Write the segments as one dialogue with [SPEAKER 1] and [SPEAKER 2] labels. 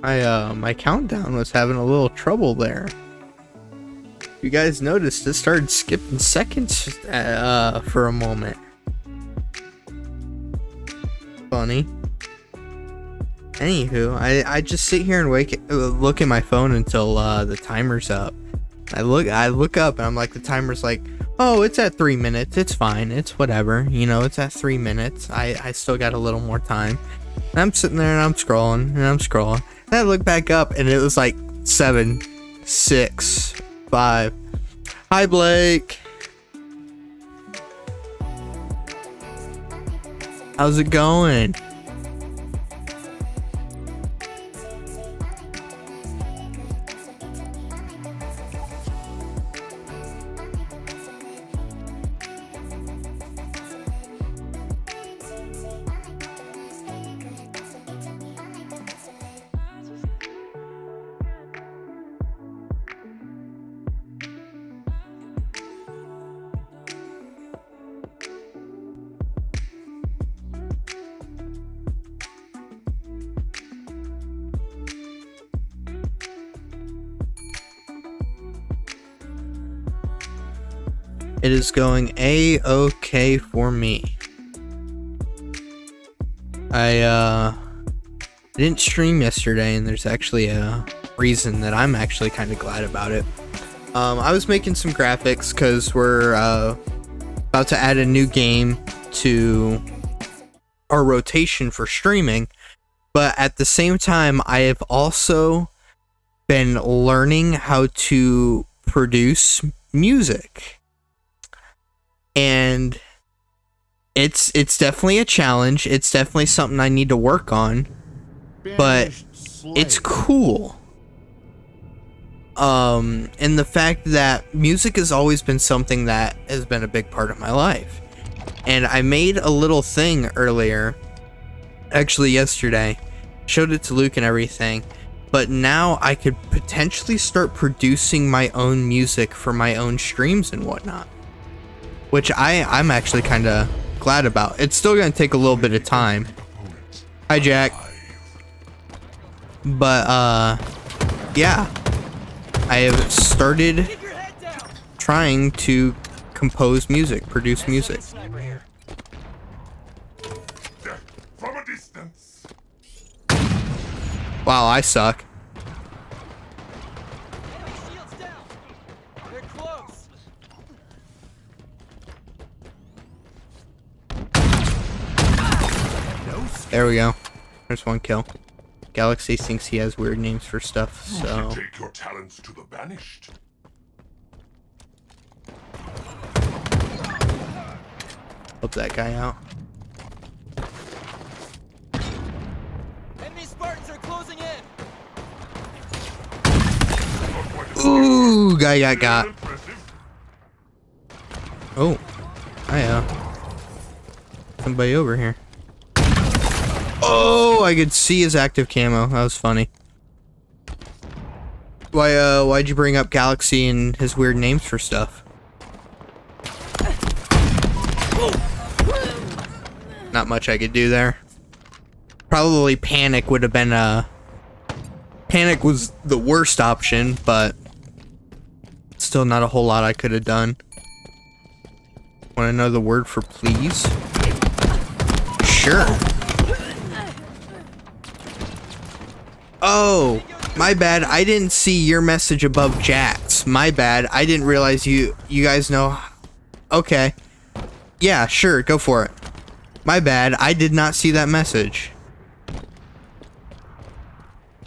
[SPEAKER 1] My countdown was having a little trouble there. You guys noticed it started skipping seconds for a moment. Funny. Anywho, I just sit here and look at my phone until the timer's up. I look up and I'm like, the timer's like, oh, it's at 3 minutes. It's fine. It's whatever. You know, it's at 3 minutes. I still got a little more time. And I'm sitting there and I'm scrolling and I'm scrolling. And I look back up and it was like 7, 6, 5. Hi, Blake. How's it going? It is going A-okay for me. I didn't stream yesterday, and there's actually a reason that I'm actually kind of glad about it. I was making some graphics because we're about to add a new game to our rotation for streaming, but at the same time, I have also been learning how to produce music. And it's definitely a challenge. It's definitely something I need to work on, but it's cool. And the fact that music has always been something that has been a big part of my life. And I made a little thing earlier, actually yesterday, showed it to Luke and everything, but now I could potentially start producing my own music for my own streams and whatnot. Which I'm actually kind of glad about. It's still going to take a little bit of time. Hi, Jack. But, yeah. I have started trying to compose music, produce music. Wow, I suck. There we go. There's one kill. Galaxy thinks he has weird names for stuff, so.
[SPEAKER 2] Take your talents to the banished.
[SPEAKER 1] Help that guy out.
[SPEAKER 3] Enemy Spartans are closing in.
[SPEAKER 1] Ooh, guy got. Oh, hiya. Somebody over here. Oh, I could see his active camo. That was funny. Why'd you bring up Galaxy and his weird names for stuff? Not much I could do there. Probably panic would have been Panic was the worst option, but still not a whole lot I could have done. Want to know the word for please? Sure. Oh, my bad. I didn't see your message above Jack's. My bad. I didn't realize you guys know. Okay. Yeah, sure. Go for it. My bad. I did not see that message.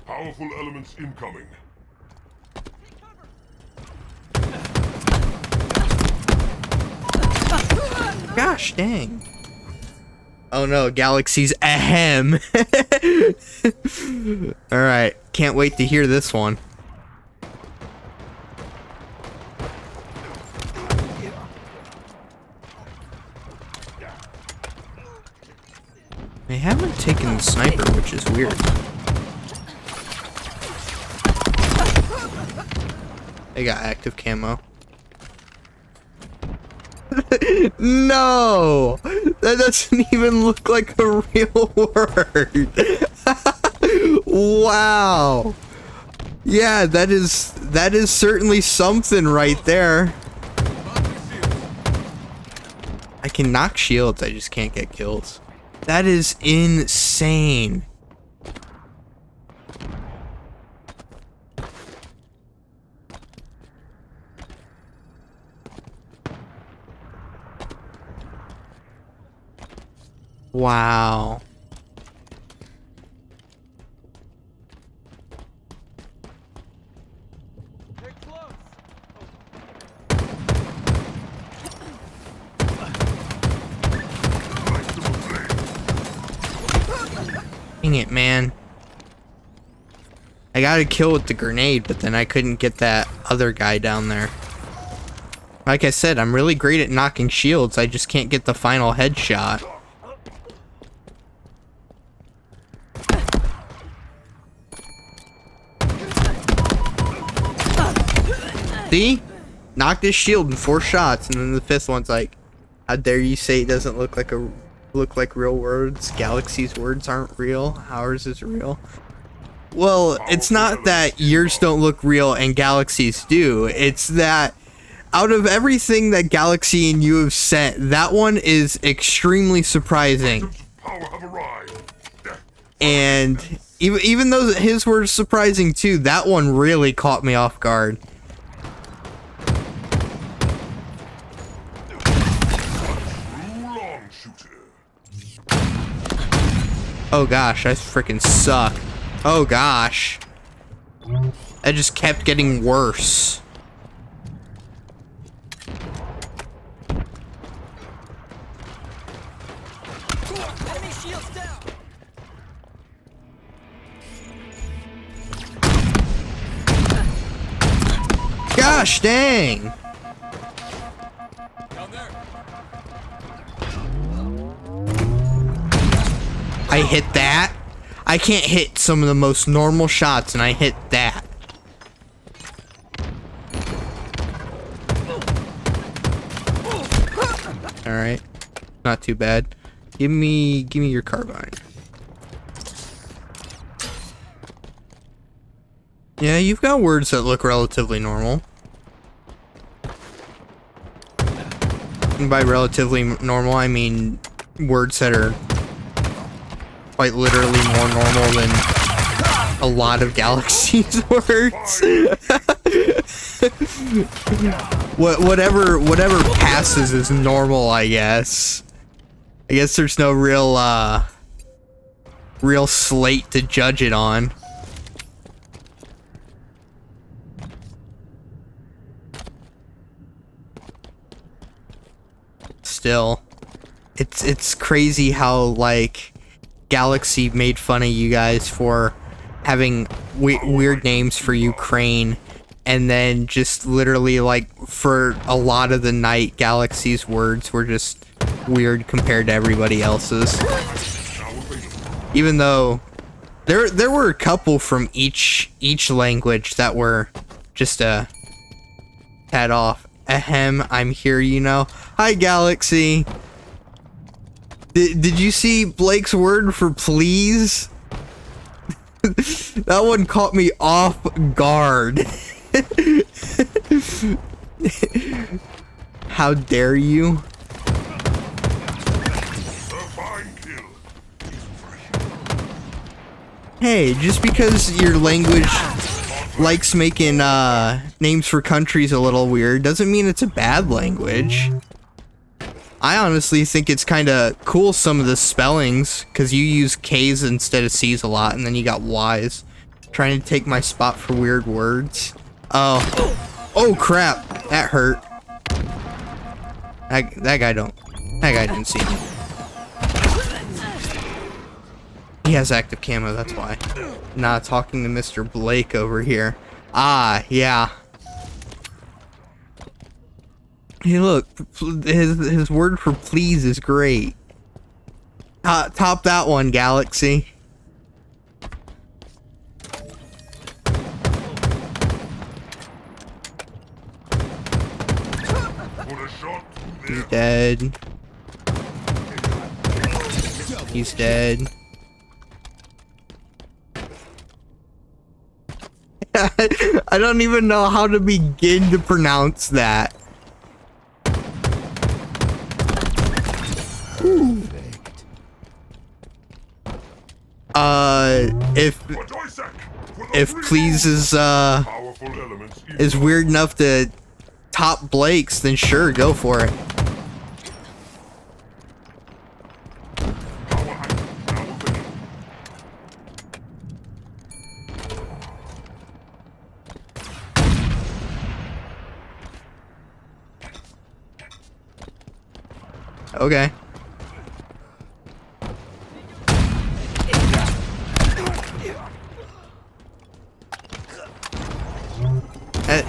[SPEAKER 2] Powerful elements incoming.
[SPEAKER 1] Gosh dang. Oh no, Galaxy's ahem. Alright, can't wait to hear this one. They haven't taken the sniper, which is weird. They got active camo. No! That doesn't even look like a real word. Wow. Yeah, that is certainly something right there. I can knock shields, I just can't get kills. That is insane. Wow.
[SPEAKER 3] They're close.
[SPEAKER 1] Dang it, man. I got a kill with the grenade, but then I couldn't get that other guy down there. Like I said, I'm really great at knocking shields, I just can't get the final headshot. See? Knocked his shield in 4 shots, and then the 5th one's like, how dare you say it doesn't look like real words? Galaxy's words aren't real. Ours is real. Well, it's not that yours don't look real and Galaxy's do. It's that out of everything that Galaxy and you have sent, that one is extremely surprising.
[SPEAKER 2] Power have arrived.
[SPEAKER 1] And even though his were surprising too, that one really caught me off guard. Oh gosh, I freaking suck. Oh gosh. That just kept getting worse.
[SPEAKER 3] Enemy shields down.
[SPEAKER 1] Gosh dang.
[SPEAKER 3] Down there.
[SPEAKER 1] I hit that. I can't hit some of the most normal shots, and I hit that. All right, not too bad. Give me your carbine. Yeah, you've got words that look relatively normal. And by relatively normal, I mean words that are quite literally more normal than a lot of Galaxy's words. whatever passes is normal, I guess. I guess there's no real slate to judge it on. Still, it's crazy how like Galaxy made fun of you guys for having weird names for Ukraine, and then just literally like for a lot of the night, Galaxy's words were just weird compared to everybody else's. Even though there were a couple from each language that were just a tad off. Ahem, I'm here, you know. Hi, Galaxy. Did you see Blake's word for please? That one caught me off guard. How dare you? Hey, just because your language likes making names for countries a little weird doesn't mean it's a bad language. I honestly think it's kind of cool, some of the spellings, because you use K's instead of C's a lot, and then you got Y's. Trying to take my spot for weird words. Oh crap, that hurt. That guy didn't see me. He has active camo, that's why. Nah, talking to Mr. Blake over here. Ah, yeah. Hey, look, his word for please is great. Top that one, Galaxy. He's dead. He's dead. I don't even know how to begin to pronounce that. If please is weird enough to top Blake's, then sure, go for it. Okay.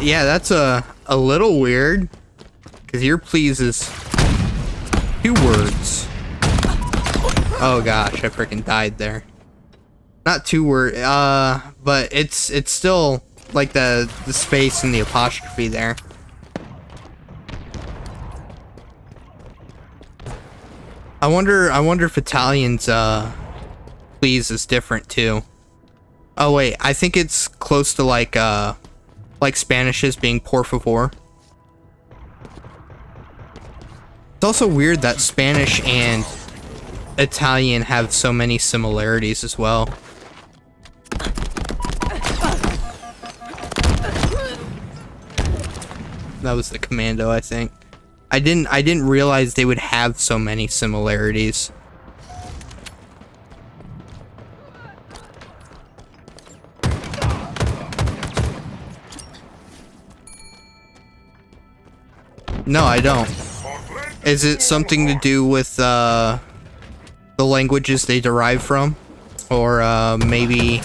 [SPEAKER 1] Yeah, that's a little weird, because your please is 2 words. Oh gosh, I freaking died there. Not 2 word, but it's still like the space and the apostrophe there. I wonder if Italian's please is different too. Oh wait, I think it's close to like Spanish's being por favor. It's also weird that Spanish and Italian have so many similarities as well. That was the commando, I think. I didn't realize they would have so many similarities. No, I don't. Is it something to do with the languages they derive from? Or maybe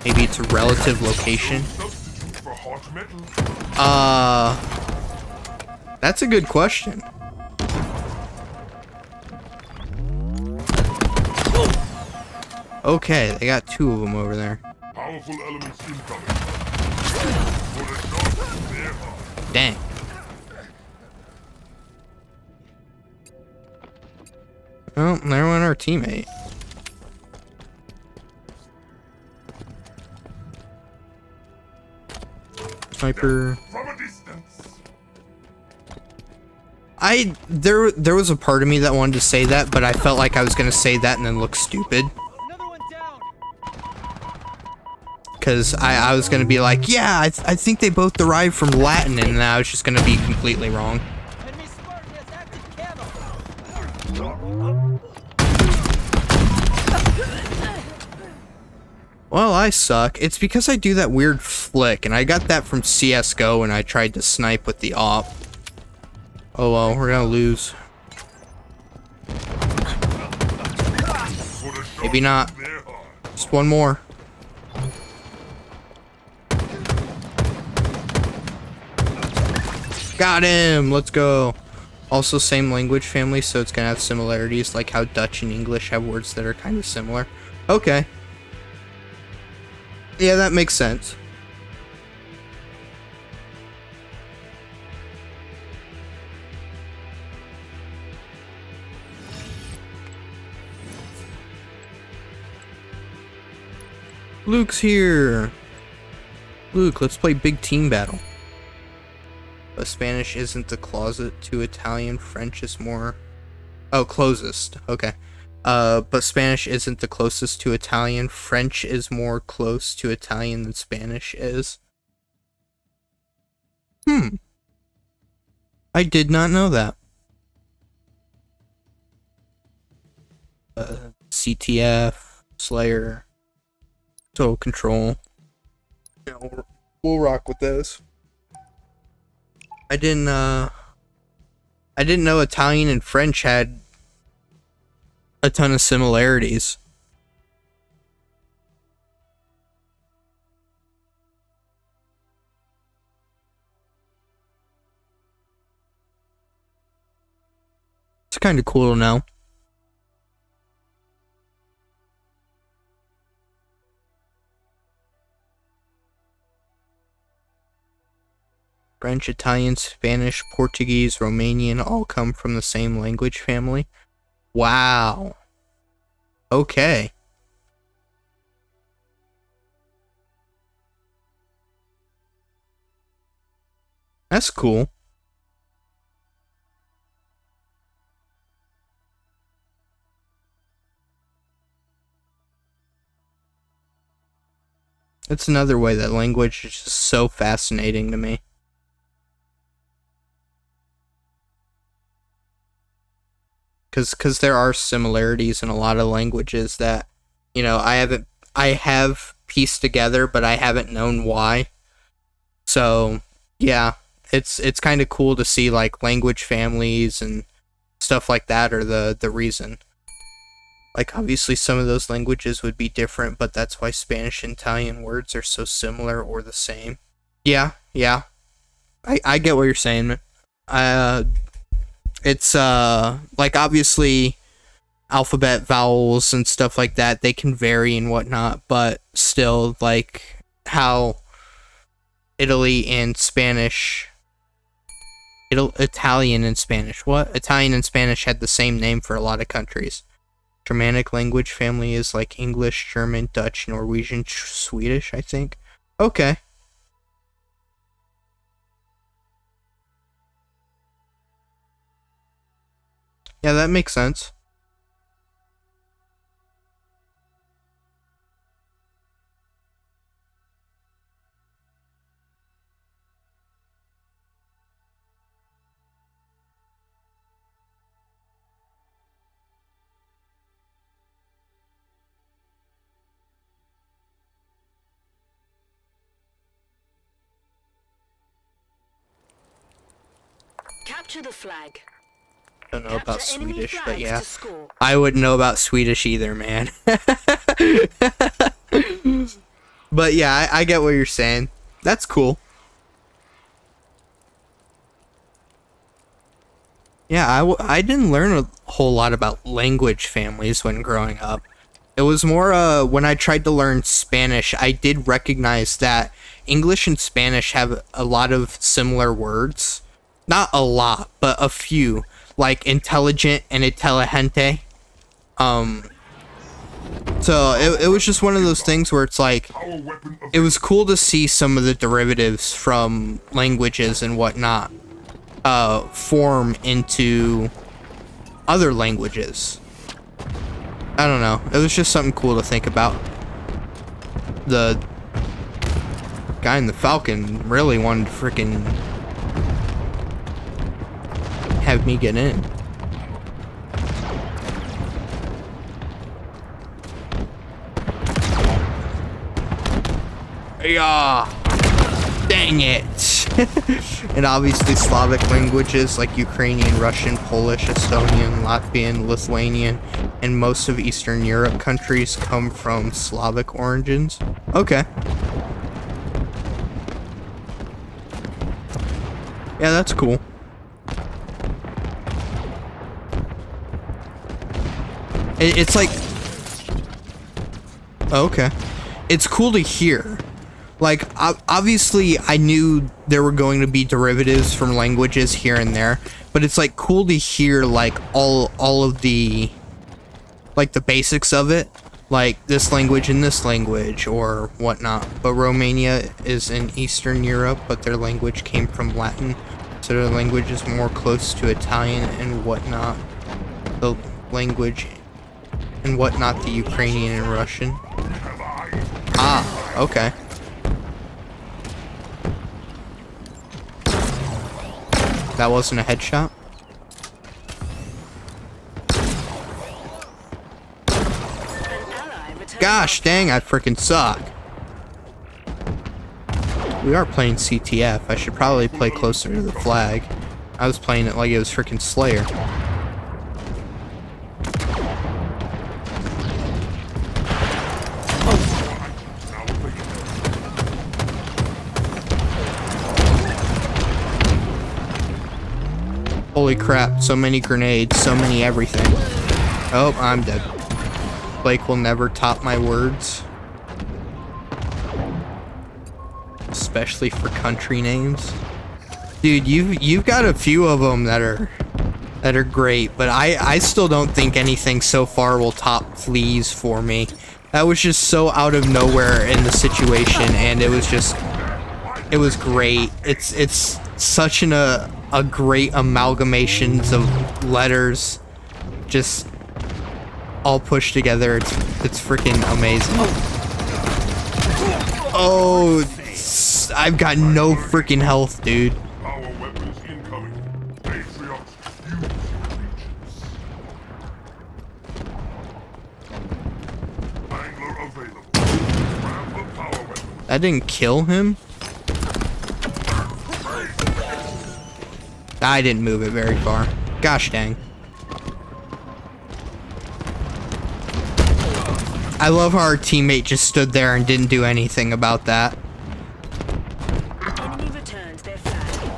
[SPEAKER 1] it's a relative location? That's a good question. Okay, they got 2 of them over there.
[SPEAKER 2] Powerful elements incoming.
[SPEAKER 1] Dang. Well, there went our teammate. Sniper.
[SPEAKER 2] From a distance.
[SPEAKER 1] There was a part of me that wanted to say that, but I felt like I was gonna say that and then look stupid.
[SPEAKER 3] Another one down.
[SPEAKER 1] Because I was gonna be like, yeah, I think they both derive from Latin, and then I was just gonna be completely wrong.
[SPEAKER 3] Enemy Starquez active camo.
[SPEAKER 1] Well, I suck. It's because I do that weird flick, and I got that from CSGO when I tried to snipe with the op. Oh well, we're gonna lose. Maybe not. Just one more. Got him! Let's go. Also same language family, so it's gonna have similarities, like how Dutch and English have words that are kind of similar. Okay. Yeah, that makes sense. Luke's here. Luke, let's play big team battle. But Spanish isn't the closet to Italian. French is more... Oh, closest. Okay. But Spanish isn't the closest to Italian. French is more close to Italian than Spanish is. I did not know that. CTF, Slayer, Total Control. Yeah, we'll rock with those. I didn't know Italian and French had a ton of similarities. It's kind of cool to know. French, Italian, Spanish, Portuguese, Romanian all come from the same language family. Wow. Okay. That's cool. It's another way that language is just so fascinating to me. Because there are similarities in a lot of languages that, you know, I have pieced together, but I haven't known why. So, yeah, it's kind of cool to see, like, language families and stuff like that are the reason. Like, obviously some of those languages would be different, but that's why Spanish and Italian words are so similar or the same. Yeah. I get what you're saying. It's, like, obviously, alphabet, vowels, and stuff like that, they can vary and whatnot, but still, like, how Italian and Spanish had the same name for a lot of countries. Germanic language family is, like, English, German, Dutch, Norwegian, Swedish, I think. Okay. Yeah, that makes sense.
[SPEAKER 4] Capture the flag.
[SPEAKER 1] Don't know about
[SPEAKER 4] Capture enemy
[SPEAKER 1] Swedish, but
[SPEAKER 4] flags
[SPEAKER 1] yeah.
[SPEAKER 4] to score.
[SPEAKER 1] I wouldn't know about Swedish either, man. But yeah, I get what you're saying. That's cool. Yeah, I didn't learn a whole lot about language families when growing up. It was more when I tried to learn Spanish, I did recognize that English and Spanish have a lot of similar words. Not a lot, but a few. Like intelligent and intelligente. So it was just one of those things where it's like, it was cool to see some of the derivatives from languages and whatnot form into other languages. I don't know. It was just something cool to think about. The guy in the Falcon really wanted to freaking have me get in. Yeah, dang it. And obviously Slavic languages like Ukrainian, Russian, Polish, Estonian, Latvian, Lithuanian, and most of Eastern Europe countries come from Slavic origins. Okay. Yeah, that's cool. It's like... Okay. It's cool to hear. Like, obviously, I knew there were going to be derivatives from languages here and there, but it's, like, cool to hear, like, all of the, like, the basics of it. Like, this language and this language, or whatnot. But Romania is in Eastern Europe, but their language came from Latin, so their language is more close to Italian and whatnot. The language and whatnot, the Ukrainian and Russian. Ah, okay. That wasn't a headshot? Gosh dang, I freaking suck. We are playing CTF. I should probably play closer to the flag. I was playing it like it was freaking Slayer. Holy crap, so many grenades, so many everything. Oh, I'm dead. Blake will never top my words. Especially for country names. Dude, you've got a few of them that are great, but I still don't think anything so far will top Fleas for me. That was just so out of nowhere in the situation, and it was great. It's such a great amalgamations of letters, just all pushed together. It's freaking amazing. Oh, I've got no freaking health, dude.
[SPEAKER 2] Power weapons incoming. Patriots, use your allegiance. Angler available. Grab the power weapons.
[SPEAKER 1] That didn't kill him. I didn't move it very far. Gosh dang. I love how our teammate just stood there and didn't do anything about that.
[SPEAKER 4] Enemy returns their flag.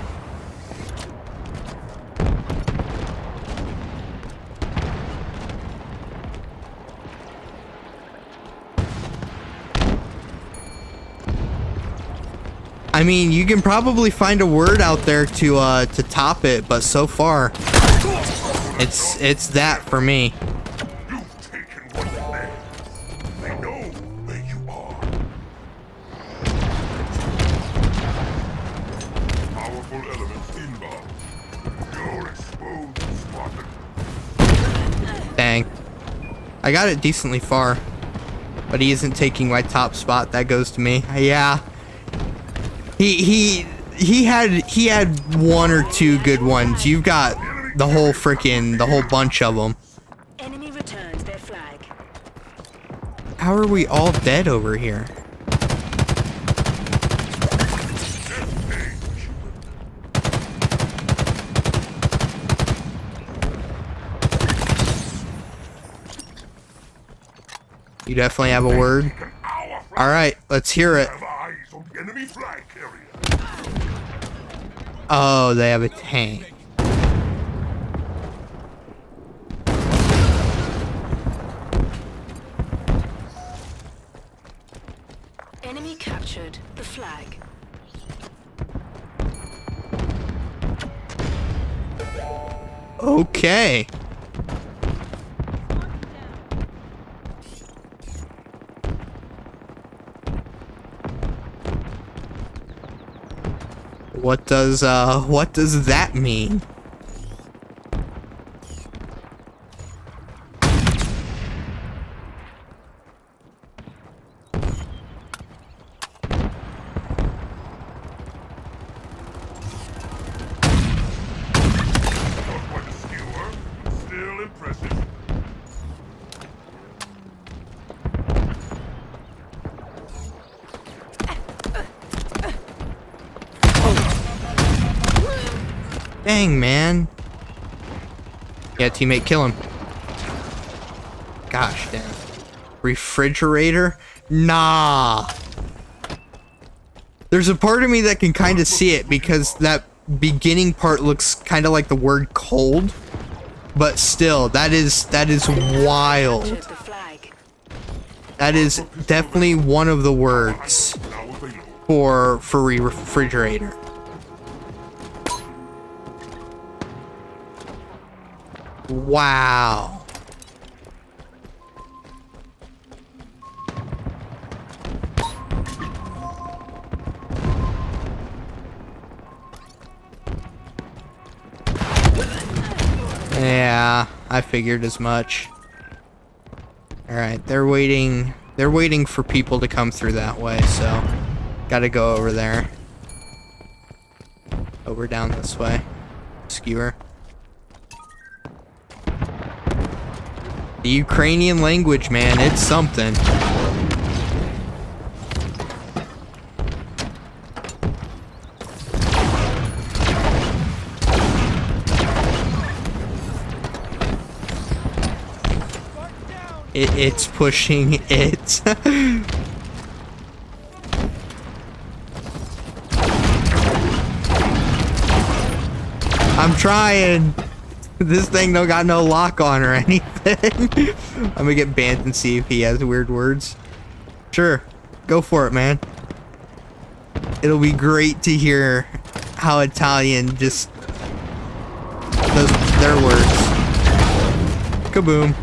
[SPEAKER 1] I mean, you can probably find a word out there to top it, but so far, it's that for me.
[SPEAKER 2] You've taken what's theirs. They know where you are. Powerful elements inbound. You're exposed, Spartan.
[SPEAKER 1] Dang. I got it decently far, but he isn't taking my top spot. That goes to me. Yeah. He had one or two good ones. You've got the whole bunch of them.
[SPEAKER 4] Enemy returns their flag.
[SPEAKER 1] How are we all dead over here? You definitely have a word. All right, let's hear it.
[SPEAKER 2] Have eyes on the enemy flag carrier.
[SPEAKER 1] Oh, they have a tank.
[SPEAKER 4] Enemy captured the flag.
[SPEAKER 1] Okay. What does that mean?
[SPEAKER 2] Not quite a skewer, but still impressive.
[SPEAKER 1] Dang, man. Yeah, teammate, kill him. Gosh, damn. Refrigerator? Nah. There's a part of me that can kind of see it because that beginning part looks kind of like the word cold. But still, that is wild.
[SPEAKER 4] Captured the flag.
[SPEAKER 1] That is definitely one of the words
[SPEAKER 2] Now available.
[SPEAKER 1] for refrigerator. Wow. Yeah, I figured as much. All right, they're waiting for people to come through that way, so gotta go over there. Over down this way. Skewer. The Ukrainian language, man, it's something. It's pushing it. I'm trying. This thing don't got no lock on or anything. I'm gonna get banned and see if he has weird words. Sure, go for it, man. It'll be great to hear how Italian just does their words. Kaboom.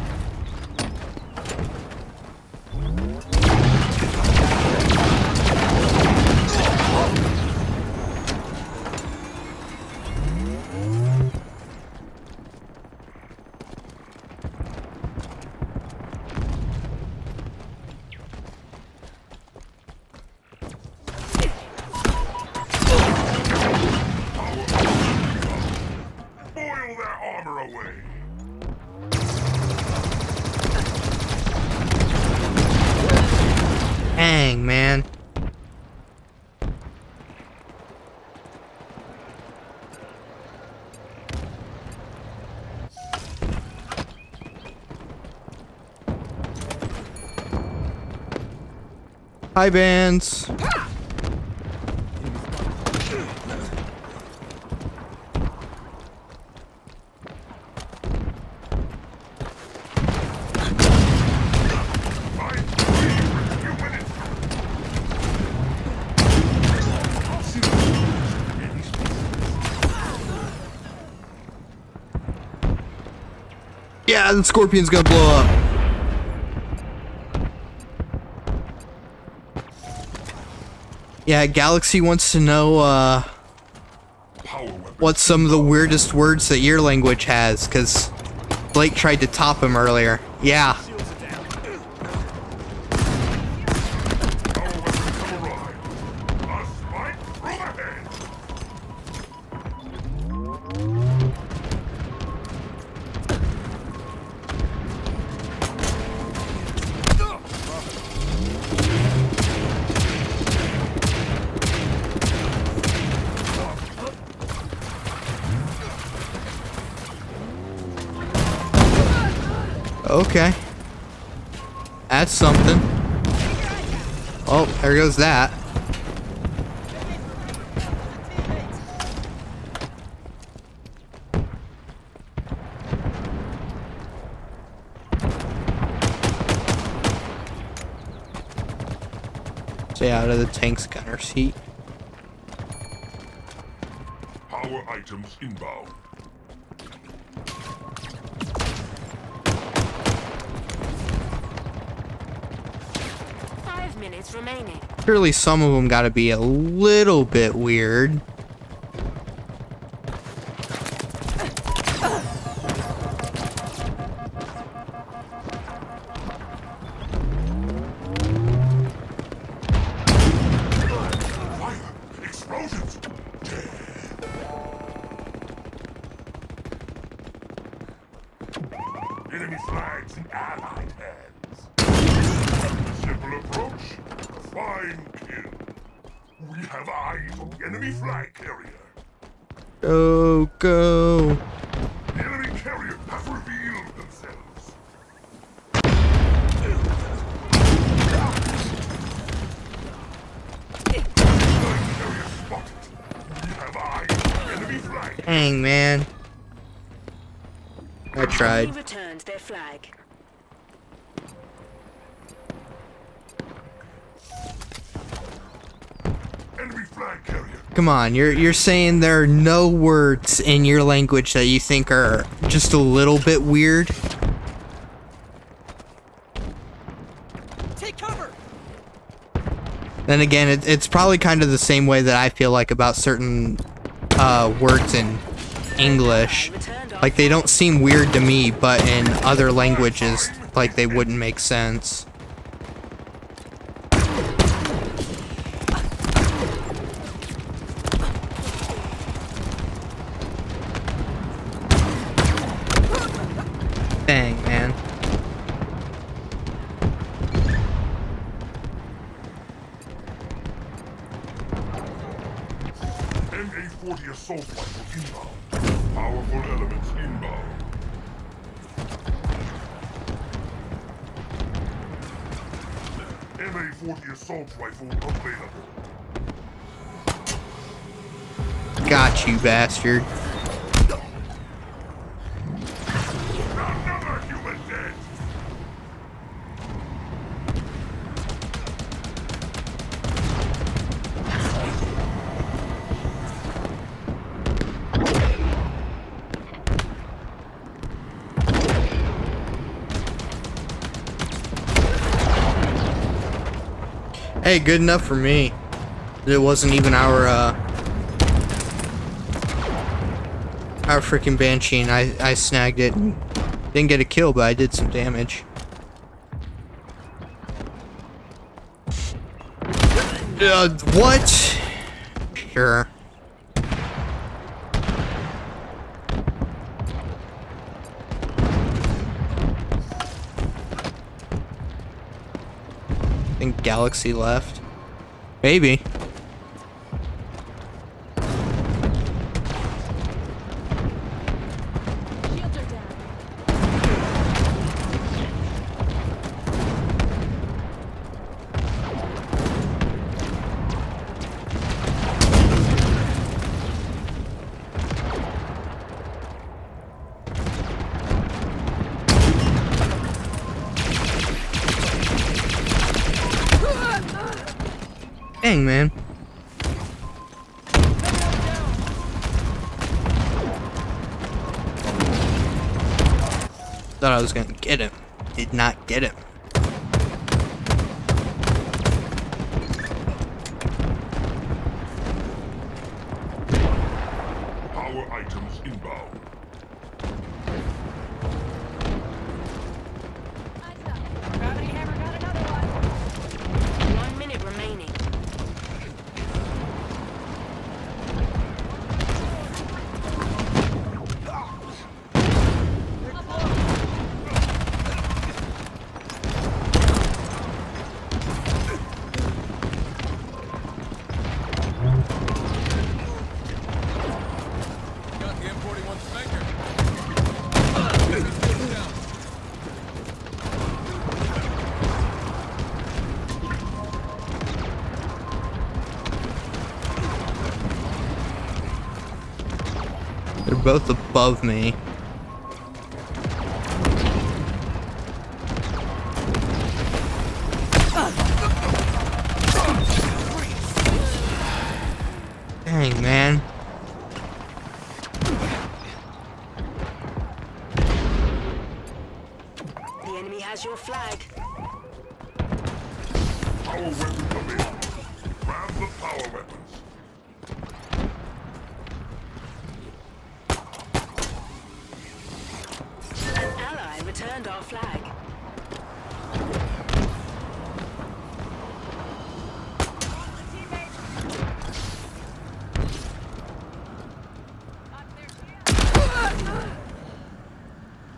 [SPEAKER 1] Dang, man. Hi, Vance. Yeah, the scorpion's gonna blow up. Yeah, Galaxy wants to know, what some of the weirdest words that your language has, because Blake tried to top him earlier. Yeah. Okay. That's something. Oh, there goes that. Stay out of the tank's gunner seat.
[SPEAKER 2] Power items inbound.
[SPEAKER 4] Minutes remaining.
[SPEAKER 1] Surely some of them gotta be a little bit weird.
[SPEAKER 2] Explosions! Enemy flags in allied hands. Simple approach. Fine kill. We have eyes on the enemy flag carrier.
[SPEAKER 1] Go, go.
[SPEAKER 2] The enemy carrier has revealed themselves. Flag carrier spotted. We have eyes on the enemy flag.
[SPEAKER 1] Dang, man. I tried.
[SPEAKER 4] Enemy returned their flag.
[SPEAKER 2] Enemy flag carrier.
[SPEAKER 1] Come on, you're saying there are no words in your language that you think are just a little bit weird?
[SPEAKER 3] Take cover.
[SPEAKER 1] Then again, it's probably kind of the same way that I feel like about certain words in English. Like, they don't seem weird to me, but in other languages, like, they wouldn't make sense. Dang, man.
[SPEAKER 2] MA-40 assault rifle inbound. Powerful elements inbound. MA-40 assault rifle available.
[SPEAKER 1] Got you, bastard.
[SPEAKER 2] Another human dead.
[SPEAKER 1] Hey, good enough for me. It wasn't even our freaking Banshee, and I snagged it. Didn't get a kill, but I did some damage. What? Sure. think Galaxy left. Maybe.
[SPEAKER 5] Shields are down.
[SPEAKER 1] Dang, man. Thought I was gonna get him. Did not get him.
[SPEAKER 2] Power items inbound.
[SPEAKER 5] Gravity hammer got another one.
[SPEAKER 4] 1 minute remaining.
[SPEAKER 6] Got the M41 spanker. Down.
[SPEAKER 1] They're both above me. Dang, man.
[SPEAKER 4] The enemy has your flag.
[SPEAKER 2] Power weapons available. Grab the power weapons.
[SPEAKER 4] An ally returned our flag.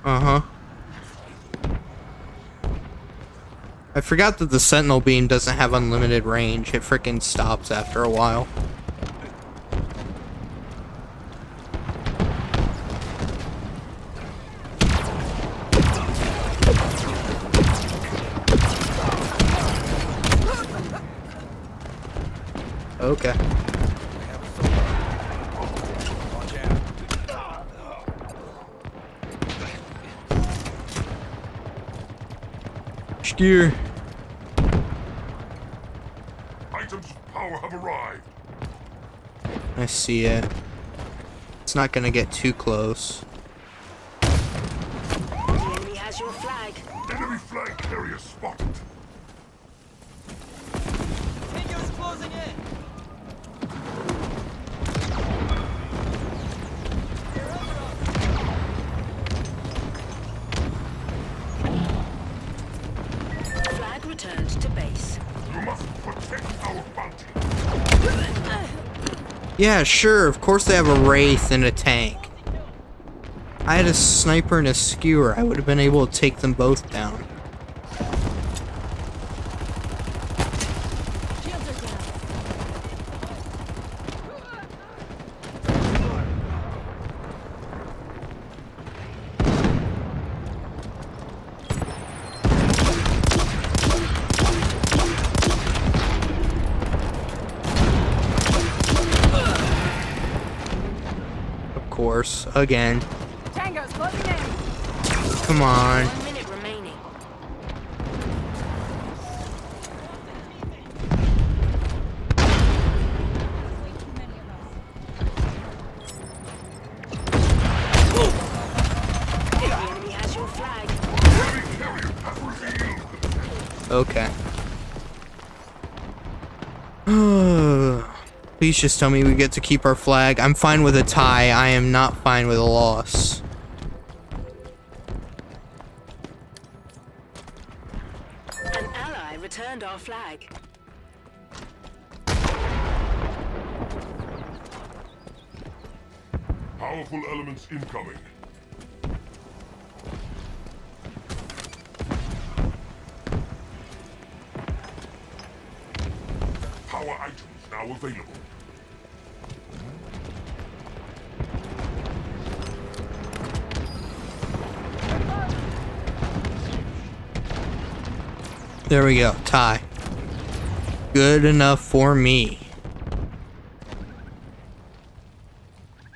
[SPEAKER 1] Uh-huh. I forgot that the Sentinel beam doesn't have unlimited range. It frickin' stops after a while. Okay.
[SPEAKER 6] Watch out.
[SPEAKER 1] Steer.
[SPEAKER 2] Items of power have arrived.
[SPEAKER 1] I see it. It's not gonna get too close.
[SPEAKER 4] The enemy has your flag.
[SPEAKER 2] Enemy flag carrier spotted.
[SPEAKER 3] Continuous closing in.
[SPEAKER 4] Flag returned to base.
[SPEAKER 2] You must protect our bounty.
[SPEAKER 1] Yeah, sure. Of course they have a Wraith and a tank. I had a sniper and a skewer. I would have been able to take them both down.
[SPEAKER 5] Shields are down.
[SPEAKER 1] Of course. Again.
[SPEAKER 5] Tango's closing in.
[SPEAKER 1] Come on.
[SPEAKER 4] 1 minute remaining.
[SPEAKER 5] Way too many of us.
[SPEAKER 4] The enemy has your flag.
[SPEAKER 2] Enemy carrier has revealed.
[SPEAKER 1] Okay. Please just tell me we get to keep our flag. I'm fine with a tie. I am not fine with a loss.
[SPEAKER 4] An ally returned our flag.
[SPEAKER 2] Powerful elements incoming. Power items now available.
[SPEAKER 1] There we go. Tie. Good enough for me.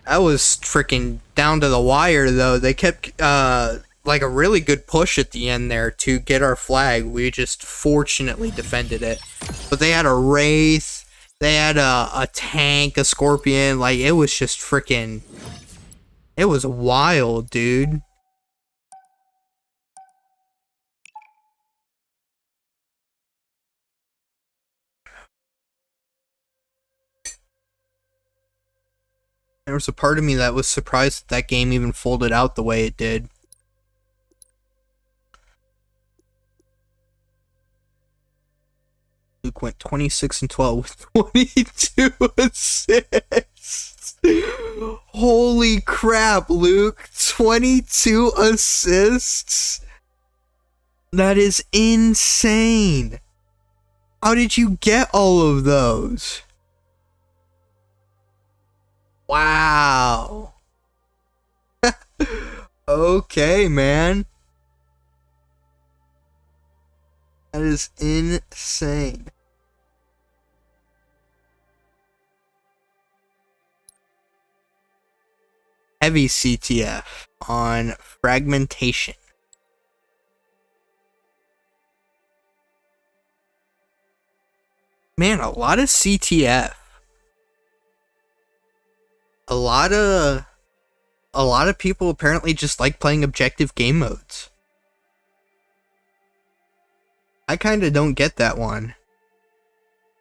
[SPEAKER 1] That was freaking down to the wire, though. They kept, like, a really good push at the end there to get our flag. We just fortunately defended it. But they had a Wraith. They had a tank, a Scorpion. Like, it was just freaking... It was wild, dude. There was a part of me that was surprised that game even folded out the way it did. Luke went 26-12 with 22 assists. Holy crap, Luke. 22 assists? That is insane. How did you get all of those? Wow. Okay, man. That is insane. Heavy CTF on fragmentation. Man, a lot of CTF. A lot of people apparently just like playing objective game modes. I kind of don't get that one.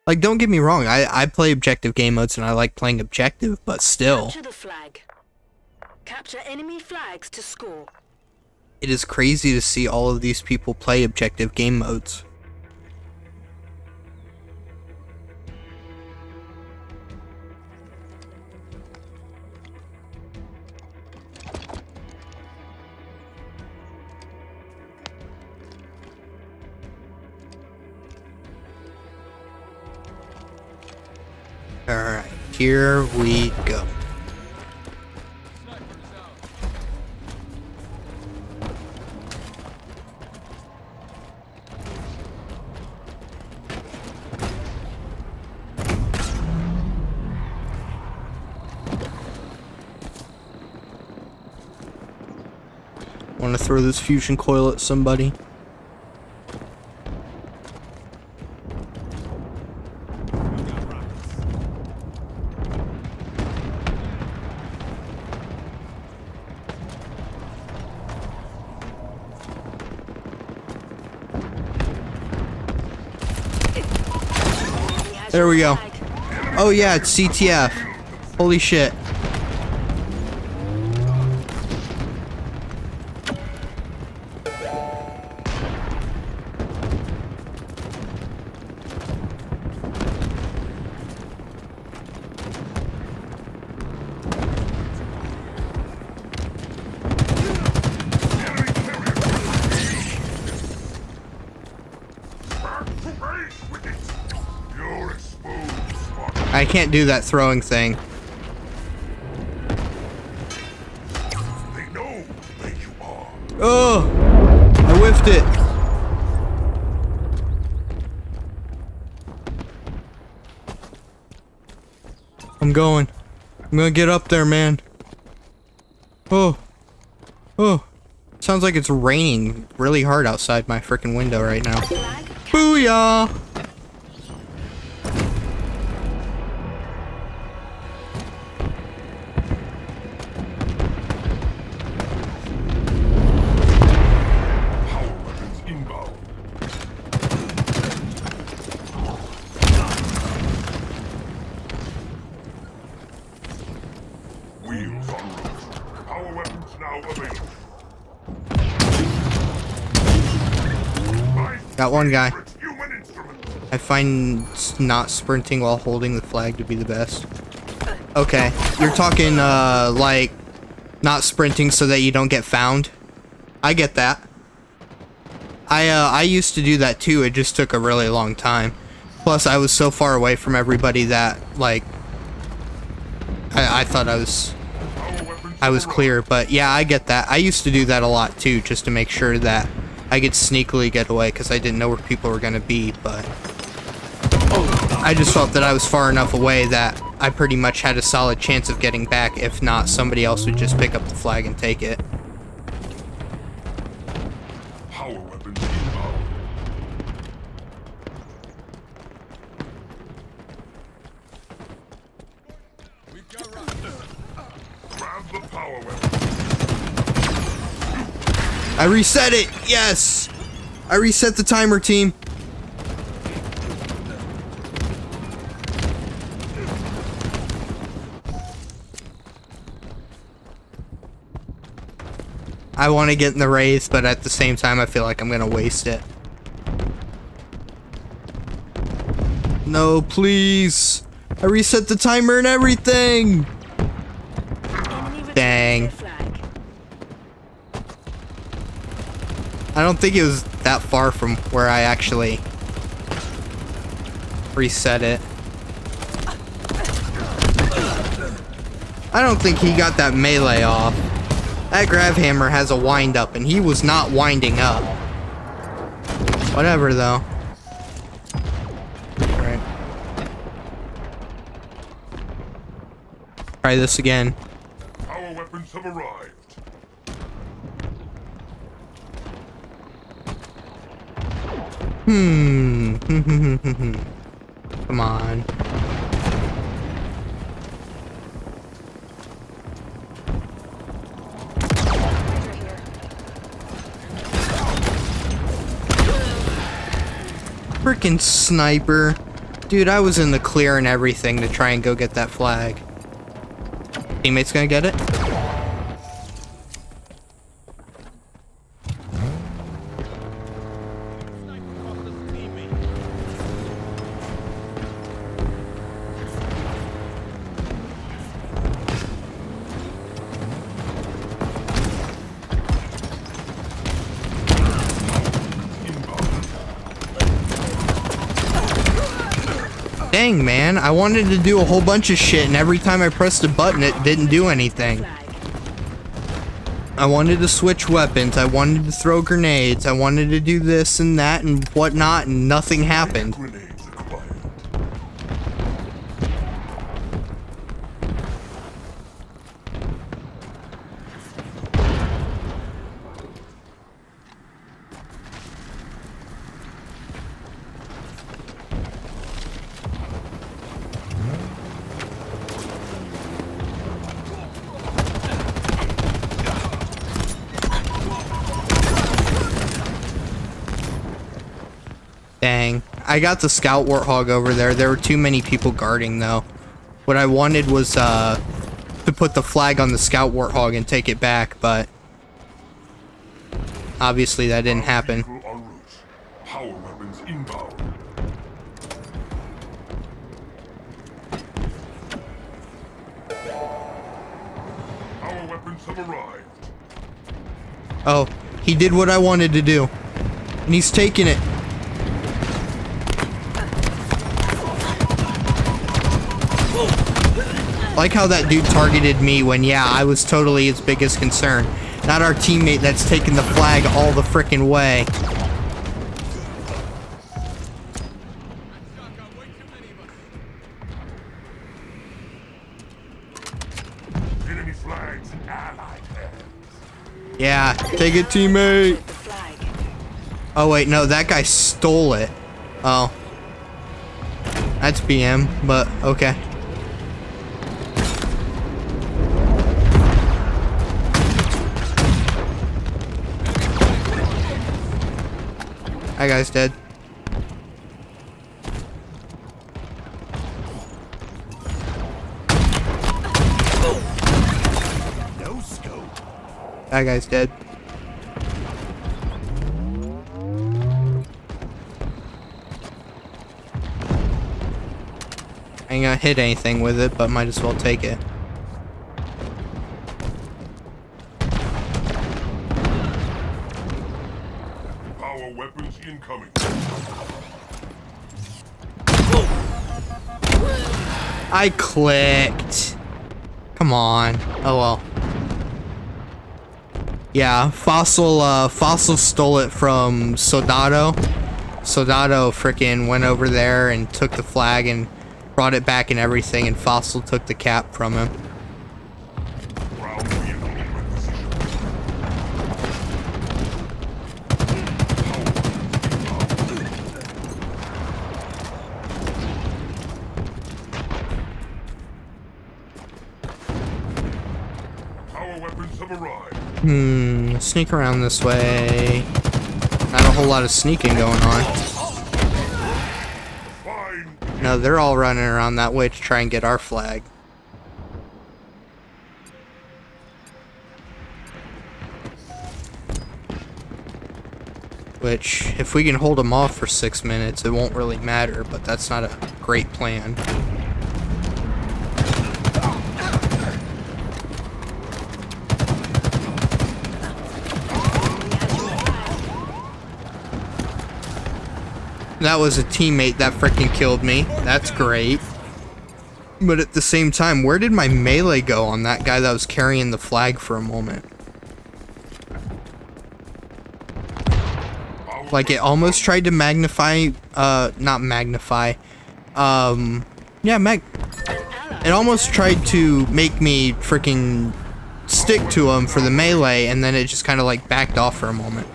[SPEAKER 1] Like, don't get me wrong, I play objective game modes and I like playing objective, but still.
[SPEAKER 4] Capture the flag. Capture enemy flags to score.
[SPEAKER 1] It is crazy to see all of these people play objective game modes. Alright, here we go. Want to throw this fusion coil at somebody? There we go. Oh yeah, it's CTF. Holy shit. I can't do that throwing thing.
[SPEAKER 2] They know where you are.
[SPEAKER 1] Oh! I whiffed it. I'm going. I'm gonna get up there, man. Oh. Oh. Sounds like it's raining really hard outside my freaking window right now. Booyah! Got one guy. I find not sprinting while holding the flag to be the best. Okay, you're talking like not sprinting so that you don't get found. I get that. I used to do that too. It just took a really long time. Plus, I was so far away from everybody that, like, I thought I was clear. But yeah, I get that. I used to do that a lot too, just to make sure that I could sneakily get away, because I didn't know where people were going to be. But I just felt that I was far enough away that I pretty much had a solid chance of getting back. If not, somebody else would just pick up the flag and take it.
[SPEAKER 2] Power weapons inbound.
[SPEAKER 6] We've got rockets.
[SPEAKER 2] Grab the power weapon.
[SPEAKER 1] I reset it! Yes! I reset the timer, team. I want to get in the race, but at the same time, I feel like I'm going to waste it. No, please. I reset the timer and everything. Dang. I don't think it was that far from where I actually reset it. I don't think he got that melee off. That grab hammer has a wind up, and he was not winding up. Whatever, though. Right. Try this again.
[SPEAKER 2] Power weapons have arrived.
[SPEAKER 1] Come on. Freaking sniper. Dude, I was in the clear and everything to try and go get that flag. Teammate's gonna get it? Dang, man, I wanted to do a whole bunch of shit, and every time I pressed a button, it didn't do anything. I wanted to switch weapons, I wanted to throw grenades, I wanted to do this and that and whatnot, and nothing happened.
[SPEAKER 2] Grenades acquired.
[SPEAKER 1] Dang. I got the scout warthog over there. There were too many people guarding, though. What I wanted was, to put the flag on the scout warthog and take it back, but obviously that didn't happen.
[SPEAKER 2] Vehicle en route. Power weapons inbound. Power weapons have arrived.
[SPEAKER 1] Oh, he did what I wanted to do. And he's taking it. Like how that dude targeted me when, yeah, I was totally his biggest concern. Not our teammate that's taking the flag all the frickin' way.
[SPEAKER 2] Enemy flags in allied hands.
[SPEAKER 1] Yeah, take it, teammate.
[SPEAKER 4] The flag.
[SPEAKER 1] Oh, wait, no, that guy stole it. Oh. That's BM, but okay. That guy's dead.
[SPEAKER 2] No scope.
[SPEAKER 1] That guy's dead. I ain't gonna hit anything with it, but might as well take it.
[SPEAKER 2] Power weapons incoming.
[SPEAKER 1] I clicked. Come on. Oh well. Yeah, Fossil stole it from Soldado. Soldado frickin' went over there and took the flag and brought it back and everything, and Fossil took the cap from him.
[SPEAKER 2] Ground vehicle in requisition. Power weapons have arrived.
[SPEAKER 1] Sneak around this way. Not a whole lot of sneaking going on.
[SPEAKER 2] Fine.
[SPEAKER 1] No, they're all running around that way to try and get our flag. Which, if we can hold them off for 6 minutes, it won't really matter, but that's not a great plan. That was a teammate that freaking killed me. That's great. But at the same time, where did my melee go on that guy that was carrying the flag for a moment? Like, it almost tried to magnify, not magnify. Yeah, it almost tried to make me freaking stick to him for the melee, and then it just kind of like backed off for a moment.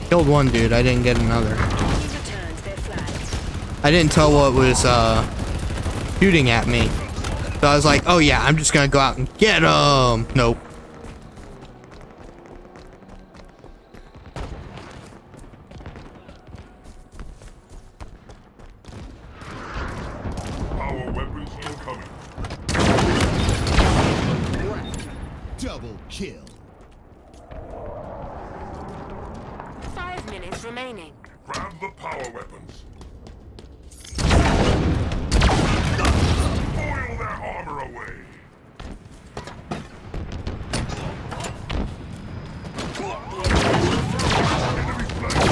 [SPEAKER 1] Killed one dude, I didn't get another. I didn't tell what was shooting at me. So I was like, oh yeah, I'm just gonna go out and get him. Nope.
[SPEAKER 2] Power weapons incoming.
[SPEAKER 6] Double kill.
[SPEAKER 4] 5 minutes remaining.
[SPEAKER 2] Grab the power weapons. Boil their armor away. Enemy flag.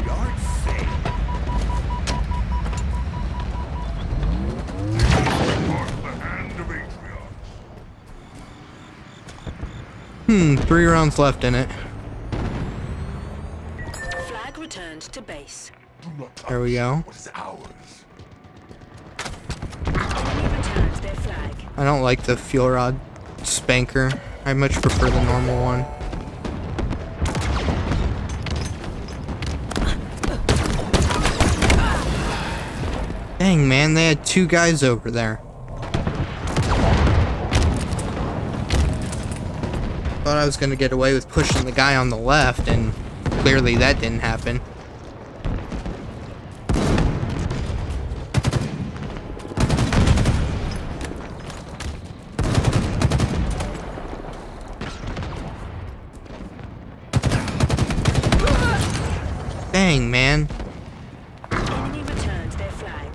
[SPEAKER 6] Yard safe.
[SPEAKER 2] Mark the hand of Atrions.
[SPEAKER 1] 3 rounds left in it.
[SPEAKER 4] Flag returned to base.
[SPEAKER 2] Do not touch
[SPEAKER 1] There we go.
[SPEAKER 2] what is ours.
[SPEAKER 4] Enemy returned their flag.
[SPEAKER 1] I don't like the fuel rod spanker. I much prefer the normal one. Dang, man, they had 2 guys over there. Thought I was gonna get away with pushing the guy on the left, and clearly that didn't happen. Dang, man.
[SPEAKER 4] Enemy returned their flag.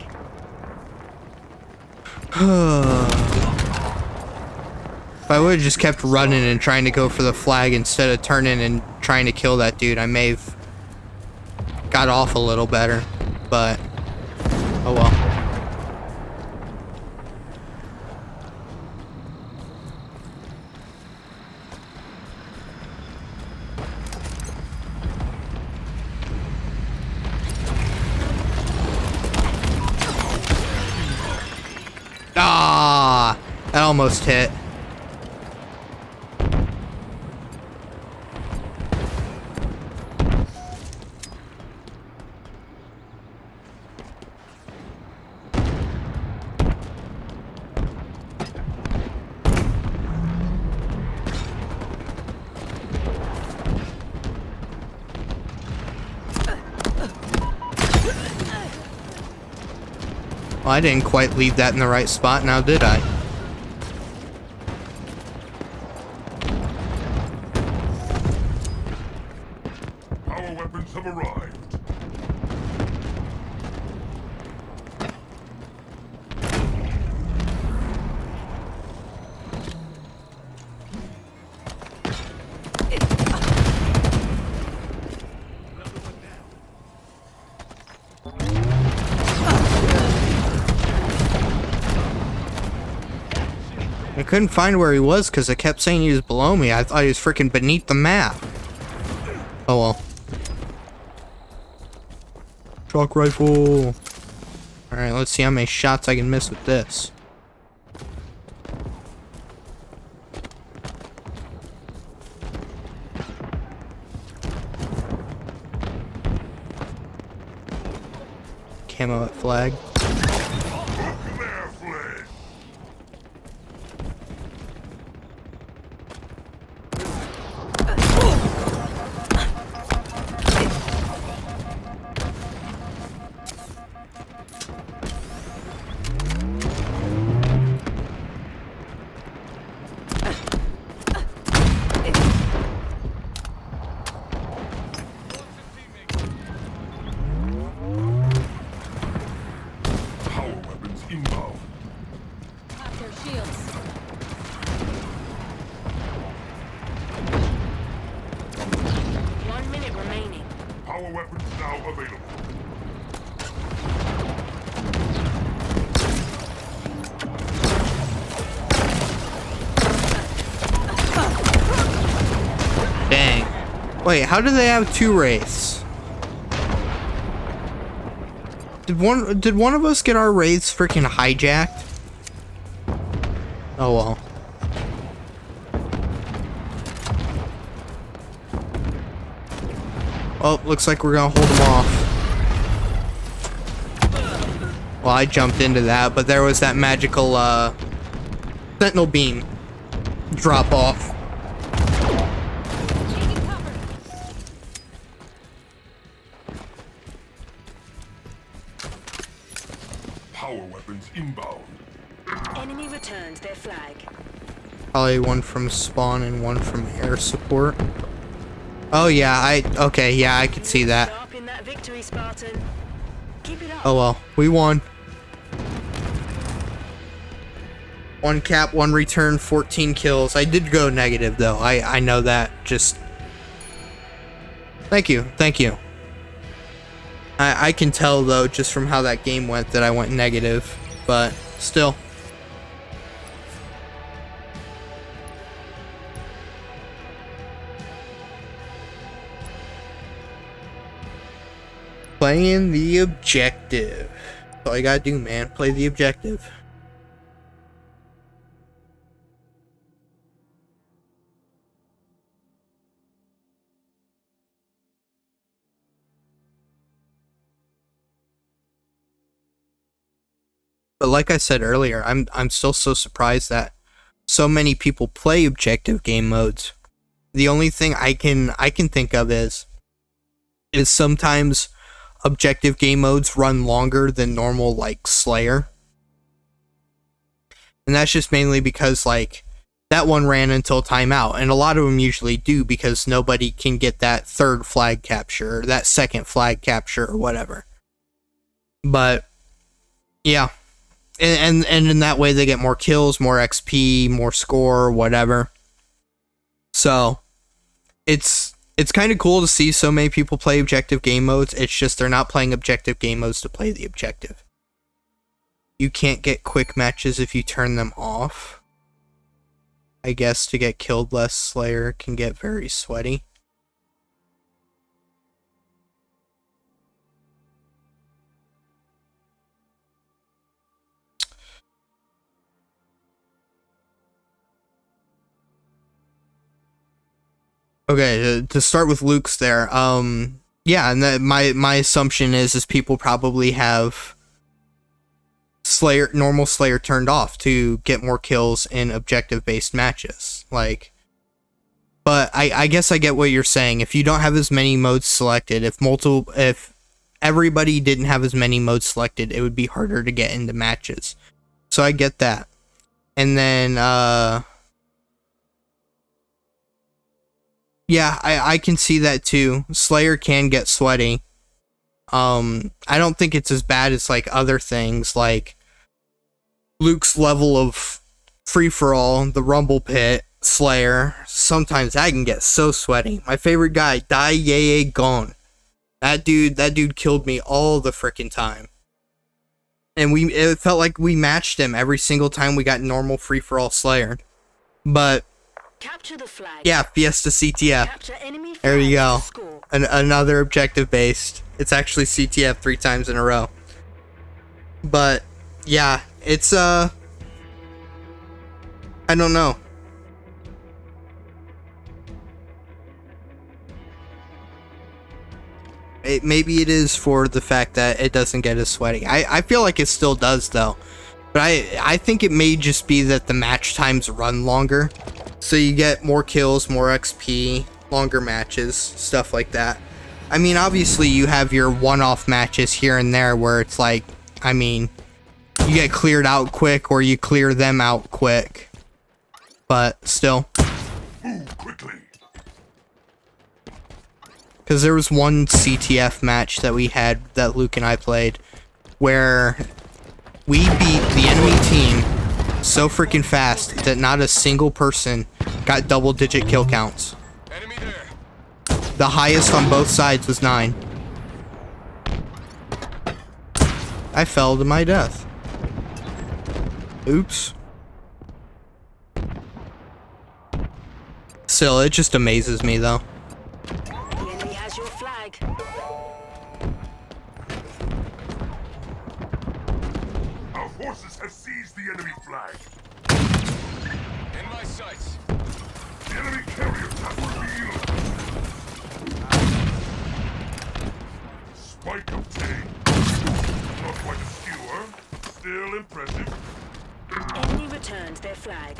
[SPEAKER 1] If I would have just kept running and trying to go for the flag instead of turning and trying to kill that dude, I may have got off a little better, but oh well. Ah, that almost hit. Well, I didn't quite leave that in the right spot now, did I?
[SPEAKER 2] have arrived.
[SPEAKER 1] I couldn't find where he was because I kept saying he was below me. I thought he was freaking beneath the map. Oh well. Shock rifle. Alright, let's see how many shots I can miss with this. Camo at flag.
[SPEAKER 2] There, fled. Power weapons inbound.
[SPEAKER 5] Pop their shields.
[SPEAKER 4] One minute remaining.
[SPEAKER 2] Power weapons now available.
[SPEAKER 1] Dang. Wait, how do they have two wraiths? Did one of us get our wraiths freaking hijacked? Oh well. Oh, looks like we're gonna hold them off. Well, I jumped into that, but there was that magical sentinel beam drop off.
[SPEAKER 5] Taking cover.
[SPEAKER 2] Power weapons inbound.
[SPEAKER 4] Enemy returns their flag.
[SPEAKER 1] Probably one from spawn and one from air support. Oh yeah, I could see that.
[SPEAKER 4] Sharp in that victory, Spartan. Keep it up.
[SPEAKER 1] Oh well, we won. One cap, one return, 14 kills. I did go negative though. I know that. Just thank you. I can tell though, just from how that game went, that I went negative, but still. Playing the objective. That's all you gotta do, man. Play the objective. But like I said earlier, I'm still so surprised that so many people play objective game modes. The only thing I can think of is sometimes objective game modes run longer than normal, like Slayer. And that's just mainly because like that one ran until timeout, and a lot of them usually do because nobody can get that third flag capture or that second flag capture or whatever. But yeah. And in that way they get more kills, more XP, more score, whatever. So it's kind of cool to see so many people play objective game modes. It's just they're not playing objective game modes to play the objective. You can't get quick matches if you turn them off. I guess to get killed less, Slayer can get very sweaty. Okay, to start with Luke's there, yeah, and my assumption is people probably have normal Slayer turned off to get more kills in objective-based matches, like, but I guess I get what you're saying. If you don't have as many modes selected, if everybody didn't have as many modes selected, it would be harder to get into matches, so I get that. And then, Yeah, I can see that too. Slayer can get sweaty. I don't think it's as bad as like other things like Luke's level of free-for-all, the Rumble Pit, Slayer. Sometimes I can get so sweaty. My favorite guy, Dai Yeye Gon. That dude killed me all the frickin' time. And it felt like we matched him every single time we got normal free-for-all Slayer. But
[SPEAKER 4] Capture the flag.
[SPEAKER 1] yeah, Fiesta CTF.
[SPEAKER 4] Capture enemy flag.
[SPEAKER 1] There you go.
[SPEAKER 4] Score.
[SPEAKER 1] Another objective based. It's actually CTF 3 times in a row. But yeah, it's I don't know. Maybe it is for the fact that it doesn't get as sweaty. I feel like it still does though. But I think it may just be that the match times run longer. So you get more kills, more XP, longer matches, stuff like that. I mean, obviously you have your one-off matches here and there where it's like, I mean, you get cleared out quick or you clear them out quick. But still.
[SPEAKER 2] Move quickly.
[SPEAKER 1] Because there was one CTF match that we had, that Luke and I played, where we beat the enemy team so freaking fast that not a single person got double-digit kill counts.
[SPEAKER 2] Enemy there.
[SPEAKER 1] The highest on both sides was 9. I fell to my death. Oops. Still, it just amazes me though.
[SPEAKER 4] The enemy has your flag.
[SPEAKER 2] Our forces have seized the enemy flag.
[SPEAKER 7] In my sights.
[SPEAKER 2] The enemy carrier has revealed. Spike obtained. Not quite a skewer. Still impressive.
[SPEAKER 4] Enemy returned their flag.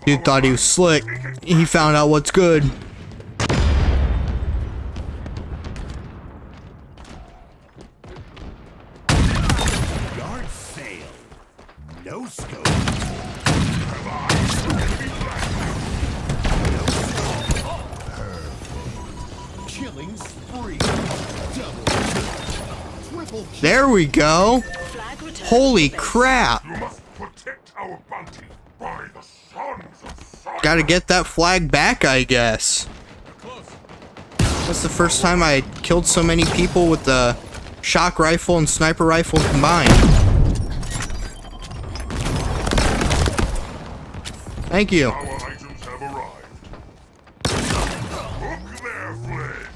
[SPEAKER 1] Dude thought he was slick. He found out what's good.
[SPEAKER 6] Guard fail. No scope. Killing spree. Double kill. Triple kill.
[SPEAKER 1] There we go.
[SPEAKER 4] Flag returned.
[SPEAKER 1] Holy
[SPEAKER 4] to base.
[SPEAKER 1] crap.
[SPEAKER 2] You must protect our bounty by the sons of Starquez.
[SPEAKER 1] Gotta get that flag back, I guess. That's the first time I killed so many people with the shock rifle and sniper rifle combined. Thank you.
[SPEAKER 2] Our items have arrived. Hook their flag.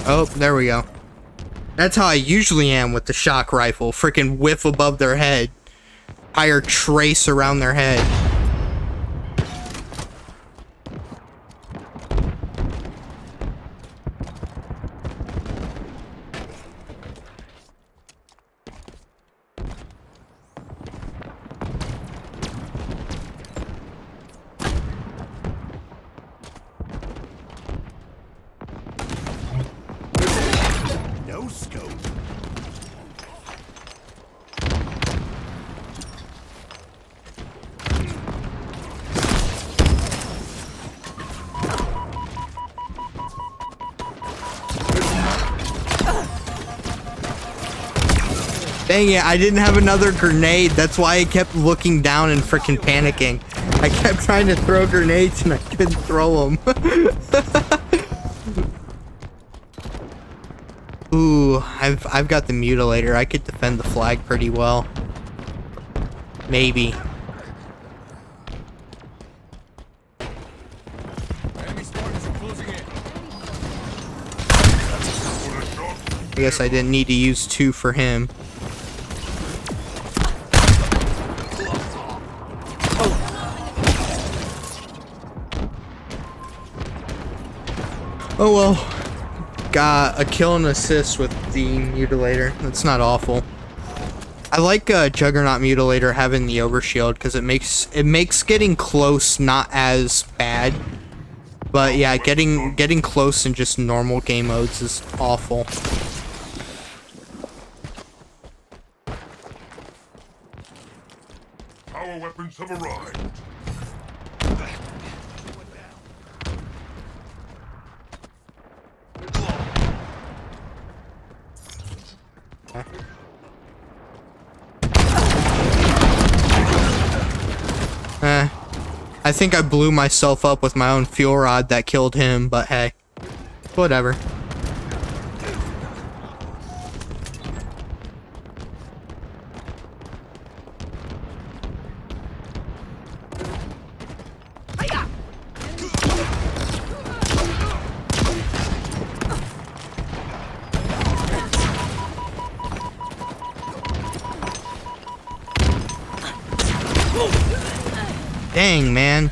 [SPEAKER 1] Oh, there we go. That's how I usually am with the shock rifle. Freaking whiff above their head. Fire trace around their head.
[SPEAKER 6] No scope.
[SPEAKER 1] Dang it, I didn't have another grenade. That's why I kept looking down and freaking panicking. I kept trying to throw grenades and I couldn't throw them. Ooh, I've got the mutilator. I could defend the flag pretty well. Maybe.
[SPEAKER 7] Enemy Spartans are closing in.
[SPEAKER 1] I guess I didn't need to use 2 for him. Oh well. Got a kill and assist with the mutilator. That's not awful. I like Juggernaut Mutilator having the overshield because it makes getting close not as bad. But yeah, getting close in just normal game modes is awful.
[SPEAKER 2] elements have arrived.
[SPEAKER 1] I think I blew myself up with my own fuel rod that killed him, but hey, whatever. Dang, man.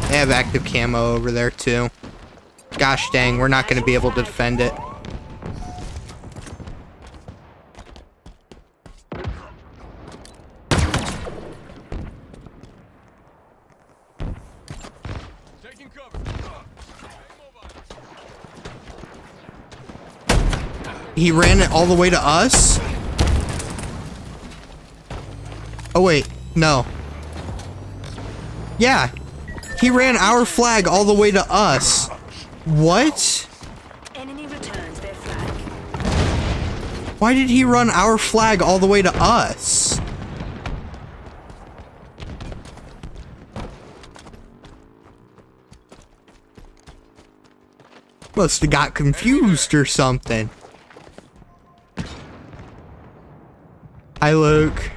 [SPEAKER 1] They have active camo over there, too. Gosh dang, we're not going to be able to defend it.
[SPEAKER 7] Taking cover.
[SPEAKER 1] He ran it all the way to us? Oh, wait. No. Yeah. He ran our flag all the way to us. What?
[SPEAKER 4] Enemy returns their flag.
[SPEAKER 1] Why did he run our flag all the way to us? Must have got confused or something. Hi, Luke.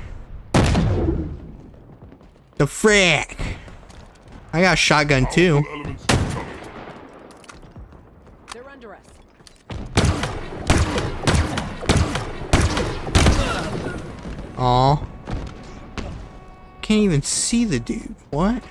[SPEAKER 1] The frick? I got a shotgun too.
[SPEAKER 2] Elements incoming.
[SPEAKER 5] They're under us.
[SPEAKER 1] Aw. Can't even see the dude. What?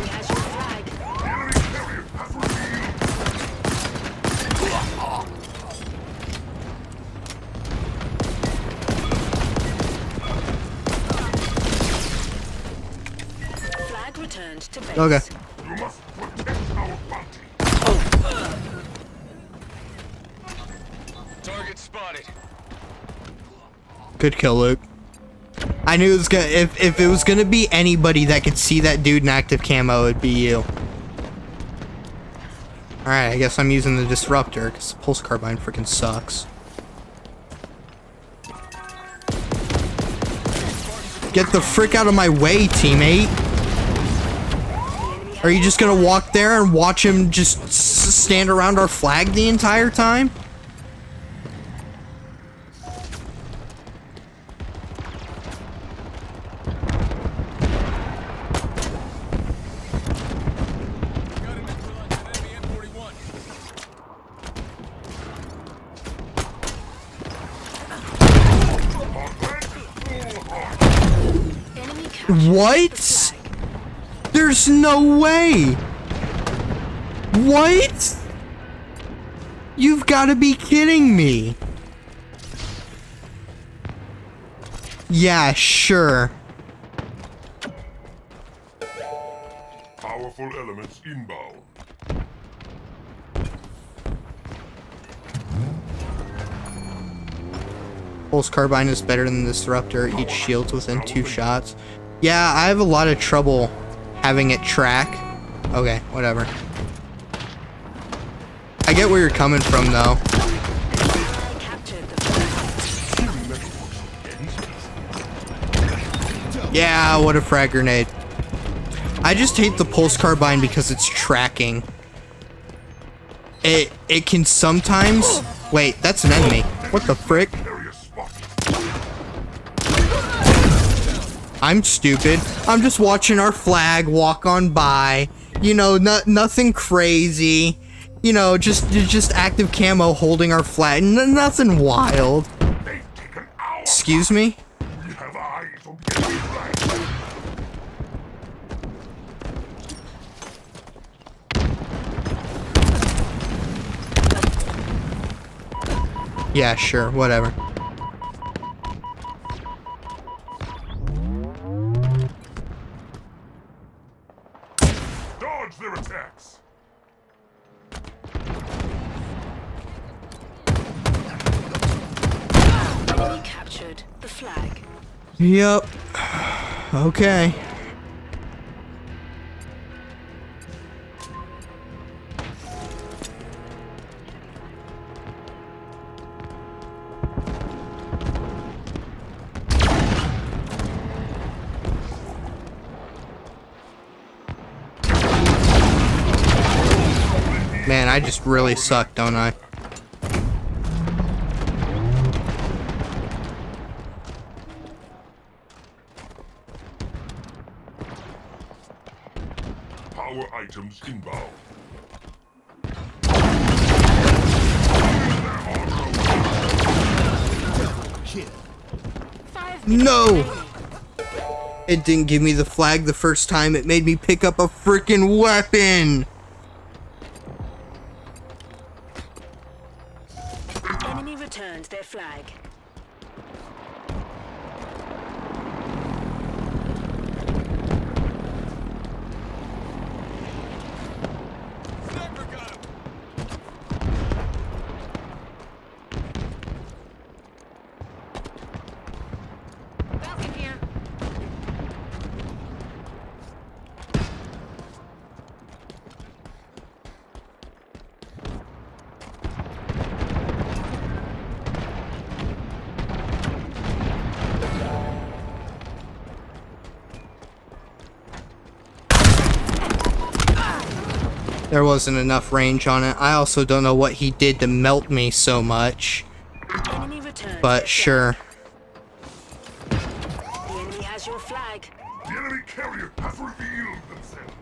[SPEAKER 4] Has your flag.
[SPEAKER 2] Enemy carrier has
[SPEAKER 4] Flag returned to base.
[SPEAKER 1] Okay.
[SPEAKER 2] You must protect our bounty.
[SPEAKER 7] Target spotted.
[SPEAKER 1] Good kill, Luke. I knew it was gonna. If it was gonna be anybody that could see that dude in active camo, it'd be you. All right, I guess I'm using the disruptor because pulse carbine freaking sucks. Get the frick out of my way, teammate. Are you just gonna walk there and watch him just stand around our flag the entire time?
[SPEAKER 7] Got him at enemy M41.
[SPEAKER 4] Enemy captured
[SPEAKER 1] What?
[SPEAKER 4] the flag.
[SPEAKER 1] There's no way. What? You've got to be kidding me. Yeah, sure.
[SPEAKER 2] Powerful elements inbound.
[SPEAKER 1] Pulse carbine is better than the disruptor. Each shields within 2 shots. Yeah, I have a lot of trouble having it track. Okay, whatever. I get where you're coming from, though.
[SPEAKER 4] Ally captured the flag.
[SPEAKER 1] Yeah, what a frag grenade. I just hate the pulse carbine because it's tracking. It can sometimes... Wait, that's an enemy. What the frick?
[SPEAKER 2] Carrier spotted.
[SPEAKER 1] I'm stupid. I'm just watching our flag walk on by. You know, nothing crazy. You know, just active camo holding our flag. Nothing wild.
[SPEAKER 2] They've taken our
[SPEAKER 1] Excuse me?
[SPEAKER 2] We have eyes on the enemy flag.
[SPEAKER 1] Yeah, sure, whatever.
[SPEAKER 2] Dodge their attacks.
[SPEAKER 4] Enemy captured the flag.
[SPEAKER 1] Yep. Okay. Man, I just really suck, don't I?
[SPEAKER 2] Power items inbound.
[SPEAKER 6] Kill.
[SPEAKER 1] No! It didn't give me the flag the first time. It made me pick up a freaking weapon!
[SPEAKER 4] Enemy returned their flag.
[SPEAKER 7] Sniper got him.
[SPEAKER 5] Falcon here.
[SPEAKER 1] There wasn't enough range on it. I also don't know what he did to melt me so much.
[SPEAKER 4] Enemy returned
[SPEAKER 1] But
[SPEAKER 4] their
[SPEAKER 1] sure.
[SPEAKER 4] flag. The enemy has your flag.
[SPEAKER 2] The enemy carrier has revealed themselves.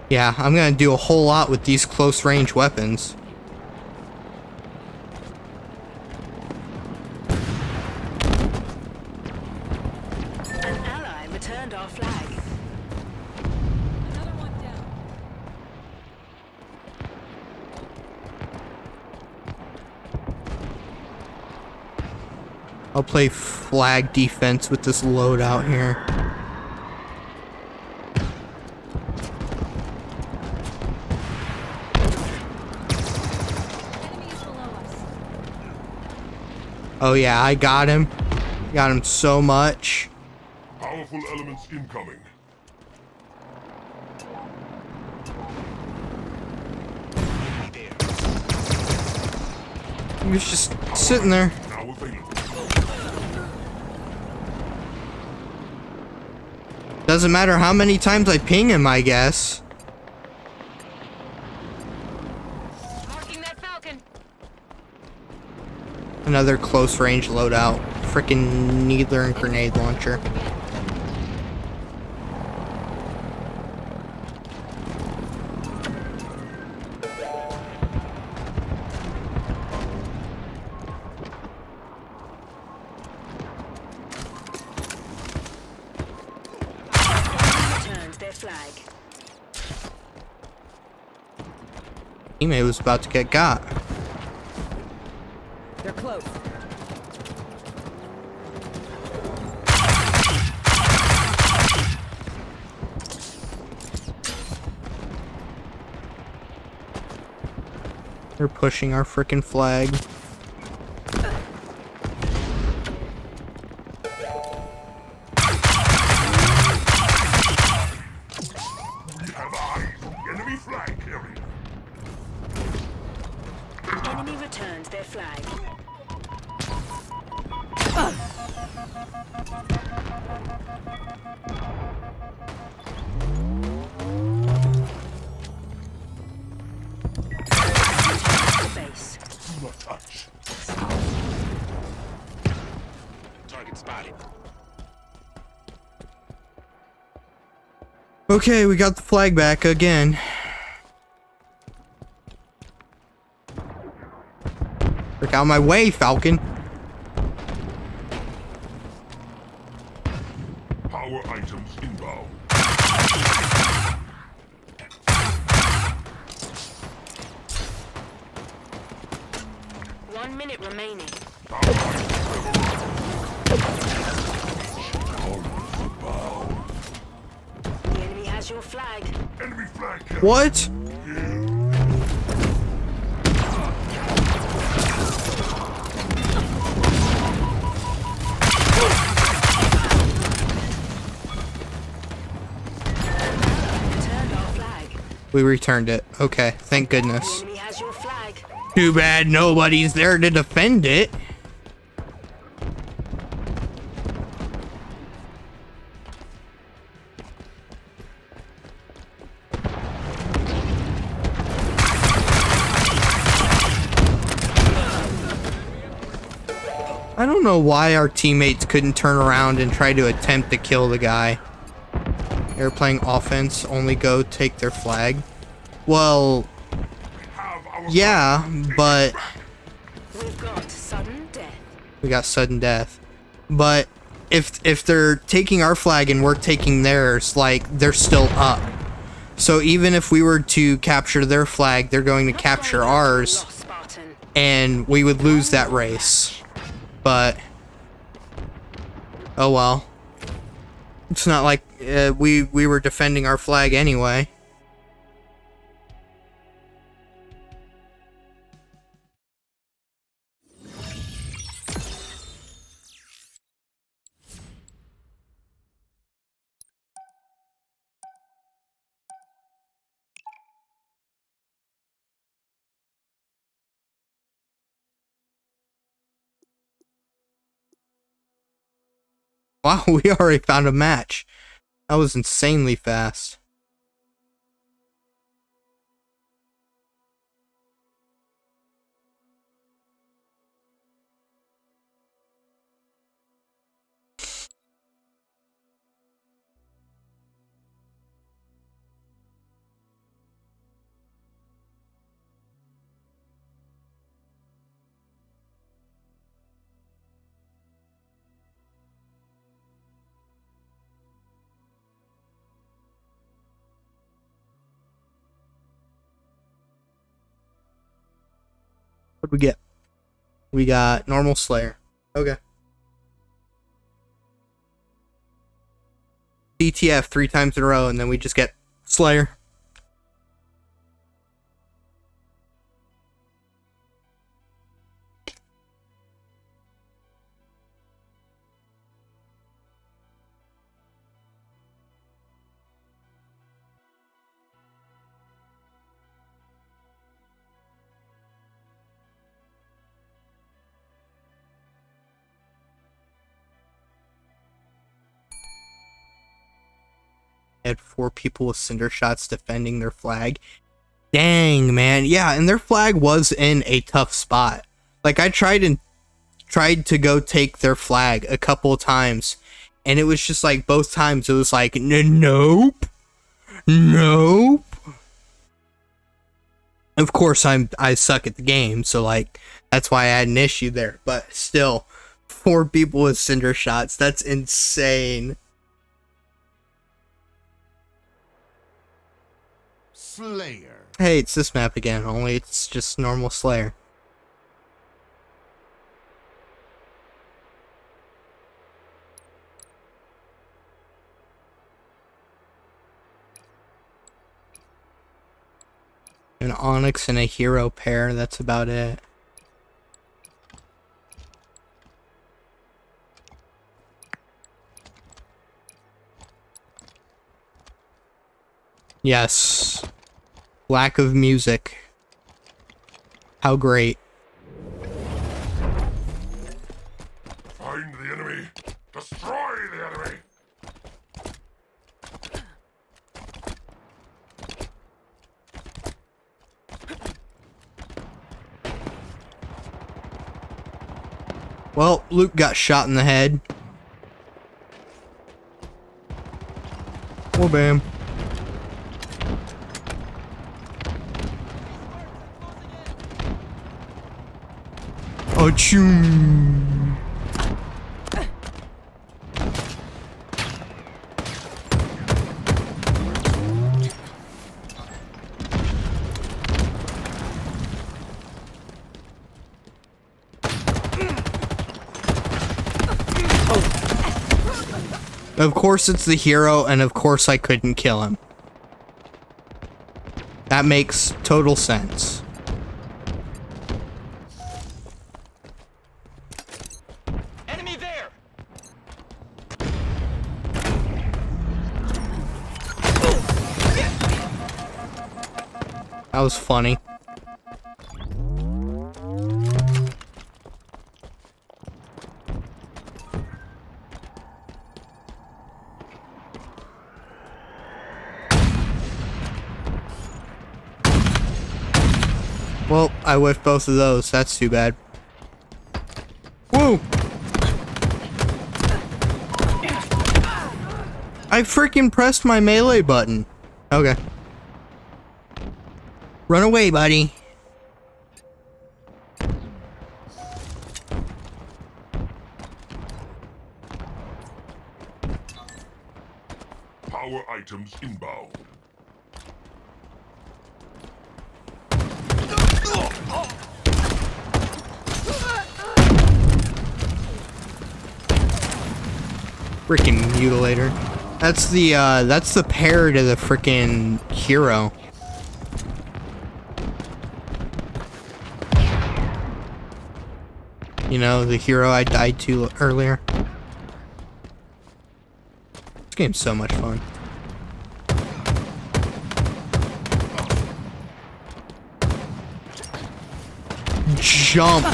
[SPEAKER 1] Yeah, I'm gonna do a whole lot with these close range weapons.
[SPEAKER 4] An ally returned our flag.
[SPEAKER 5] Another one down.
[SPEAKER 1] I'll play flag defense with this loadout here.
[SPEAKER 5] Enemy is below us.
[SPEAKER 1] Oh yeah, I got him. Got him so much.
[SPEAKER 2] Powerful elements incoming.
[SPEAKER 1] He was just sitting there.
[SPEAKER 2] Now available.
[SPEAKER 1] Doesn't matter how many times I ping him, I guess.
[SPEAKER 5] Marking that Falcon.
[SPEAKER 1] Another close range loadout. Frickin' needler and grenade launcher.
[SPEAKER 4] Returned their flag.
[SPEAKER 1] Teammate was about to get got.
[SPEAKER 3] They're close.
[SPEAKER 1] They're pushing our frickin' flag.
[SPEAKER 2] We have eyes on the enemy flag carrier.
[SPEAKER 4] Enemy returned their flag. Base.
[SPEAKER 2] Do not touch.
[SPEAKER 6] Target spotted.
[SPEAKER 1] Okay, we got the flag back again. Look out my way, Falcon.
[SPEAKER 2] Power items inbound.
[SPEAKER 4] 1 minute remaining.
[SPEAKER 2] Power items. All goodbye.
[SPEAKER 4] has your flag.
[SPEAKER 2] Enemy flag carrier.
[SPEAKER 1] What?
[SPEAKER 4] Returned our flag.
[SPEAKER 1] We returned it. Okay, thank
[SPEAKER 4] The
[SPEAKER 1] goodness.
[SPEAKER 4] enemy has your flag.
[SPEAKER 1] Too bad nobody's there to defend it. I don't know why our teammates couldn't turn around and try to attempt to kill the guy. They were playing offense, only go take their flag. Well,
[SPEAKER 2] Have our
[SPEAKER 1] yeah, but
[SPEAKER 4] We've got sudden death.
[SPEAKER 1] we got sudden death. But if they're taking our flag and we're taking theirs, like, they're still up. So even if we were to capture their flag, they're going to capture ours,
[SPEAKER 4] Lost, Spartan.
[SPEAKER 1] and we would lose that race. But oh well. It's not like we were defending our flag anyway. Wow, we already found a match. That was insanely fast. What'd we get? We got normal Slayer. Okay. DTF 3 times in a row, and then we just get Slayer. Had 4 people with cinder shots defending their flag. Dang, man. Yeah, and their flag was in a tough spot. Like, I tried to go take their flag a couple of times, and it was just like both times it was like, nope. Nope. Of course I suck at the game, so like that's why I had an issue there. But still, 4 people with cinder shots. That's insane.
[SPEAKER 6] Slayer.
[SPEAKER 1] Hey, it's this map again, only it's just normal Slayer. An Onyx and a hero pair, that's about it. Yes. Lack of music. How great.
[SPEAKER 2] Find the enemy. Destroy the enemy.
[SPEAKER 1] Well, Luke got shot in the head. Well, bam. Achoo. Of course it's the hero, and of course I couldn't kill him. That makes total sense.
[SPEAKER 3] Enemy there!
[SPEAKER 1] That was funny. Well, I whiffed both of those. That's too bad. Woo! I freaking pressed my melee button. Okay. Run away, buddy.
[SPEAKER 2] Power items inbound.
[SPEAKER 1] Freaking mutilator. That's the pair to the freaking hero. You know, the hero I died to earlier. This game's so much fun. Jump.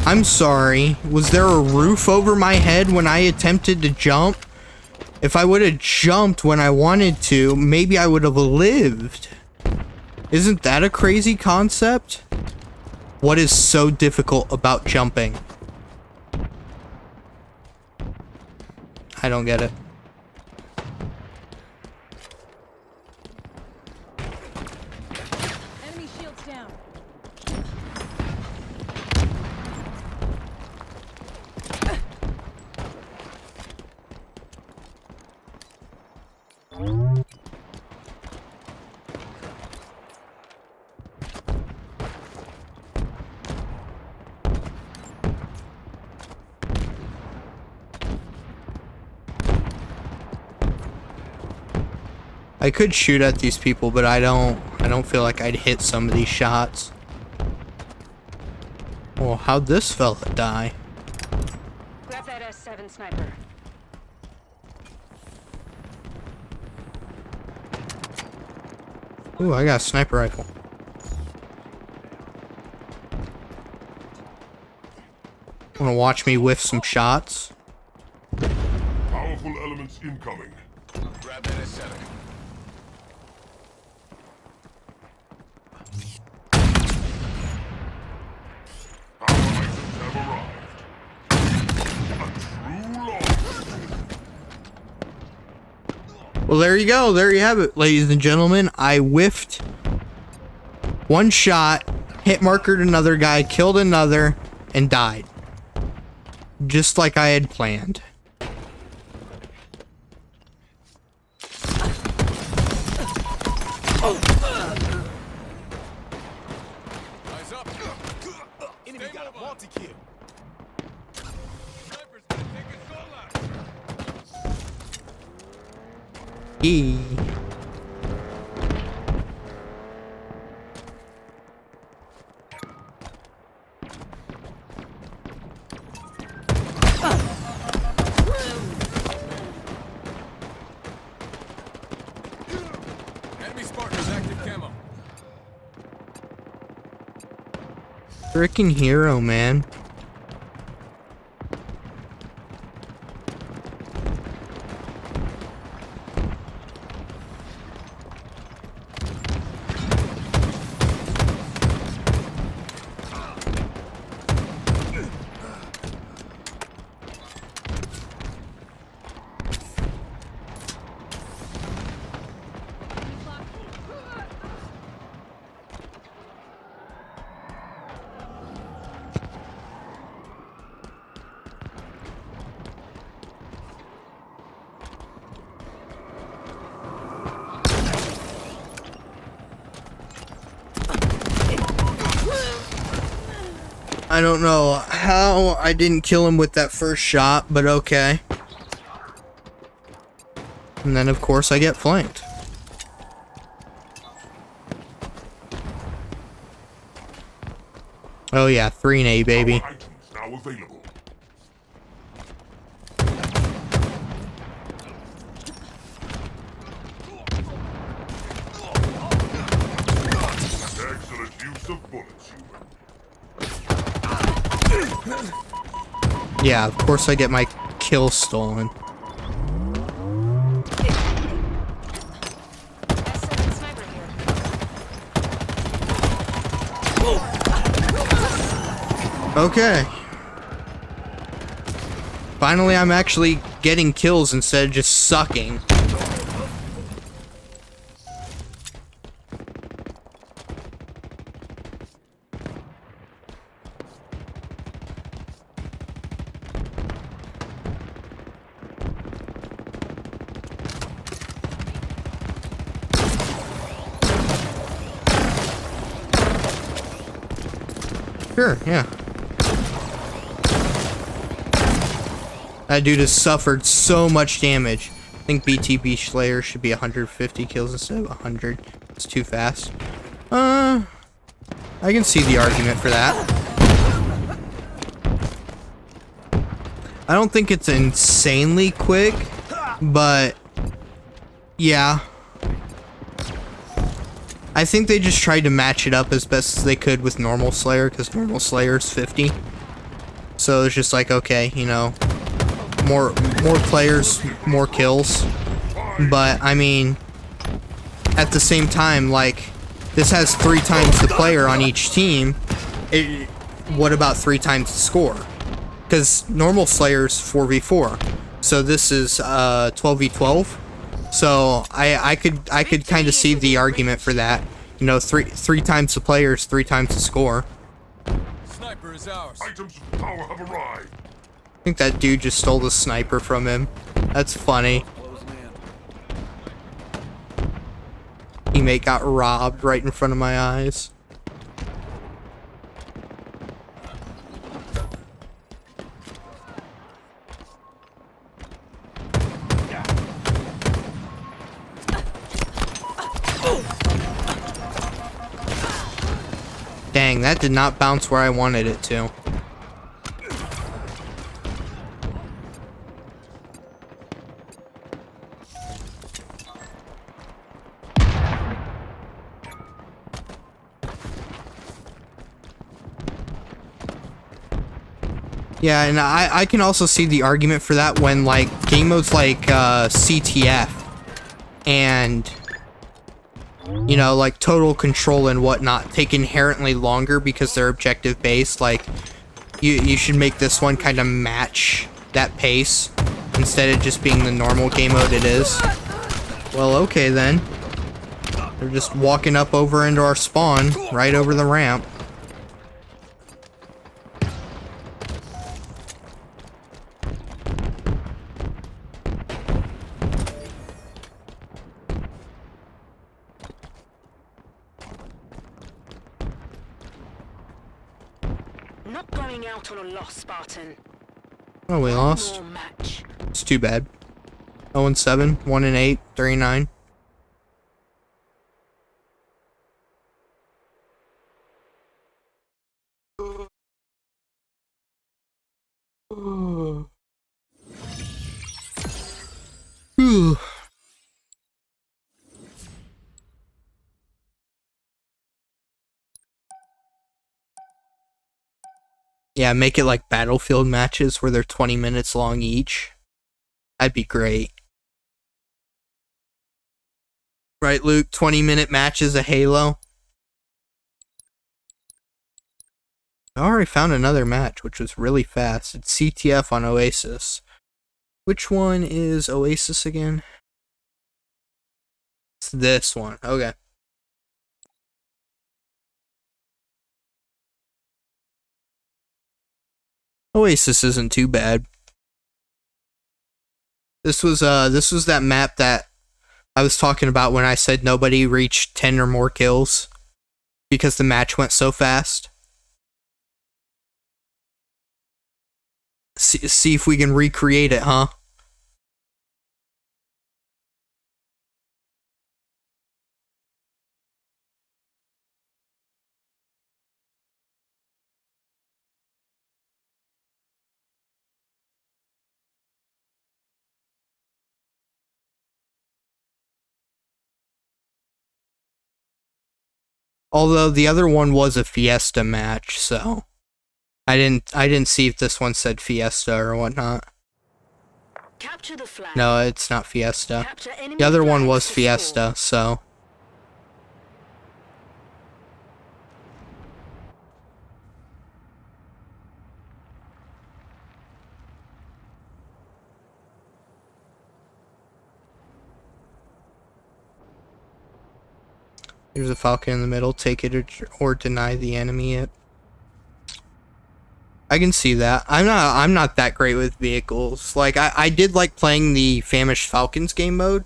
[SPEAKER 1] I'm sorry. Was there a roof over my head when I attempted to jump? If I would have jumped when I wanted to, maybe I would have lived. Isn't that a crazy concept? What is so difficult about jumping? I don't get it.
[SPEAKER 5] Enemy shields down.
[SPEAKER 1] I could shoot at these people, but I don't feel like I'd hit some of these shots. Well, how'd this fella die?
[SPEAKER 4] Grab that S7 sniper.
[SPEAKER 1] Ooh, I got a sniper rifle. Wanna watch me whiff some shots?
[SPEAKER 2] Powerful elements incoming.
[SPEAKER 7] Grab that S7.
[SPEAKER 2] Power items have arrived. A true loss.
[SPEAKER 1] Well, there you go. There you have it, ladies and gentlemen. I whiffed one shot, hit markered another guy, killed another, and died. Just like I had planned.
[SPEAKER 7] Eyes up. Enemy got a multi-kill. Sniper's gonna take his soul out.
[SPEAKER 1] Yee.
[SPEAKER 7] Enemy Spartan's active camo.
[SPEAKER 1] Freaking hero, man. I don't know how I didn't kill him with that first shot, but okay. And then, of course, I get flanked. Oh yeah, 3 and A, baby.
[SPEAKER 2] Our items now available. Excellent use of bullets, human.
[SPEAKER 1] Yeah, of course I get my kill stolen.
[SPEAKER 5] S7 sniper here.
[SPEAKER 1] Okay. Finally, I'm actually getting kills instead of just sucking. Sure, yeah. That dude has suffered so much damage. I think BTB Slayer should be 150 kills instead of 100. It's too fast. I can see the argument for that. I don't think it's insanely quick, but yeah. I think they just tried to match it up as best as they could with normal Slayer, because normal Slayer is 50. So it's just like, okay, you know, more players, more kills. But I mean, at the same time, like, this has 3 times the player on each team. What about 3 times the score? Because normal Slayer's 4v4, so this is 12v12. So I could kind of see the argument for that. You know, three times the players, 3 times the score.
[SPEAKER 7] Sniper is ours.
[SPEAKER 2] Items of power have arrived.
[SPEAKER 1] I think that dude just stole the sniper from him. That's funny. Teammate got robbed right in front of my eyes. Dang, that did not bounce where I wanted it to. Yeah, and I can also see the argument for that when, like, game modes like CTF and, you know, like Total Control and whatnot take inherently longer because they're objective based. Like, you should make this one kind of match that pace instead of just being the normal game mode it is. Well, okay then. They're just walking up over into our spawn, right over the ramp.
[SPEAKER 4] Not going out on a loss, Spartan.
[SPEAKER 1] Oh, we lost.
[SPEAKER 4] More match.
[SPEAKER 1] It's too bad. 0 and 7, 1 and 8, 3 and 9. Whew. Yeah, make it like Battlefield matches where they're 20 minutes long each. That'd be great. Right, Luke? 20-minute matches of Halo. I already found another match, which was really fast. It's CTF on Oasis. Which one is Oasis again? It's this one. Okay. Oasis isn't too bad. This was that map that I was talking about when I said nobody reached 10 or more kills because the match went so fast. See if we can recreate it, huh? Although the other one was a Fiesta match, so I didn't see if this one said Fiesta or whatnot.
[SPEAKER 4] Capture the flag.
[SPEAKER 1] No, it's not Fiesta.
[SPEAKER 4] Capture enemy
[SPEAKER 1] The other one
[SPEAKER 4] flags
[SPEAKER 1] was
[SPEAKER 4] to
[SPEAKER 1] Fiesta, so. There's a falcon in the middle. Take it or deny the enemy it. I can see that. I'm not that great with vehicles. Like I did like playing the Famished Falcons game mode,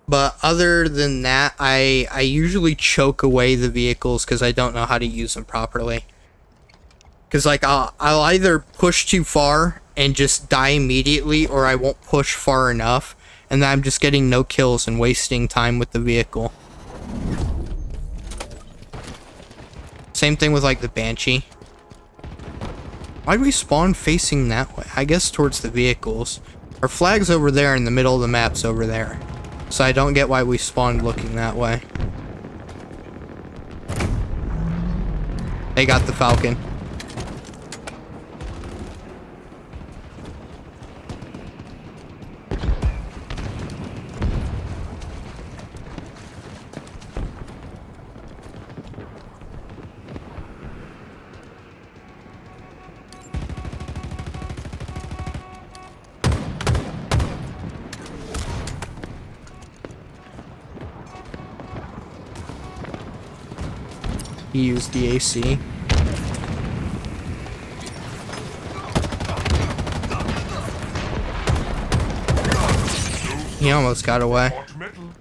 [SPEAKER 1] but other than that, I usually choke away the vehicles because I don't know how to use them properly. Because like I'll either push too far and just die immediately, or I won't push far enough, and then I'm just getting no kills and wasting time with the vehicle. Same thing with like the Banshee. Why'd we spawn facing that way? I guess towards the vehicles. Our flag's over there and the middle of the map's over there. So I don't get why we spawned looking that way. They got the falcon. He used the AC. He almost got away.
[SPEAKER 2] Hot metal.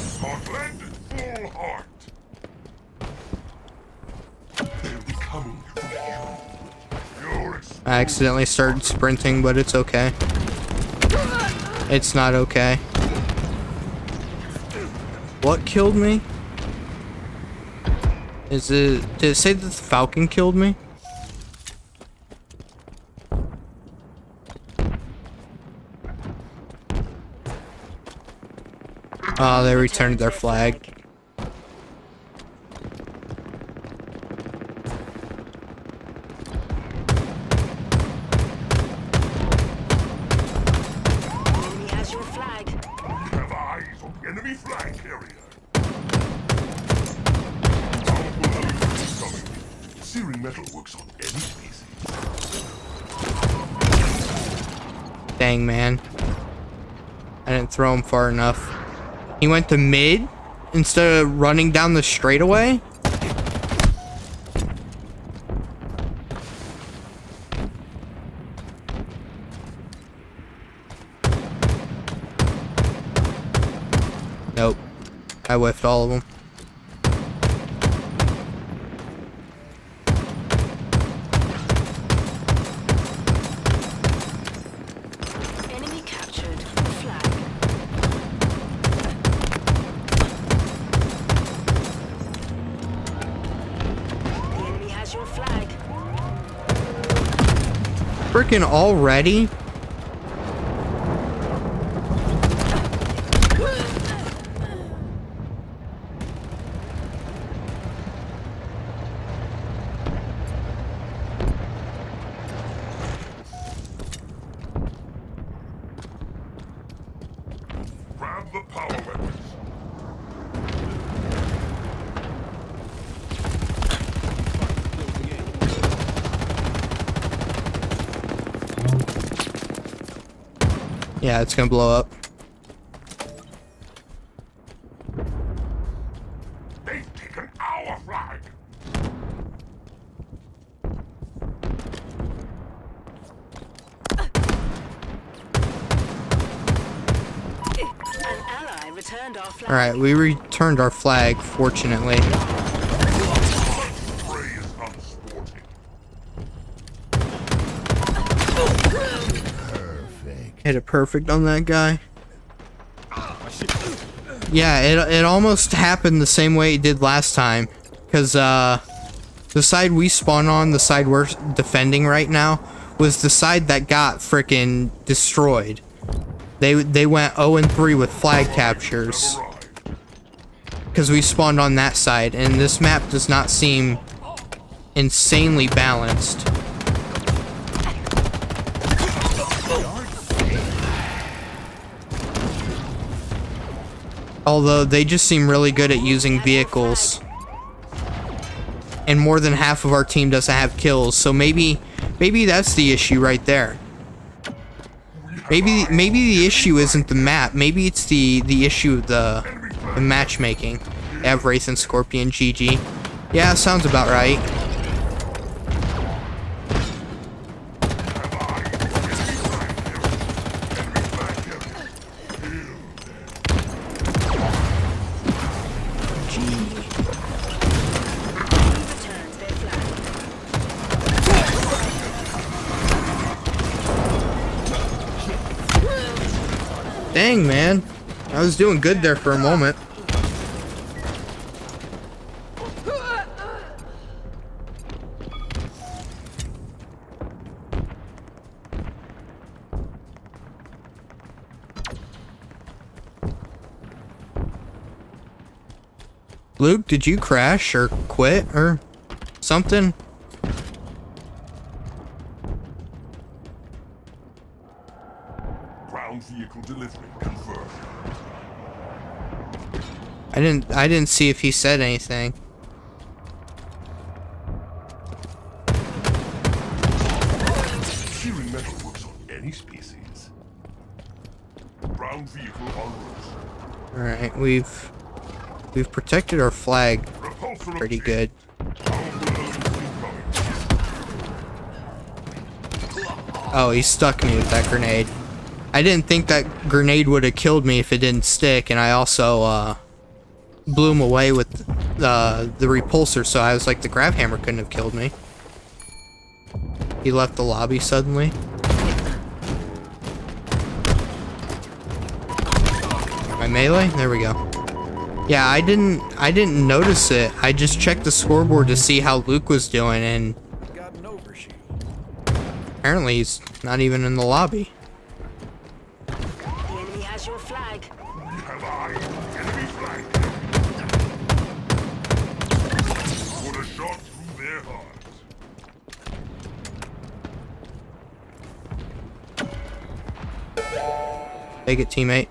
[SPEAKER 2] Scotland, full heart. They'll be coming for you. You're
[SPEAKER 1] I accidentally started sprinting, but it's okay. It's not okay. What killed me? Did it say that the falcon killed me? Oh, they returned their flag.
[SPEAKER 4] Enemy has your flag.
[SPEAKER 2] We have eyes on the enemy flag carrier. Powerful element is coming. Searing metal works on any species.
[SPEAKER 1] Dang, man. I didn't throw him far enough. He went to mid instead of running down the straightaway? Nope. I whiffed all of them.
[SPEAKER 4] Enemy captured the flag. The enemy has your flag.
[SPEAKER 1] Freaking already?
[SPEAKER 2] Grab the power weapons.
[SPEAKER 1] Yeah, it's gonna blow up.
[SPEAKER 2] They've taken our flag.
[SPEAKER 4] An ally returned our flag.
[SPEAKER 1] Alright, we returned our flag, fortunately.
[SPEAKER 2] Prey is unsporting.
[SPEAKER 1] Hit it perfect on that guy. Yeah, it almost happened the same way it did last time. Because, the side we spawn on, the side we're defending right now, was the side that got frickin' destroyed. They went 0-3 with flag captures.
[SPEAKER 2] Arrived.
[SPEAKER 1] Because we spawned on that side, and this map does not seem insanely balanced. Although they just seem really good at using vehicles. And more than half of our team doesn't have kills, so maybe that's the issue right there. Maybe the issue isn't the map. Maybe it's the issue of the matchmaking. They have Wraith and Scorpion, GG. Yeah, sounds about right. Dang, man. I was doing good there for a moment. Luke, did you crash or quit or something?
[SPEAKER 2] Ground vehicle delivery confirmed.
[SPEAKER 1] I didn't see if he said anything.
[SPEAKER 2] Shearing metal works on any species. Ground vehicle en route.
[SPEAKER 1] Alright, we've protected our flag
[SPEAKER 2] Repulsor
[SPEAKER 1] pretty
[SPEAKER 2] obtained.
[SPEAKER 1] good.
[SPEAKER 2] Powerful elements incoming.
[SPEAKER 1] Oh, he stuck me with that grenade. I didn't think that grenade would have killed me if it didn't stick, and I also blew him away with the repulsor, so I was like, the grab hammer couldn't have killed me. He left the lobby suddenly. My melee? There we go. Yeah, I didn't notice it. I just checked the scoreboard to see how Luke was doing, and
[SPEAKER 7] Got an overshoot.
[SPEAKER 1] apparently he's not even in the lobby.
[SPEAKER 4] The enemy has your flag.
[SPEAKER 2] We have eyes on enemy flag. Put a shot through their hearts.
[SPEAKER 1] Take it, teammate.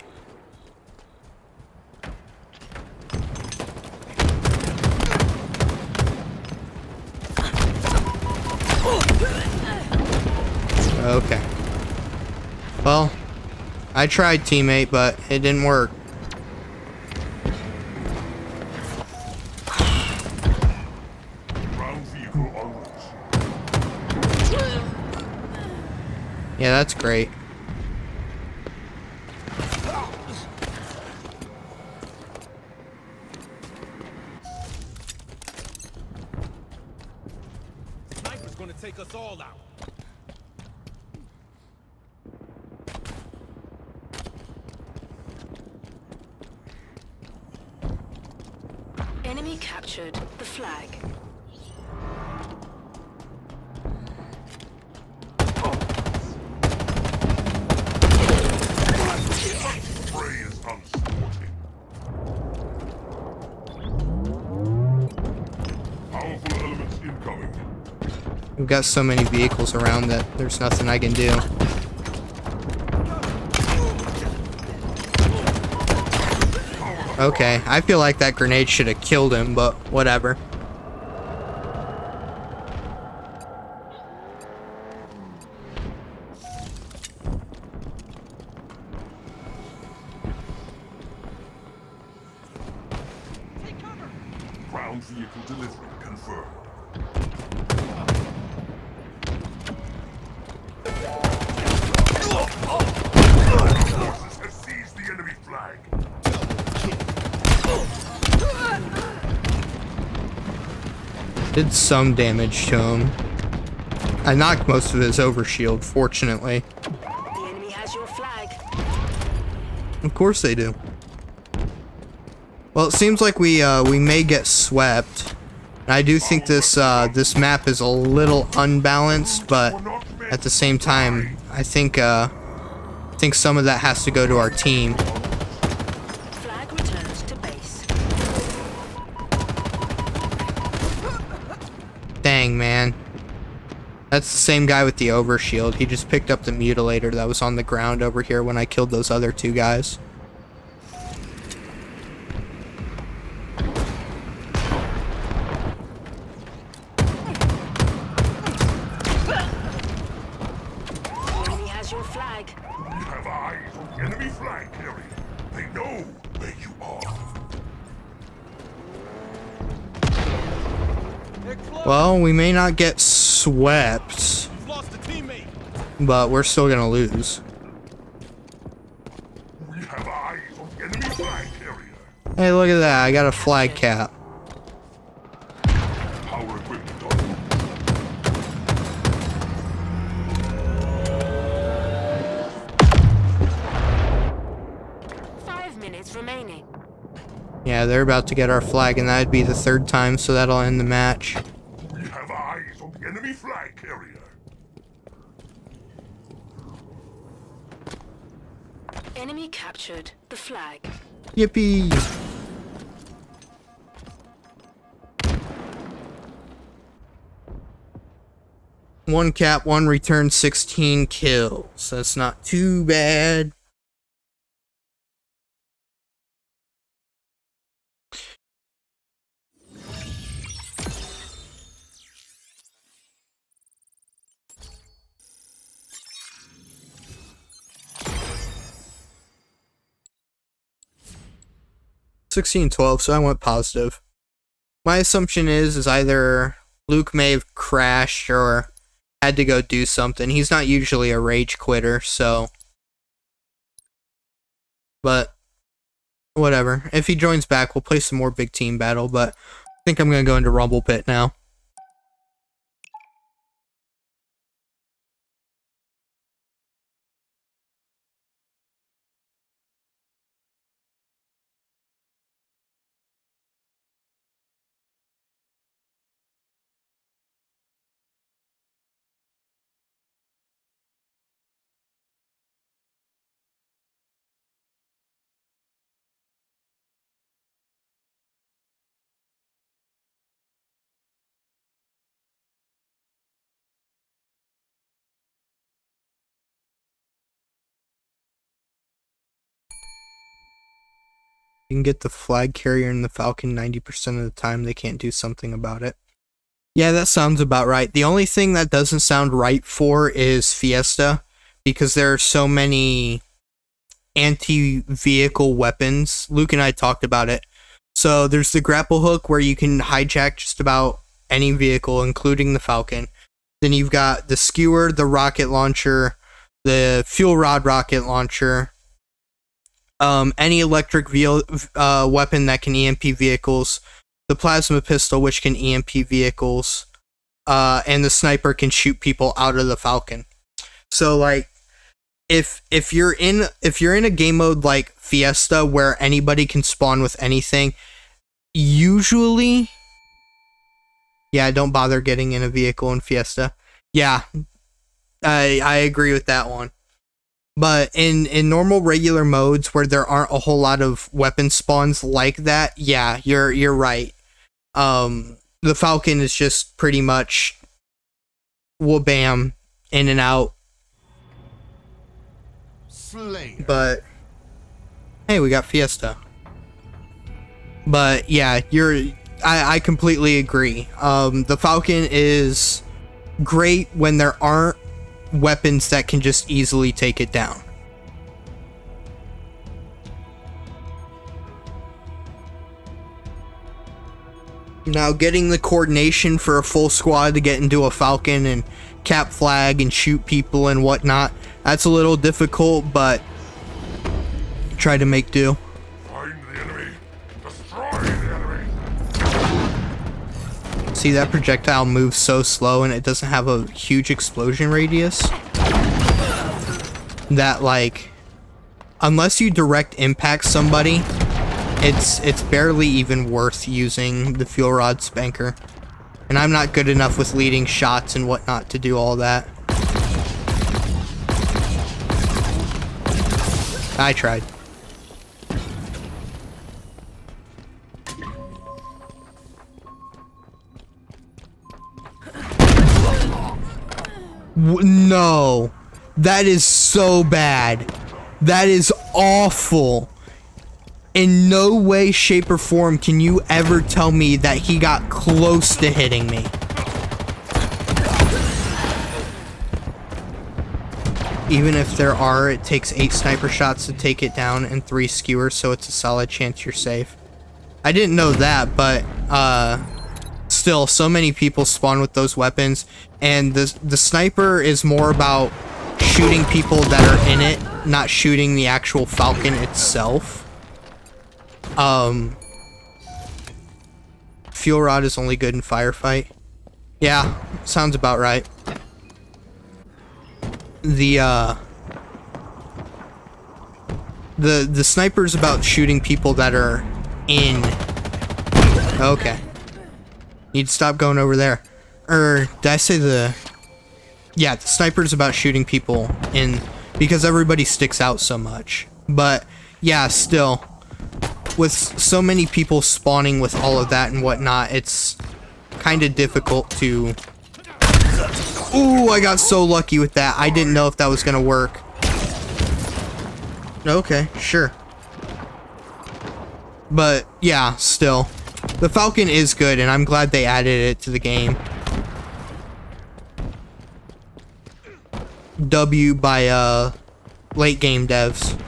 [SPEAKER 1] Okay. Well, I tried, teammate, but it didn't work.
[SPEAKER 2] Ground vehicle en route.
[SPEAKER 1] Yeah, that's great.
[SPEAKER 7] Sniper's gonna take us all out.
[SPEAKER 4] Enemy captured the flag.
[SPEAKER 2] Prey is unsporting. Powerful elements incoming.
[SPEAKER 1] We've got so many vehicles around that there's nothing I can do. Okay, I feel like that grenade should have killed him, but whatever.
[SPEAKER 2] Ground vehicle delivery confirmed. Forces have seized the enemy flag.
[SPEAKER 1] Did some damage to him. I knocked most of his overshield, fortunately.
[SPEAKER 4] The enemy has your flag.
[SPEAKER 1] Of course they do. Well, it seems like we may get swept. I do think this this map is a little unbalanced, but at the same time, I think I think some of that has to go to our team.
[SPEAKER 4] Flag returns to base.
[SPEAKER 1] Dang, man. That's the same guy with the overshield. He just picked up the mutilator that was on the ground over here when I killed those other two guys.
[SPEAKER 4] Enemy has your flag.
[SPEAKER 2] We have eyes on the enemy flag carrier. They know where you are.
[SPEAKER 1] Well, we may not get swept,
[SPEAKER 7] You've lost a teammate.
[SPEAKER 1] but we're still gonna lose.
[SPEAKER 2] We have eyes on the enemy flag carrier.
[SPEAKER 1] Hey, look at that. I got a flag cap.
[SPEAKER 2] Power equipment on.
[SPEAKER 4] 5 minutes remaining.
[SPEAKER 1] Yeah, they're about to get our flag, and that'd be the third time, so that'll end the match.
[SPEAKER 2] We have eyes on the enemy flag carrier.
[SPEAKER 4] Enemy captured the flag.
[SPEAKER 1] Yippee! One cap, one return, 16 kills. That's not too bad. $16-12, so I went positive. My assumption is either Luke may have crashed or had to go do something. He's not usually a rage quitter, so... But, whatever. If he joins back, we'll play some more big team battle, but I think I'm going to go into Rumble Pit now. You can get the flag carrier and the Falcon 90% of the time. They can't do something about it. Yeah, that sounds about right. The only thing that doesn't sound right for is Fiesta, because there are so many anti-vehicle weapons. Luke and I talked about it. So there's the grapple hook where you can hijack just about any vehicle, including the Falcon. Then you've got the skewer, the rocket launcher, the fuel rod rocket launcher, any electric weapon that can EMP vehicles, the plasma pistol which can EMP vehicles, and the sniper can shoot people out of the Falcon. So like, if you're in a game mode like Fiesta where anybody can spawn with anything, usually, yeah, don't bother getting in a vehicle in Fiesta. Yeah, I agree with that one. But in normal regular modes where there aren't a whole lot of weapon spawns like that, yeah, you're right. The Falcon is just pretty much wha-bam, in and out.
[SPEAKER 6] Slayer.
[SPEAKER 1] But hey, we got Fiesta. But yeah, I completely agree. The Falcon is great when there aren't weapons that can just easily take it down. Now, getting the coordination for a full squad to get into a Falcon and cap flag and shoot people and whatnot, that's a little difficult, but try to make do.
[SPEAKER 2] Find the enemy. Destroy the enemy.
[SPEAKER 1] See, that projectile moves so slow and it doesn't have a huge explosion radius. That, like, unless you direct impact somebody, it's barely even worth using the fuel rod spanker. And I'm not good enough with leading shots and whatnot to do all that. I tried. No. That is so bad. That is awful. In no way, shape, or form can you ever tell me that he got close to hitting me. Even if there are, it takes 8 sniper shots to take it down and 3 skewers, so it's a solid chance you're safe. I didn't know that, but still, so many people spawn with those weapons, and the sniper is more about shooting people that are in it, not shooting the actual Falcon itself. Fuel rod is only good in firefight. Yeah, sounds about right. The sniper's about shooting people that are in. Okay. Need to stop going over there. Did I say the... Yeah, the sniper's about shooting people in, because everybody sticks out so much. But, yeah, still, with so many people spawning with all of that and whatnot, it's kind of difficult to... Ooh, I got so lucky with that. I didn't know if that was gonna work. Okay, sure. But, yeah, still. The Falcon is good, and I'm glad they added it to the game. W by, late game devs.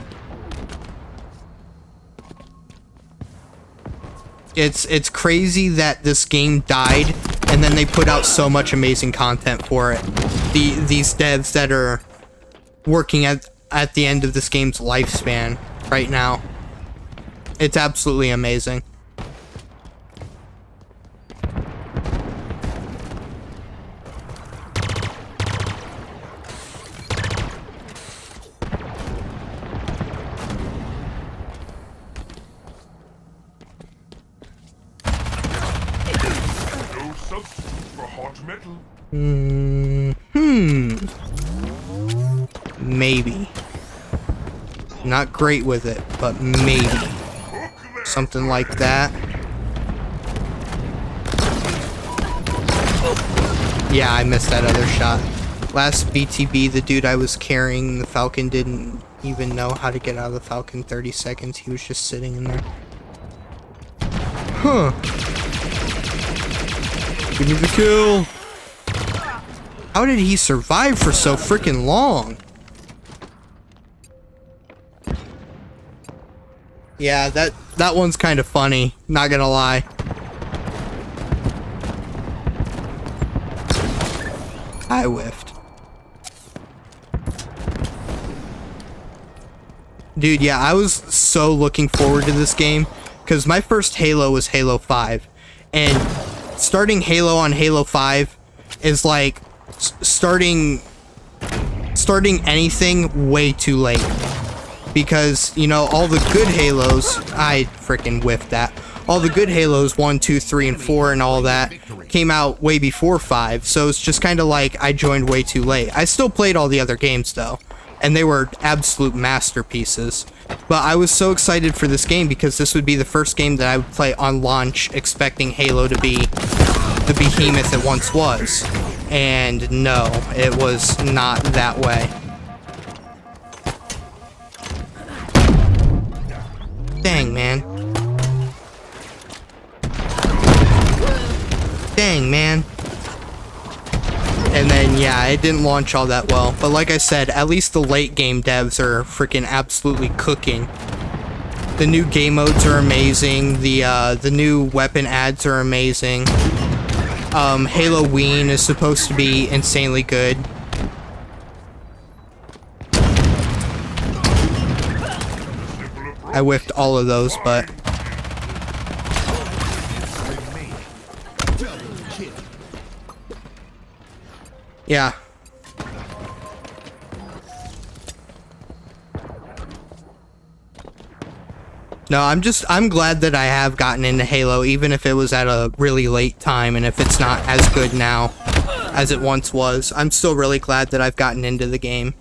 [SPEAKER 1] It's crazy that this game died, and then they put out so much amazing content for it. These devs that are working at the end of this game's lifespan right now. It's absolutely amazing.
[SPEAKER 2] No substitute for hot metal.
[SPEAKER 1] Maybe. Not great with it, but maybe. Something like that. Yeah, I missed that other shot. Last BTB, the dude I was carrying, the Falcon, didn't even know how to get out of the Falcon 30 seconds. He was just sitting in there. Huh. Give me the kill. How did he survive for so freaking long? Yeah, that one's kind of funny, not gonna lie. I whiffed. Dude, yeah, I was so looking forward to this game, because my first Halo was Halo 5, and starting Halo on Halo 5 is like starting anything way too late. Because, you know, all the good Halos, I freaking whiffed that. All the good Halos, 1, 2, 3, and 4 and all that, came out way before 5. So it's just kind of like I joined way too late. I still played all the other games, though. And they were absolute masterpieces. But I was so excited for this game because this would be the first game that I would play on launch, expecting Halo to be the behemoth it once was. And no, it was not that way. Dang, man. Dang, man. And then, yeah, it didn't launch all that well. But like I said, at least the late game devs are freaking absolutely cooking. The new game modes are amazing. The new weapon ads are amazing. Halloween is supposed to be insanely good. I whiffed all of those, but... Yeah. No, I'm glad that I have gotten into Halo, even if it was at a really late time, and if it's not as good now as it once was. I'm still really glad that I've gotten into the game.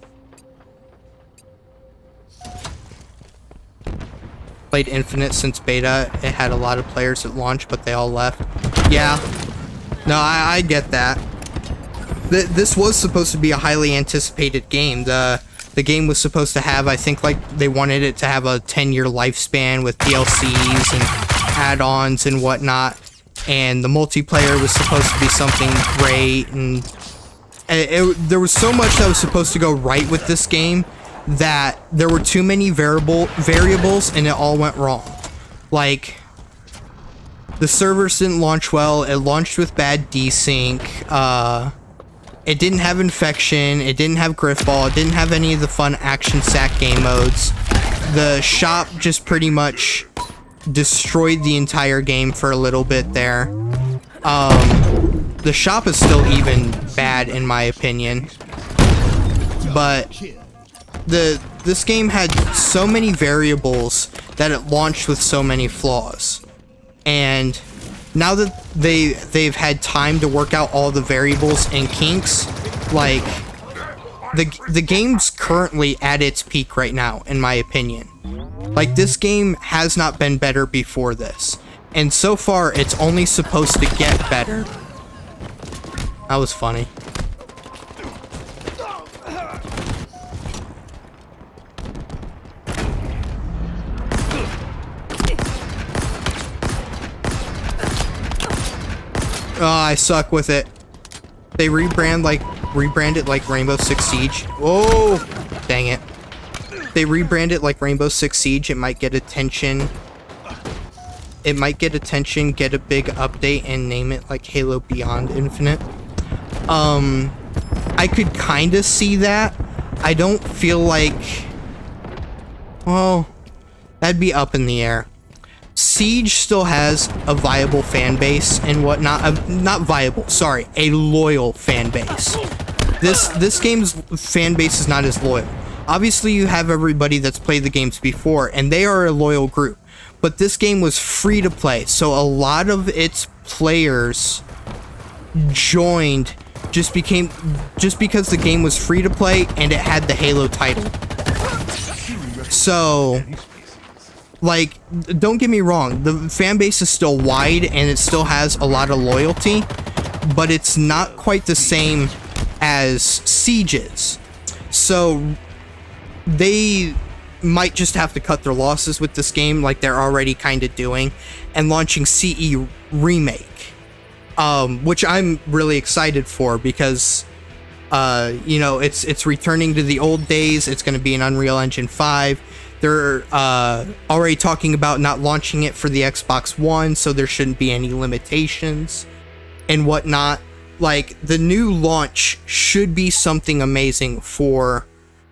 [SPEAKER 1] played Infinite since beta. It had a lot of players at launch, but they all left. Yeah. No, I get that. This was supposed to be a highly anticipated game. The game was supposed to have, I think, like, they wanted it to have a 10-year lifespan with DLCs and add-ons and whatnot. And the multiplayer was supposed to be something great, and there was so much that was supposed to go right with this game that there were too many variables and it all went wrong. Like, the servers didn't launch well, it launched with bad desync, it didn't have infection, it didn't have griffball, it didn't have any of the fun action sack game modes. The shop just pretty much destroyed the entire game for a little bit there. The shop is still even bad in my opinion, but this game had so many variables that it launched with so many flaws. And now that they've had time to work out all the variables and kinks, like, the game's currently at its peak right now, in my opinion. Like, this game has not been better before this, and so far it's only supposed to get better. That was funny. Oh, I suck with it. They rebrand it like Rainbow Six Siege. Oh, dang it. They rebrand it like Rainbow Six Siege. It might get attention. It might get attention, get a big update, and name it like Halo Beyond Infinite. I could kind of see that. I don't feel like... Well, that'd be up in the air. Siege still has a viable fan base and whatnot. Not viable, sorry, a loyal fan base. This game's fan base is not as loyal. Obviously, you have everybody that's played the games before, and they are a loyal group. But this game was free to play, so a lot of its players joined just because the game was free to play and it had the Halo title. So, like, don't get me wrong, the fan base is still wide and it still has a lot of loyalty, but it's not quite the same as Siege's. So they might just have to cut their losses with this game like they're already kind of doing, and launching CE Remake, which I'm really excited for because you know, it's returning to the old days. It's going to be an Unreal Engine 5. They're already talking about not launching it for the Xbox One, so there shouldn't be any limitations and whatnot. Like, the new launch should be something amazing for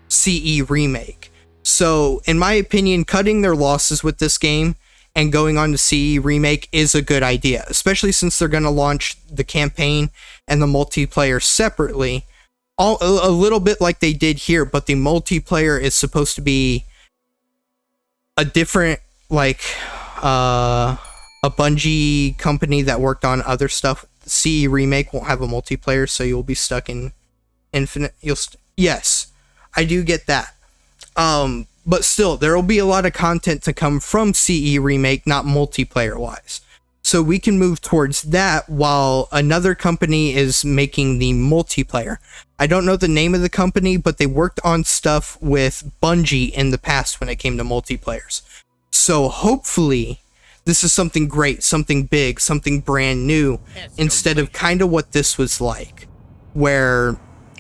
[SPEAKER 1] CE Remake. So, in my opinion, cutting their losses with this game and going on to CE Remake is a good idea, especially since they're going to launch the campaign and the multiplayer separately, a little bit like they did here, but the multiplayer is supposed to be a different, like, a Bungie company that worked on other stuff. CE Remake won't have a multiplayer, so you'll be stuck in Infinite. Yes, I do get that. But still, there will be a lot of content to come from CE Remake, not multiplayer-wise. So we can move towards that while another company is making the multiplayer. I don't know the name of the company, but they worked on stuff with Bungie in the past when it came to multiplayers. So hopefully, this is something great, something big, something brand new, instead of kind of what this was like, where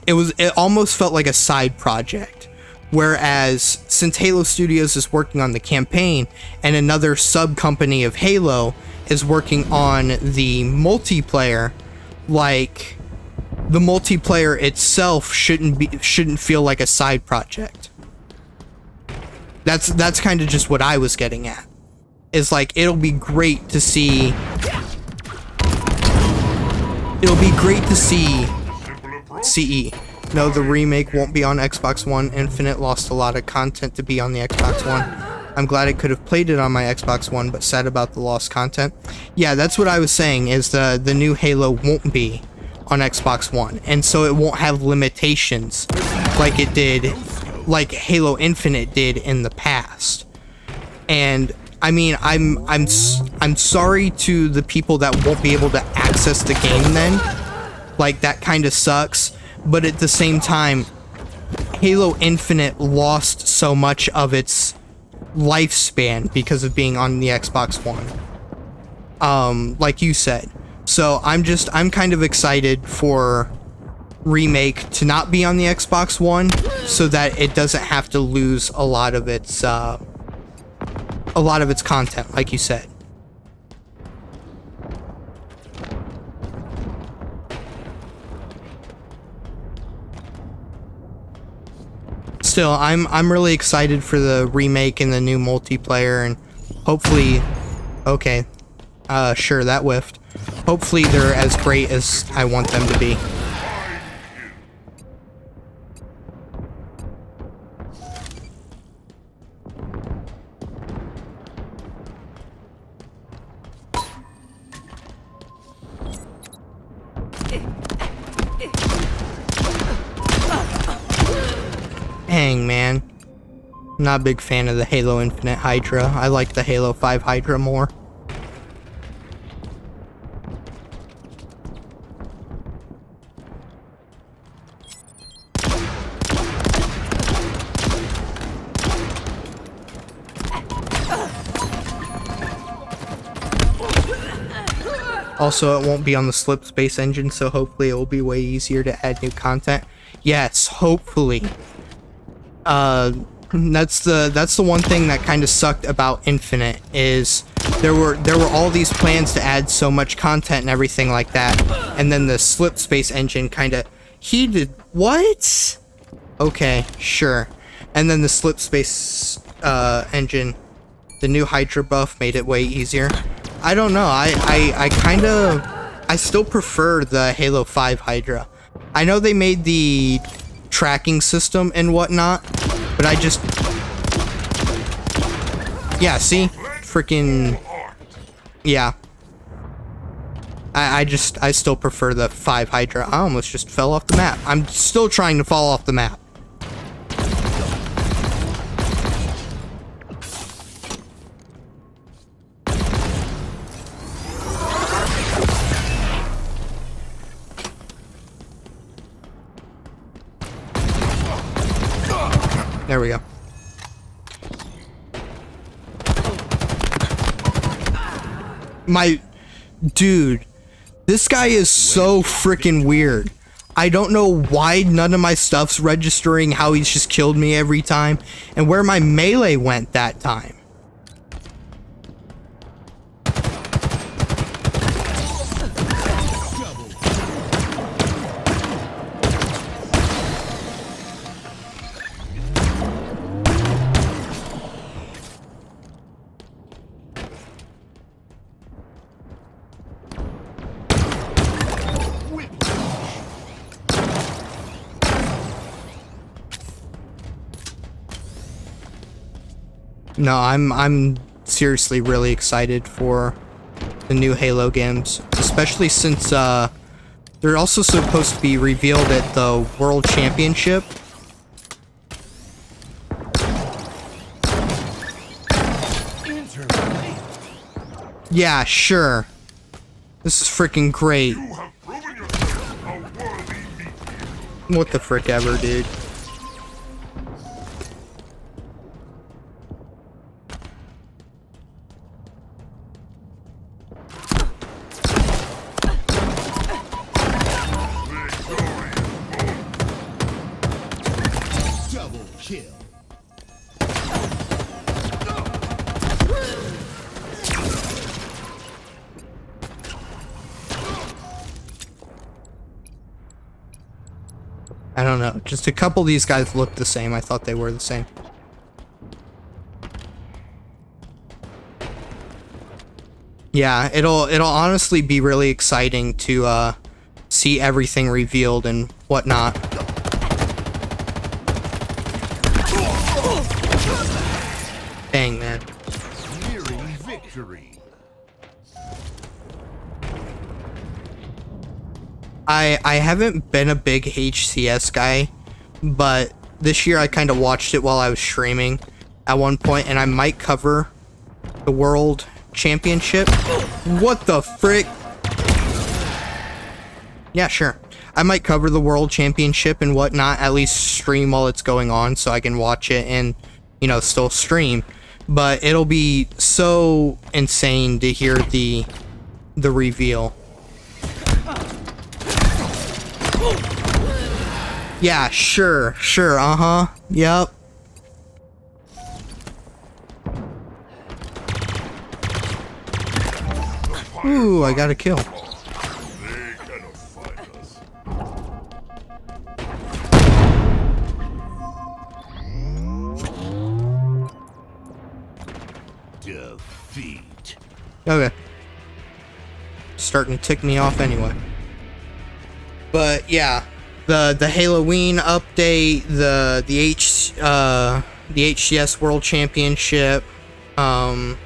[SPEAKER 1] it almost felt like a side project. Whereas, since Halo Studios is working on the campaign, and another sub-company of Halo is working on the multiplayer, like, the multiplayer itself shouldn't feel like a side project. That's kind of just what I was getting at. Is like, it'll be great to see CE. No, the remake won't be on Xbox One. Infinite lost a lot of content to be on the Xbox One. I'm glad I could have played it on my Xbox One, but sad about the lost content. Yeah, that's what I was saying, is the new Halo won't be on Xbox One, and so it won't have limitations like it did, like Halo Infinite did in the past. And I mean, I'm sorry to the people that won't be able to access the game then. Like, that kind of sucks. But at the same time, Halo Infinite lost so much of its lifespan because of being on the Xbox One. Like you said. So I'm kind of excited for Remake to not be on the Xbox One so that it doesn't have to lose a lot of its content, like you said. Still, I'm really excited for the remake and the new multiplayer, and hopefully, okay, sure, that whiffed. Hopefully they're as great as I want them to be. Dang, man. I'm not a big fan of the Halo Infinite Hydra. I like the Halo 5 Hydra more. Also, it won't be on the Slip Space engine, so hopefully it will be way easier to add new content. Yes, hopefully. That's the one thing that kind of sucked about Infinite, is there were all these plans to add so much content and everything like that, and then the Slip Space engine kind of heated. What? Okay, sure. And then the Slip Space engine, the new Hydra buff, made it way easier. I don't know. I still prefer the Halo 5 Hydra. I know they made the tracking system and whatnot, but I just, yeah, see, freaking, yeah. I still prefer the 5 Hydra. I almost just fell off the map. I'm still trying to fall off the map. There we go. My dude, this guy is so freaking weird. I don't know why none of my stuff's registering, how he's just killed me every time, and where my melee went that time. No, I'm seriously really excited for the new Halo games, especially since they're also supposed to be revealed at the World Championship. Yeah, sure. This is freaking great. What the frick ever, dude. I don't know. Just a couple of these guys look the same. I thought they were the same. Yeah, it'll honestly be really exciting to see everything revealed and whatnot. Dang, man.
[SPEAKER 6] Nearing victory.
[SPEAKER 1] I haven't been a big HCS guy, but this year I kind of watched it while I was streaming at one point, and I might cover The World Championship. What the frick? Yeah, sure. I might cover the World Championship and whatnot, at least stream while it's going on so I can watch it and, you know, still stream. But it'll be so insane to hear the reveal. Yeah, sure, uh-huh, yep. Ooh, I got a kill.
[SPEAKER 2] They cannot find us.
[SPEAKER 6] Defeat.
[SPEAKER 1] Okay. Starting to tick me off anyway. But yeah, the Halloween update, the HCS World Championship, and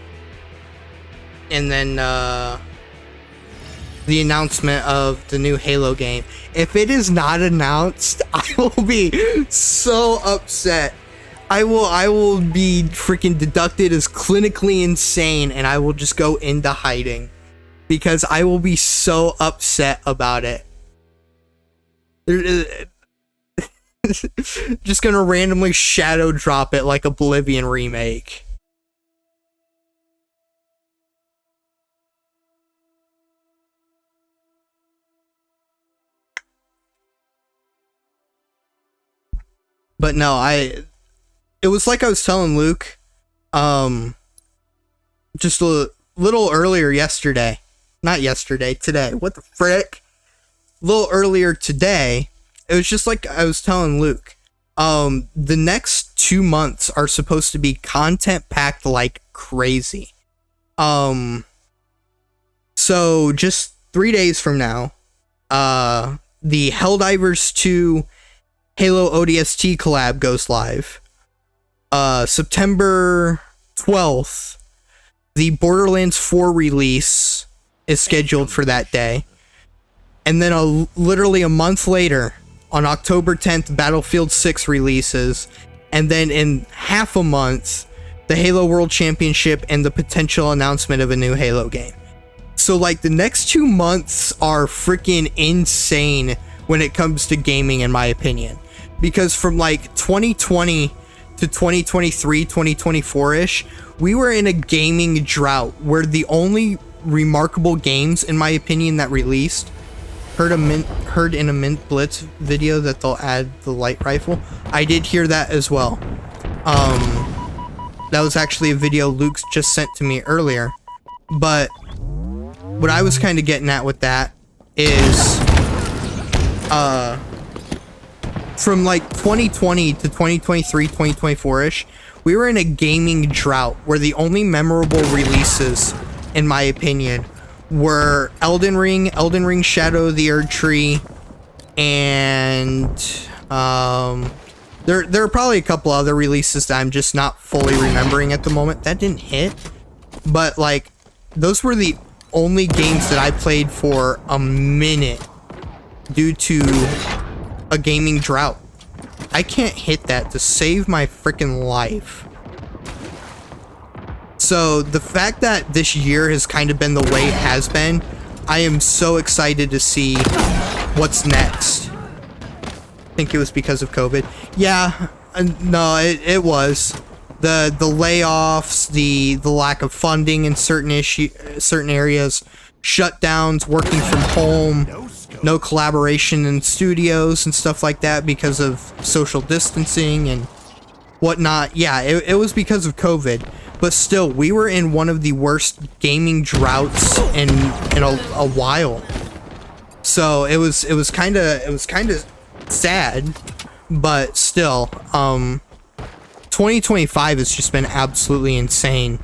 [SPEAKER 1] then the announcement of the new Halo game. If it is not announced, I will be so upset. I will be freaking deducted as clinically insane, and I will just go into hiding because I will be so upset about it. Just gonna randomly shadow drop it like Oblivion remake. But no, it was like I was telling Luke, just a little earlier yesterday. Not yesterday, today. What the frick? A little earlier today, it was just like I was telling Luke. The next 2 months are supposed to be content packed like crazy. So just 3 days from now, the Helldivers 2 Halo ODST collab goes live. September 12th, the Borderlands 4 release is scheduled for that day. And then literally a month later, on October 10th, Battlefield 6 releases. And then in half a month, the Halo World Championship and the potential announcement of a new Halo game. So like the next 2 months are freaking insane when it comes to gaming, in my opinion. Because from like 2020 to 2023, 2024-ish, we were in a gaming drought where the only remarkable games, in my opinion, that released, heard in a Mint Blitz video that they'll add the light rifle. I did hear that as well. That was actually a video Luke just sent to me earlier. But what I was kind of getting at with that is, from like 2020 to 2023, 2024-ish, we were in a gaming drought where the only memorable releases, in my opinion, were Elden Ring Shadow of the Erdtree, and there are probably a couple other releases that I'm just not fully remembering at the moment that didn't hit, but like those were the only games that I played for a minute due to a gaming drought. I can't hit that to save my freaking life. So the fact that this year has kind of been the way it has been, I am so excited to see what's next. I think it was because of COVID. Yeah, no, it was. The layoffs, the lack of funding in certain areas, shutdowns, working from home, no collaboration in studios and stuff like that because of social distancing and whatnot. Yeah, it was because of COVID. But still, we were in one of the worst gaming droughts in a while. So it was kind of sad, but still, 2025 has just been absolutely insane,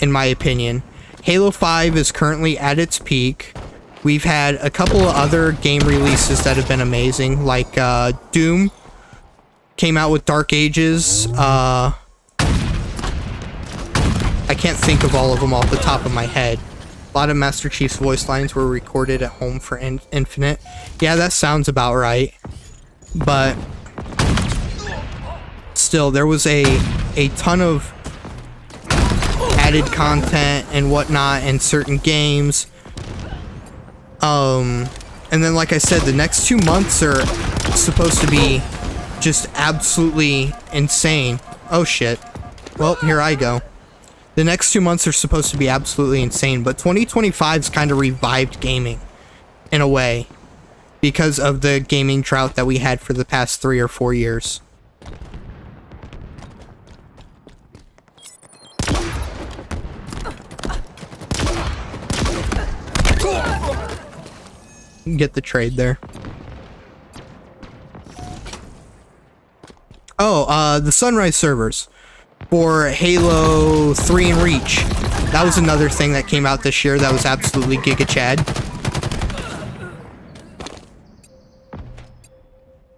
[SPEAKER 1] in my opinion. Halo 5 is currently at its peak. We've had a couple of other game releases that have been amazing, like Doom came out with Dark Ages. I can't think of all of them off the top of my head. A lot of Master Chief's voice lines were recorded at home for Infinite. Yeah, that sounds about right. But still, there was a ton of added content and whatnot in certain games. And then, like I said, the next 2 months are supposed to be just absolutely insane. Oh shit. Well, here I go. The next 2 months are supposed to be absolutely insane, but 2025's kind of revived gaming in a way because of the gaming drought that we had for the past 3 or 4 years. Get the trade there. Oh, the Sunrise servers for Halo 3 and Reach. That was another thing that came out this year that was absolutely Giga Chad.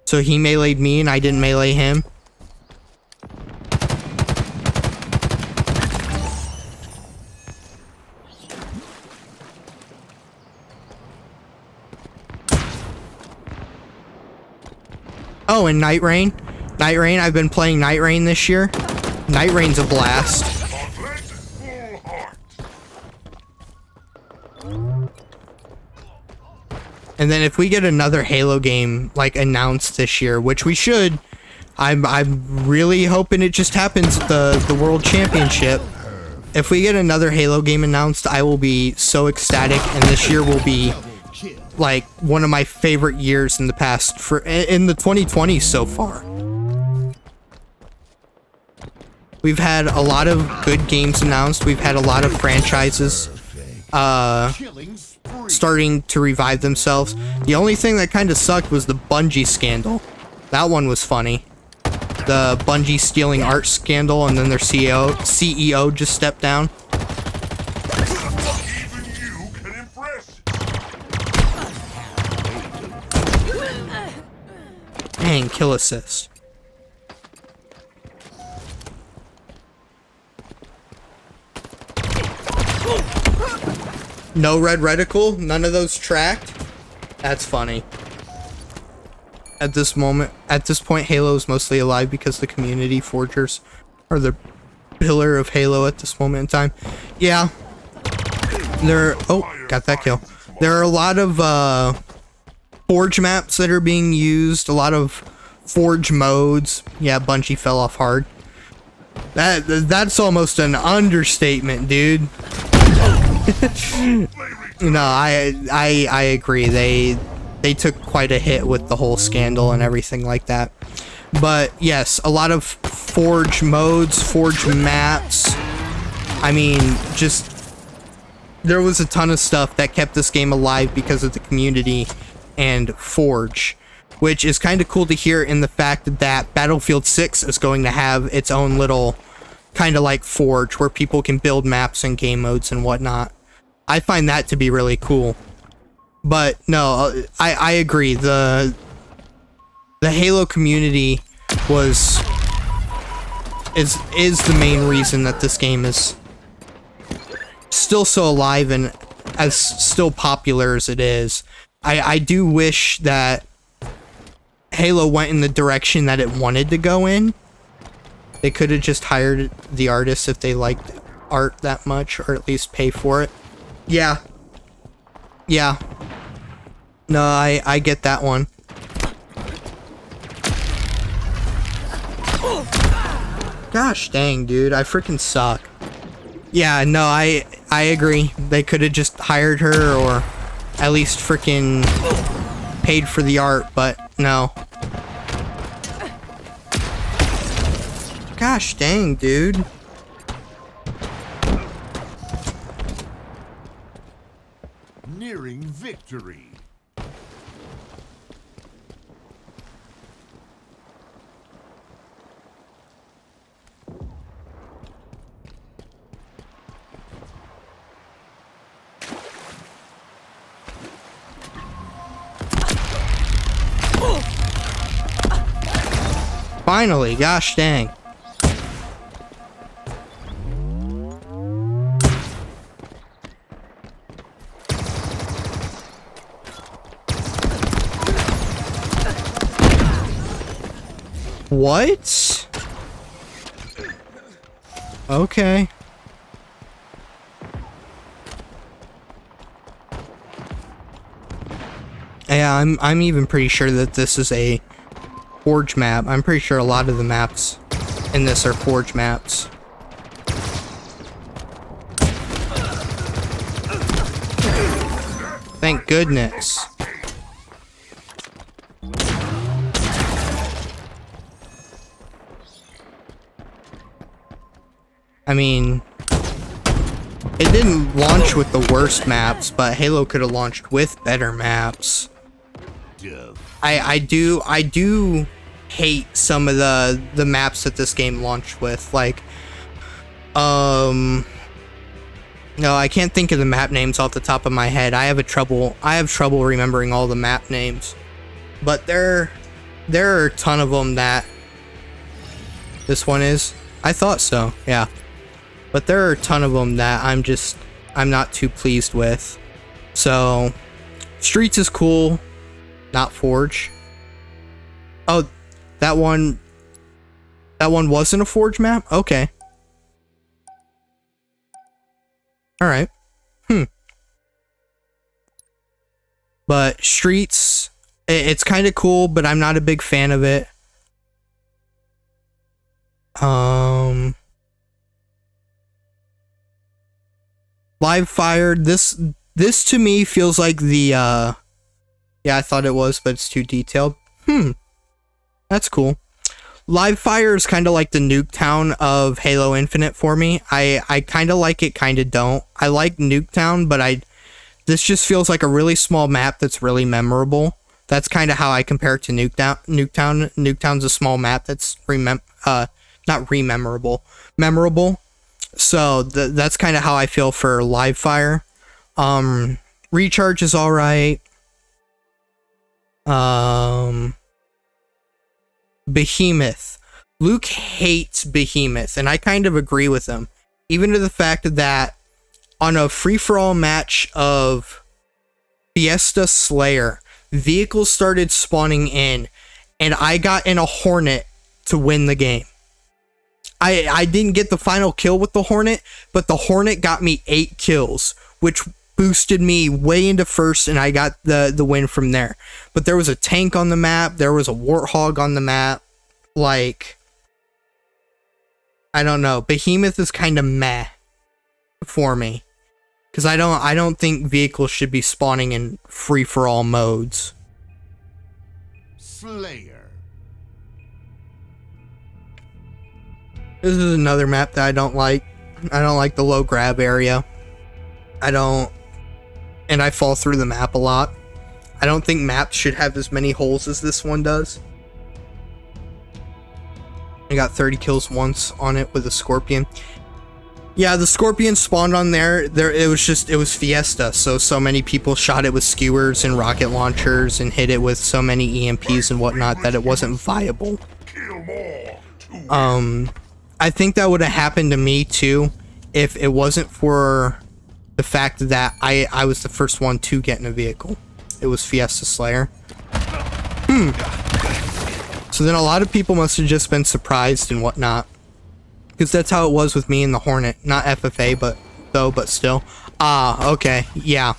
[SPEAKER 1] So he meleeed me and I didn't melee him. Oh, and Nightreign. Nightreign, I've been playing Nightreign this year. Nightreign's a blast.
[SPEAKER 2] Full heart.
[SPEAKER 1] And then if we get another Halo game like announced this year, which we should, I'm really hoping it just happens at the World Championship. If we get another Halo game announced, I will be so ecstatic, and this year will be like one of my favorite years in the past in the 2020s so far. We've had a lot of good games announced. We've had a lot of franchises starting to revive themselves. The only thing that kind of sucked was the Bungie scandal. That one was funny. The Bungie stealing art scandal, and then their CEO just stepped down.
[SPEAKER 2] Even you can impress.
[SPEAKER 1] Dang, kill assist. No red reticle? None of those tracked? That's funny. At this point, Halo is mostly alive because the community forgers are the pillar of Halo at this moment in time. Yeah. Got that kill. There are a lot of forge maps that are being used, a lot of forge modes. Yeah, Bungie fell off hard. That's almost an understatement, dude. No, I agree. They took quite a hit with the whole scandal and everything like that. But yes, a lot of forge modes, forge maps. I mean, just there was a ton of stuff that kept this game alive because of the community and forge, which is kind of cool to hear in the fact that Battlefield 6 is going to have its own little kind of like forge where people can build maps and game modes and whatnot. I find that to be really cool. But no, I agree. The Halo community is the main reason that this game is still so alive and as still popular as it is. I do wish that Halo went in the direction that it wanted to go in. They could have just hired the artists if they liked art that much, or at least pay for it. Yeah. Yeah. No, I get that one. Gosh dang, dude, I freaking suck. Yeah, no, I agree. They could have just hired her or at least freaking paid for the art, but no. Gosh dang, dude.
[SPEAKER 6] Nearing victory.
[SPEAKER 1] Finally, gosh dang. What? Okay. Yeah, I'm even pretty sure that this is a Forge map. I'm pretty sure a lot of the maps in this are Forge maps. Thank goodness. I mean, it didn't launch with the worst maps, but Halo could have launched with better maps. I do hate some of the maps that this game launched with, like no, I can't think of the map names off the top of my head. I have trouble remembering all the map names, but there are a ton of them that this one is. I thought so, yeah. But there are a ton of them that I'm not too pleased with. So, Streets is cool, not Forge. Oh, that one wasn't a Forge map? Okay. Alright. But Streets, it's kind of cool, but I'm not a big fan of it. Live Fire, this to me feels like the yeah, I thought it was, but it's too detailed. That's cool. Live Fire is kind of like the Nuketown of Halo Infinite for me. I kind of like it, kind of don't. I like Nuketown, but this just feels like a really small map that's really memorable. That's kind of how I compare it to Nuketown. Nuketown's a small map that's not rememberable, memorable. So that's kind of how I feel for Live Fire. Recharge is alright. Behemoth. Luke hates Behemoth, and I kind of agree with him. Even to the fact that on a free-for-all match of Fiesta Slayer, vehicles started spawning in, and I got in a Hornet to win the game. I didn't get the final kill with the Hornet, but the Hornet got me 8 kills, which boosted me way into first, and I got the win from there. But there was a tank on the map, there was a Warthog on the map. Like, I don't know. Behemoth is kind of meh for me, because I don't think vehicles should be spawning in free-for-all modes.
[SPEAKER 6] Slayer.
[SPEAKER 1] This is another map that I don't like. I don't like the low grab area. And I fall through the map a lot. I don't think maps should have as many holes as this one does. I got 30 kills once on it with a Scorpion. Yeah, the Scorpion spawned on there. It was Fiesta, so many people shot it with skewers and rocket launchers and hit it with so many EMPs and whatnot that it wasn't viable. I think that would have happened to me too if it wasn't for the fact that I was the first one to get in a vehicle. It was Fiesta Slayer. So then a lot of people must have just been surprised and whatnot, because that's how it was with me in the Hornet. Not FFA, but still. Okay, yeah.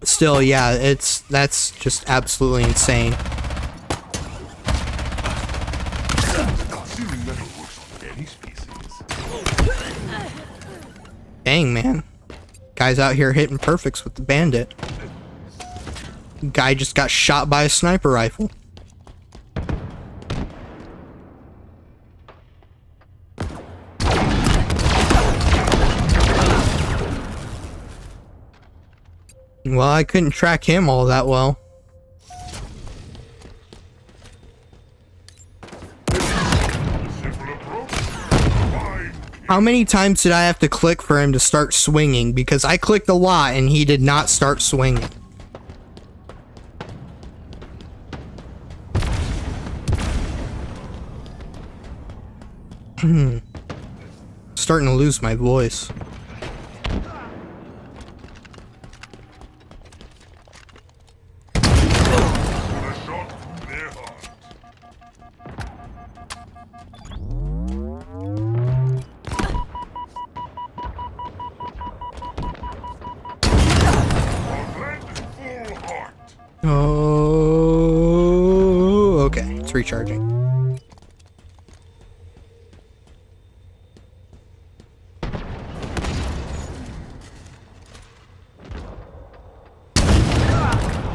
[SPEAKER 1] Still, yeah, that's just absolutely insane. Dang, man. Guy's out here hitting perfects with the bandit. Guy just got shot by a sniper rifle. Well, I couldn't track him all that well. How many times did I have to click for him to start swinging? Because I clicked a lot and he did not start swinging. Starting to lose my voice. it's recharging.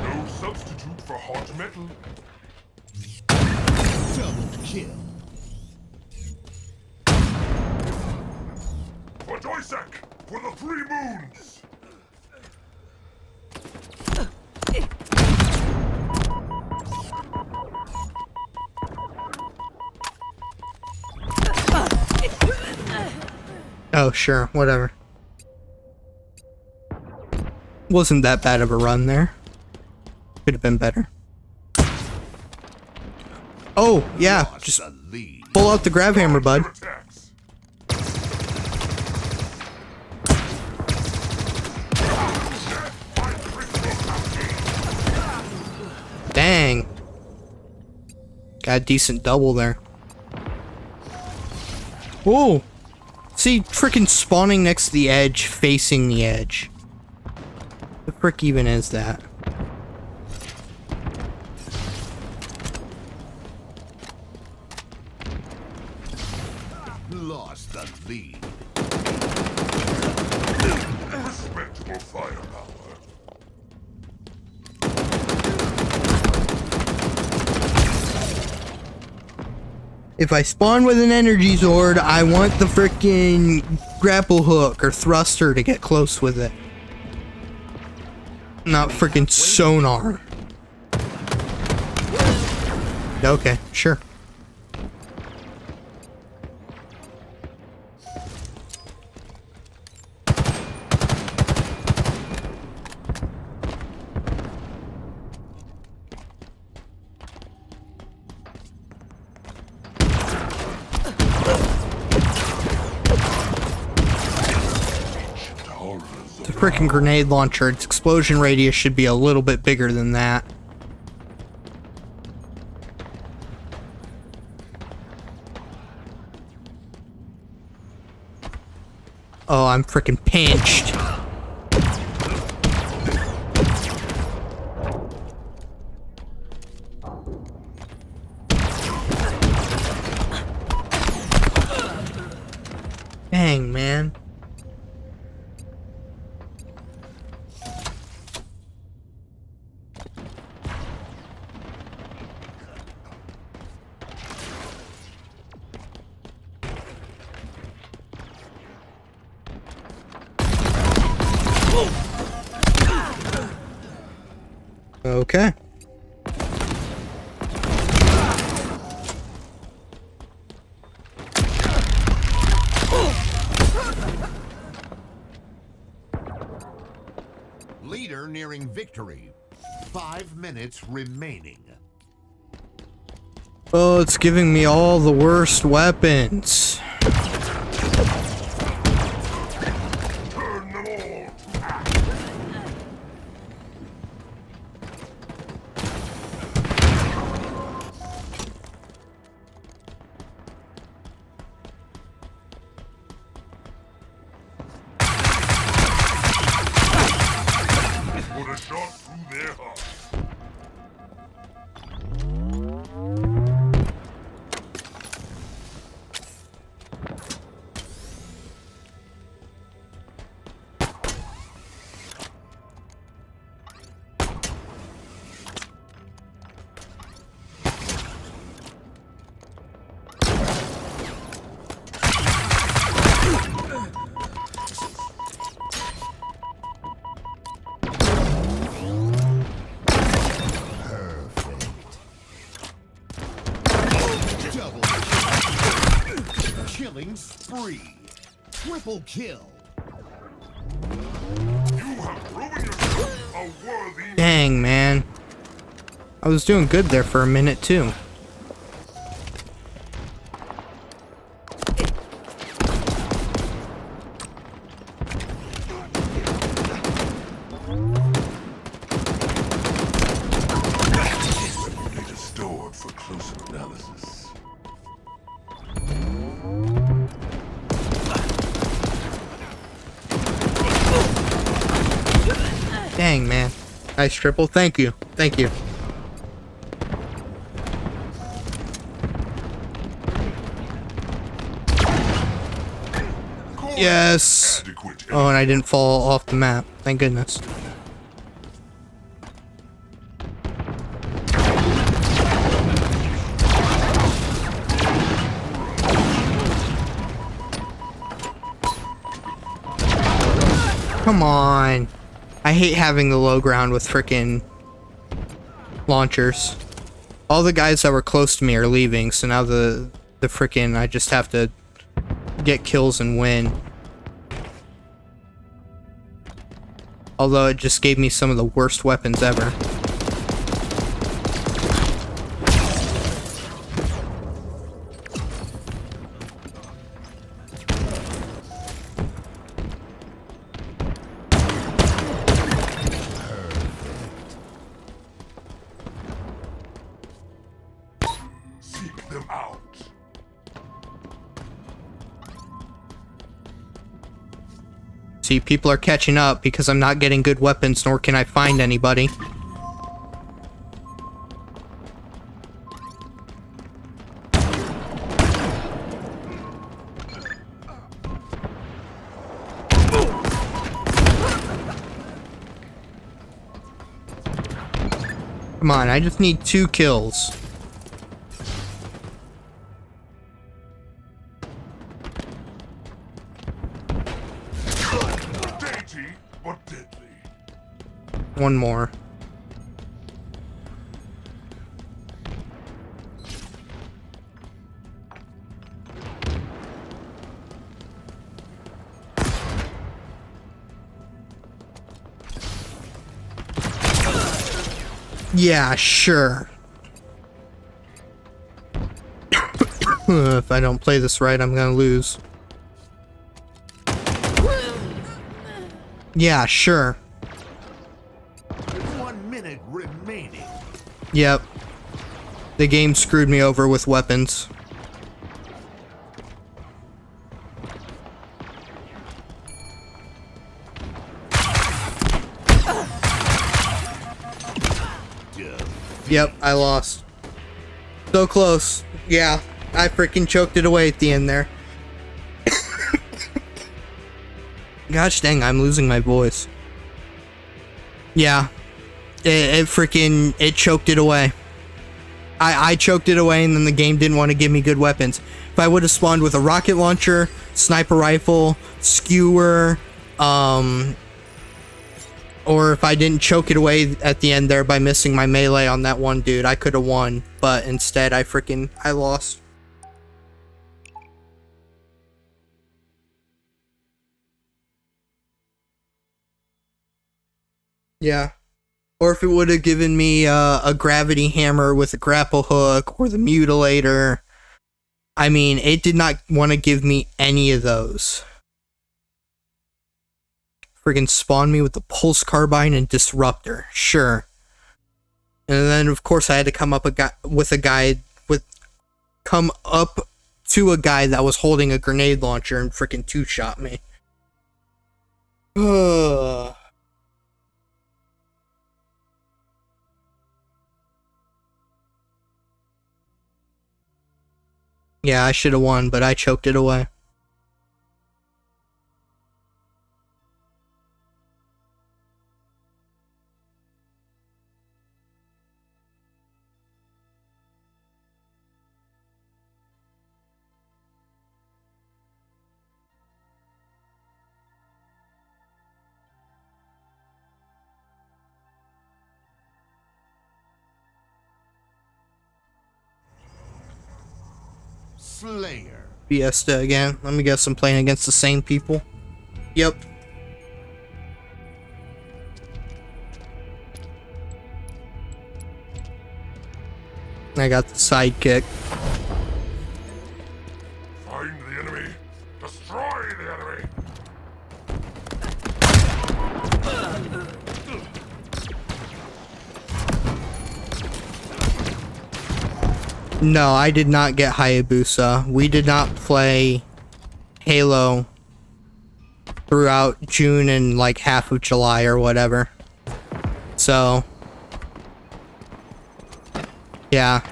[SPEAKER 2] No substitute for hot metal.
[SPEAKER 6] Double kill.
[SPEAKER 2] For Doisek, for the 3 moons.
[SPEAKER 1] Oh, sure, whatever. Wasn't that bad of a run there. Could have been better. Oh, yeah,
[SPEAKER 6] Lost
[SPEAKER 1] just
[SPEAKER 6] the lead.
[SPEAKER 1] pull out the grab hammer, bud.
[SPEAKER 2] Attacks.
[SPEAKER 1] Dang. Got a decent double there. Whoa! See, frickin' spawning next to the edge, facing the edge. The frick even is that?
[SPEAKER 6] Lost the lead.
[SPEAKER 2] Respectable firepower.
[SPEAKER 1] If I spawn with an energy sword, I want the frickin' grapple hook or thruster to get close with it. Not frickin' sonar. Okay, sure. The frickin' grenade launcher, its explosion radius should be a little bit bigger than that. Oh, I'm frickin' pinched. Dang, man. Okay.
[SPEAKER 6] Leader nearing victory. 5 minutes remaining.
[SPEAKER 1] Oh, it's giving me all the worst weapons.
[SPEAKER 2] Turn them all. Put a shot through their heart.
[SPEAKER 6] Double killing spree. Triple kill.
[SPEAKER 2] You have proven yourself a worthy.
[SPEAKER 1] Dang, man. I was doing good there for a minute, too.
[SPEAKER 2] Data stored for closer analysis.
[SPEAKER 1] Dang, man. Nice triple. Thank you. Thank you. Yes.
[SPEAKER 2] Adequate.
[SPEAKER 1] Oh, and I didn't fall off the map. Thank goodness. Come on. I hate having the low ground with frickin' launchers. All the guys that were close to me are leaving, so now the frickin' I just have to get kills and win. Although it just gave me some of the worst weapons ever.
[SPEAKER 2] Seek them out.
[SPEAKER 1] See, people are catching up because I'm not getting good weapons, nor can I find anybody. Come on, I just need 2 kills.
[SPEAKER 2] Dainty, but deadly.
[SPEAKER 1] One more. Yeah, sure. If I don't play this right, I'm gonna lose. Yeah, sure.
[SPEAKER 6] 1 minute remaining.
[SPEAKER 1] Yep. The game screwed me over with weapons. Yep, I lost. So close. Yeah, I freaking choked it away at the end there. Gosh dang, I'm losing my voice. Yeah. It freaking, it choked it away. I choked it away and then the game didn't want to give me good weapons. If I would have spawned with a rocket launcher, sniper rifle, skewer, or if I didn't choke it away at the end there by missing my melee on that one dude, I could have won. But instead, I lost. Yeah. Or if it would have given me a gravity hammer with a grapple hook or the mutilator. I mean, it did not want to give me any of those. Friggin' spawn me with the pulse carbine and disruptor. Sure. And then of course I had to come up to a guy that was holding a grenade launcher and freaking 2-shot me. Yeah, I should have won, but I choked it away.
[SPEAKER 6] Slayer.
[SPEAKER 1] Fiesta again. Let me guess, I'm playing against the same people. Yep. I got the sidekick.
[SPEAKER 2] Find the enemy. Destroy the enemy.
[SPEAKER 1] No, I did not get Hayabusa. We did not play Halo throughout June and like half of July or whatever. So, yeah.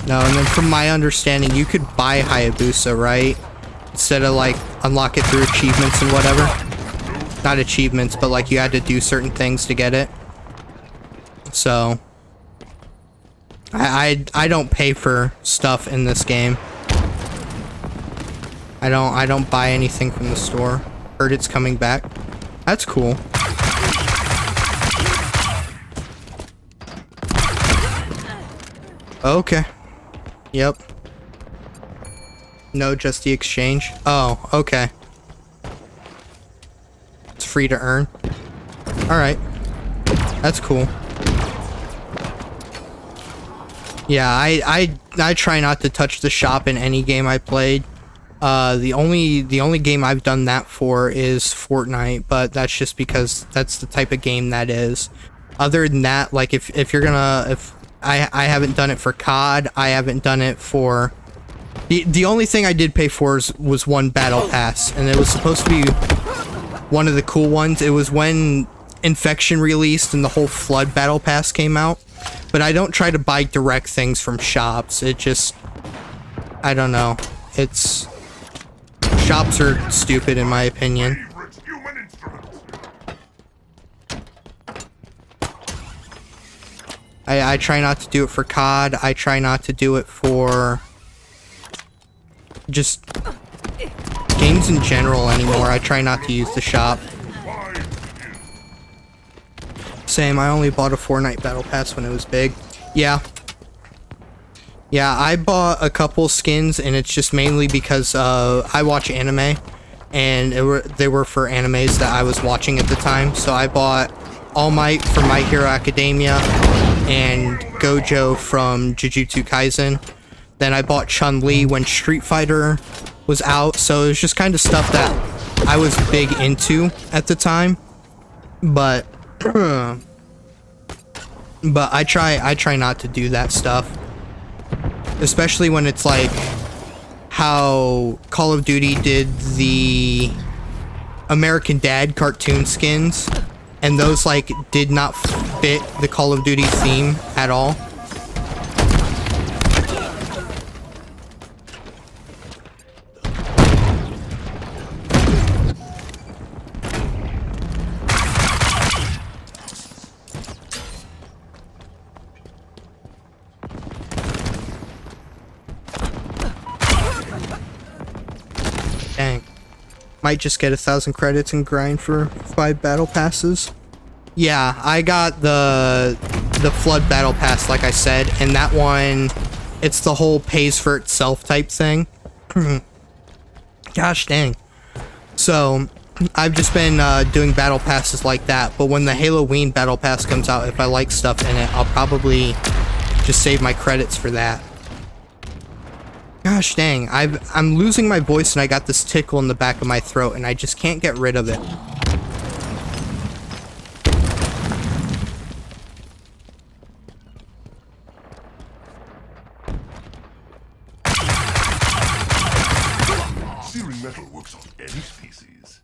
[SPEAKER 1] No, and then from my understanding, you could buy Hayabusa, right? Instead of, like, unlock it through achievements and whatever. Not achievements, but, like, you had to do certain things to get it. So... I don't pay for stuff in this game. I don't buy anything from the store. Heard it's coming back. That's cool. Okay. Yep. No, just the exchange. Oh, okay. It's free to earn. Alright. That's cool. Yeah, I try not to touch the shop in any game I played. The only game I've done that for is Fortnite, but that's just because that's the type of game that is. Other than that, like if you're gonna, if I haven't done it for COD, I haven't done it for the only thing I did pay for was one battle pass, and it was supposed to be one of the cool ones. It was when Infection released and the whole Flood battle pass came out. But I don't try to buy direct things from shops. It just, I don't know. It's, shops are stupid in my opinion.
[SPEAKER 2] Favorite human instrument.
[SPEAKER 1] I try not to do it for COD. I try not to do it for just games in general anymore. I try not to use the shop. Same, I only bought a Fortnite Battle Pass when it was big. Yeah. Yeah, I bought a couple skins, and it's just mainly because I watch anime, and they were for animes that I was watching at the time. So I bought All Might from My Hero Academia, and Gojo from Jujutsu Kaisen. Then I bought Chun-Li when Street Fighter was out, so it was just kind of stuff that I was big into at the time. But I try not to do that stuff, especially when it's like how Call of Duty did the American Dad cartoon skins, and those like did not fit the Call of Duty theme at all. Dang. Might just get 1,000 credits and grind for 5 battle passes. Yeah, I got the Flood battle pass, like I said, and that one, it's the whole pays for itself type thing. Gosh dang. So, I've just been doing battle passes like that, but when the Halloween battle pass comes out, if I like stuff in it, I'll probably just save my credits for that. Gosh dang, I'm losing my voice and I got this tickle in the back of my throat and I just can't get rid of it.
[SPEAKER 2] Searing metal works on any species.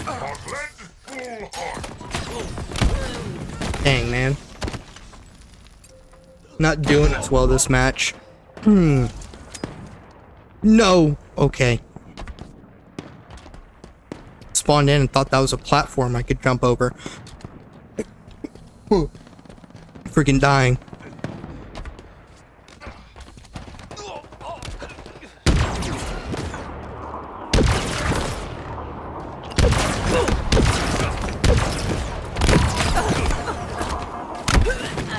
[SPEAKER 2] Heartland, full heart.
[SPEAKER 1] Dang, man. Not doing as well this match. No. Okay. Spawned in and thought that was a platform I could jump over. Freaking dying.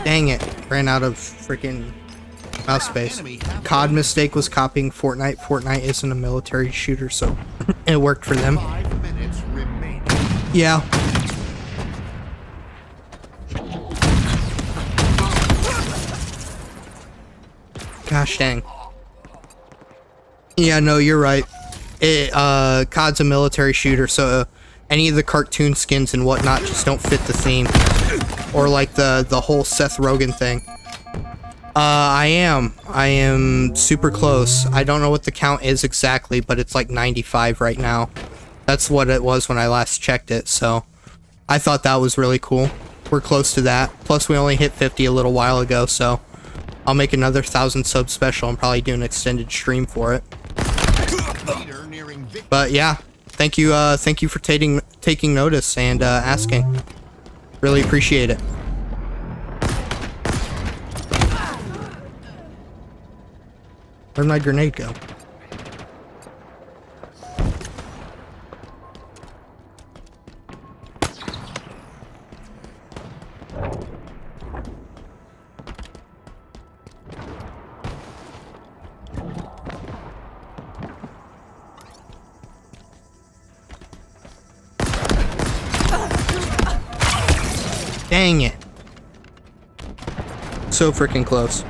[SPEAKER 1] Dang it. Ran out of freaking mouse space. COD mistake was copying Fortnite. Fortnite isn't a military shooter, so it worked for them.
[SPEAKER 6] 5 minutes remaining.
[SPEAKER 1] Yeah. Gosh dang. Yeah, no, you're right. COD's a military shooter, so any of the cartoon skins and whatnot just don't fit the theme. Or like the whole Seth Rogen thing. I am super close. I don't know what the count is exactly, but it's like 95 right now. That's what it was when I last checked it, so I thought that was really cool. we're close to that. Plus, we only hit 50 a little while ago, so I'll make another 1,000 sub special and probably do an extended stream for it.
[SPEAKER 6] Leader nearing victory.
[SPEAKER 1] But yeah, thank you for taking notice and asking. Really appreciate it. Where'd my grenade go? Dang it. So freaking close.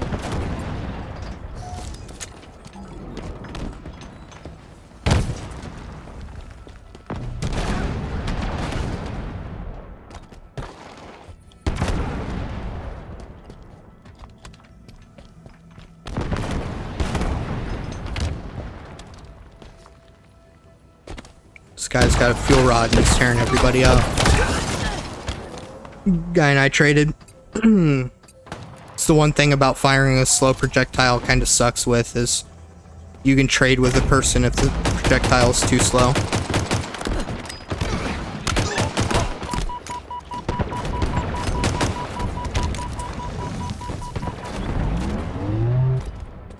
[SPEAKER 1] This guy's got a fuel rod and he's tearing everybody up. Guy and I traded. It's the one thing about firing a slow projectile kind of sucks with, is you can trade with a person if the projectile is too slow.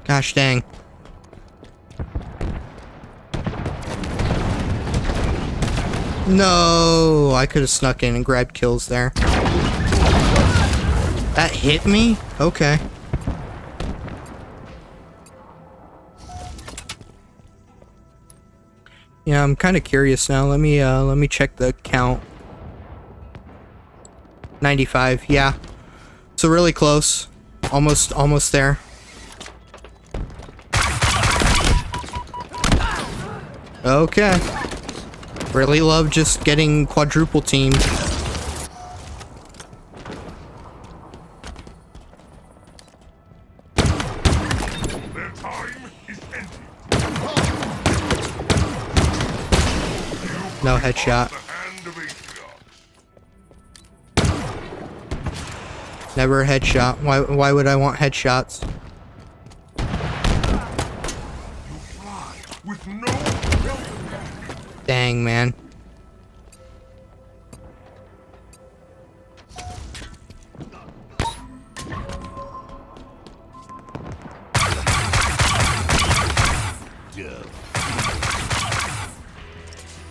[SPEAKER 1] Gosh dang. No, I could have snuck in and grabbed kills there. That hit me? Okay. Yeah, I'm kind of curious now. Let me check the count. 95. Yeah. So really close. Almost there. Okay. Really love just getting quadruple teamed.
[SPEAKER 2] Their time is ended.
[SPEAKER 1] No headshot.
[SPEAKER 2] The hand of Asia.
[SPEAKER 1] Never a headshot. Why would I want headshots?
[SPEAKER 2] You fly with no
[SPEAKER 1] Dang, man.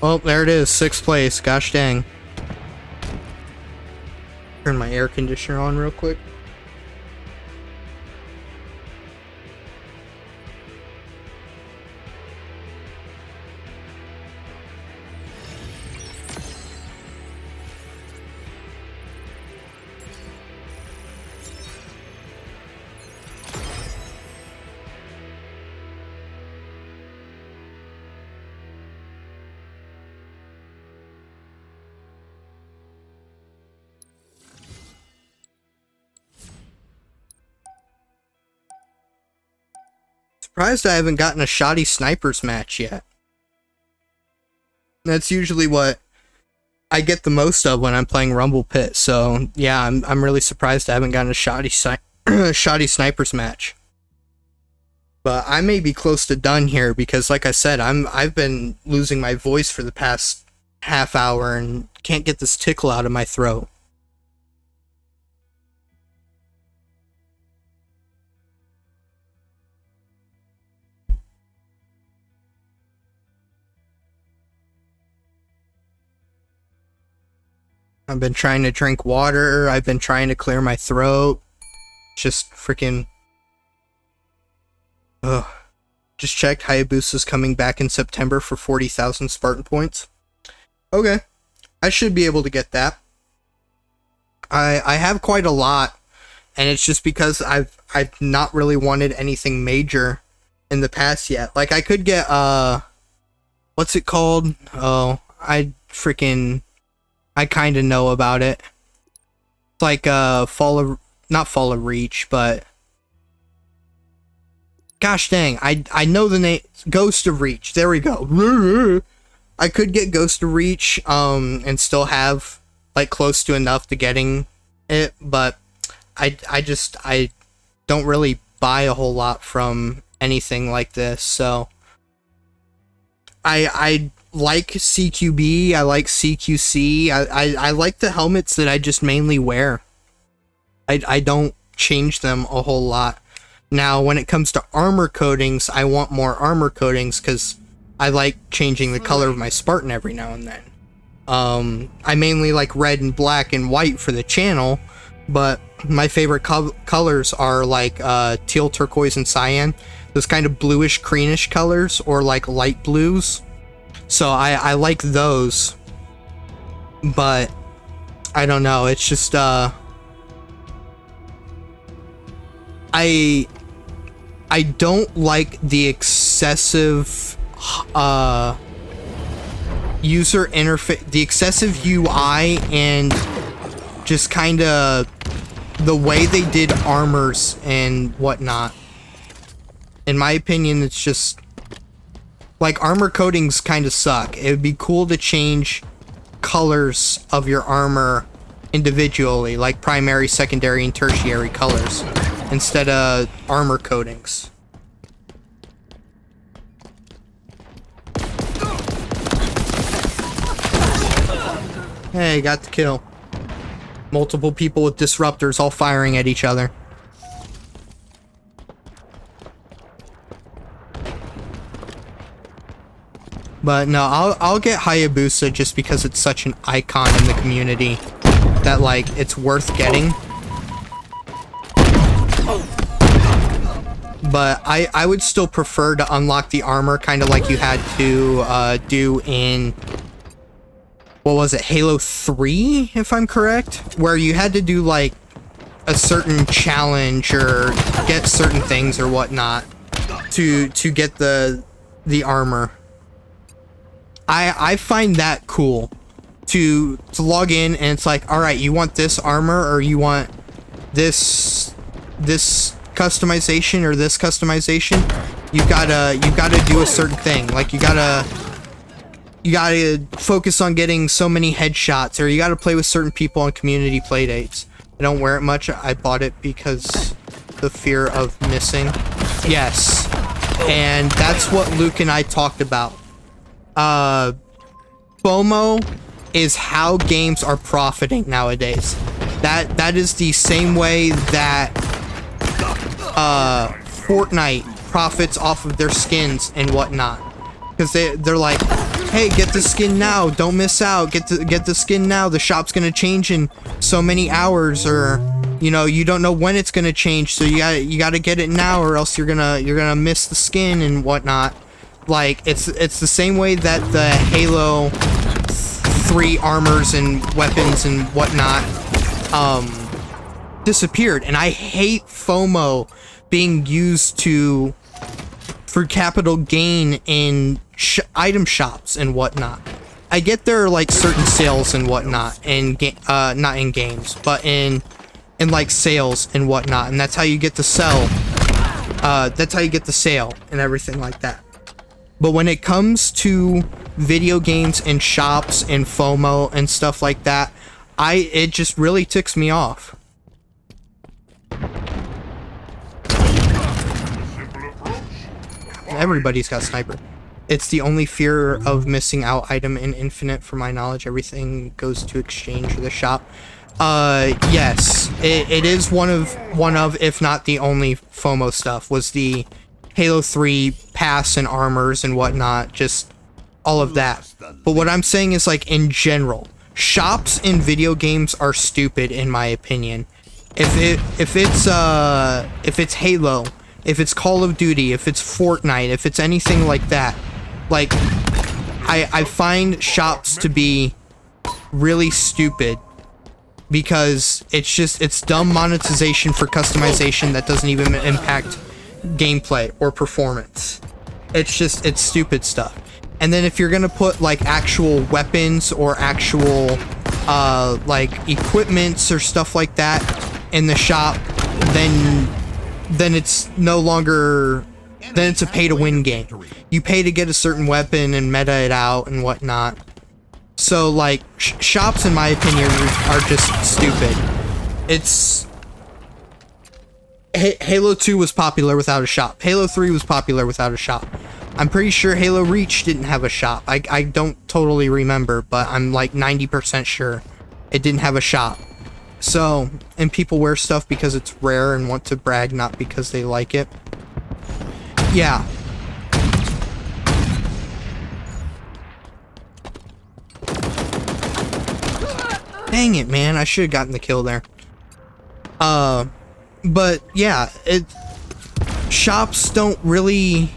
[SPEAKER 1] Oh, there it is. 6th place. Gosh dang. Turn my air conditioner on real quick. Surprised I haven't gotten a shoddy snipers match yet. That's usually what I get the most of when I'm playing Rumble Pit. So yeah, I'm really surprised I haven't gotten a shoddy snipers match. But I may be close to done here because, like I said, I've been losing my voice for the past half hour and can't get this tickle out of my throat. I've been trying to drink water. I've been trying to clear my throat. Just freaking... Ugh. Just checked. Hayabusa's coming back in September for 40,000 Spartan points. Okay. I should be able to get that. I have quite a lot. And it's just because I've not really wanted anything major in the past yet. Like, I could get, what's it called? Oh, I kind of know about it. It's like not Fall of Reach, but gosh dang, I know the name. Ghost of Reach. There we go. I could get Ghost of Reach and still have like close to enough to getting But I don't really buy a whole lot from anything like this, so I like CQB, I like CQC, I like the helmets that I just mainly wear. I don't change them a whole lot. Now, when it comes to armor coatings, I want more armor coatings because I like changing the color of my Spartan every now and then. I mainly like red and black and white for the channel, but my favorite colors are like teal, turquoise, and cyan. Those kind of bluish, greenish colors, or like light blues. So I like those, but I don't know. It's just I don't like the excessive user interface, the excessive UI, and just kind of the way they did armors and whatnot. In my opinion, it's just like armor coatings kind of suck. It would be cool to change colors of your armor individually, like primary, secondary, and tertiary colors, instead of armor coatings. Hey, got the kill. Multiple people with disruptors all firing at each other. But no, I'll get Hayabusa just because it's such an icon in the community that, like, it's worth getting. But I would still prefer to unlock the armor kind of like you had to do in, what was it, Halo 3, if I'm correct? Where you had to do, like, a certain challenge or get certain things or whatnot to get the armor. I find that cool to log in and it's like, all right, you want this armor or you want this customization or this customization? You gotta do a certain thing. Like you gotta focus on getting so many headshots, or you gotta play with certain people on community playdates. I don't wear it much. I bought it because the fear of missing. Yes, and that's what Luke and I talked about. FOMO is how games are profiting nowadays. That is the same way that Fortnite profits off of their skins and whatnot, because they're like, hey, get the skin now, don't miss out, get the skin now, the shop's gonna change in so many hours, or you know, you don't know when it's gonna change, so you gotta get it now or else you're gonna miss the skin and whatnot. Like, it's the same way that the Halo 3 armors and weapons and whatnot disappeared, and I hate FOMO being used for capital gain in item shops and whatnot. I get there are like certain sales and whatnot, and not in games, but in like sales and whatnot, and that's how you get to sell. That's how you get the sale and everything like that. But when it comes to video games and shops and FOMO and stuff like that, it just really ticks me off. Everybody's got sniper. It's the only fear of missing out item in Infinite, for my knowledge. Everything goes to exchange or the shop. Yes, it is one of, if not the only FOMO stuff, was the Halo 3 pass and armors and whatnot, just all of that. But what I'm saying is, like, in general, shops in video games are stupid in my opinion. If it's Halo, if it's Call of Duty, if it's Fortnite, if it's anything like that, like, I find shops to be really stupid because it's dumb monetization for customization that doesn't even impact gameplay or performance. It's stupid stuff. And then if you're gonna put like actual weapons or actual like equipments or stuff like that in the shop, then it's no longer, then it's a pay to win game. You pay to get a certain weapon and meta it out and whatnot. So like shops in my opinion are just stupid. it's Halo 2 was popular without a shop. Halo 3 was popular without a shop. I'm pretty sure Halo Reach didn't have a shop. I don't totally remember, but I'm like 90% sure it didn't have a shop. So, and people wear stuff because it's rare and want to brag, not because they like it. Yeah. Dang it, man. I should have gotten the kill there. But yeah, shops don't really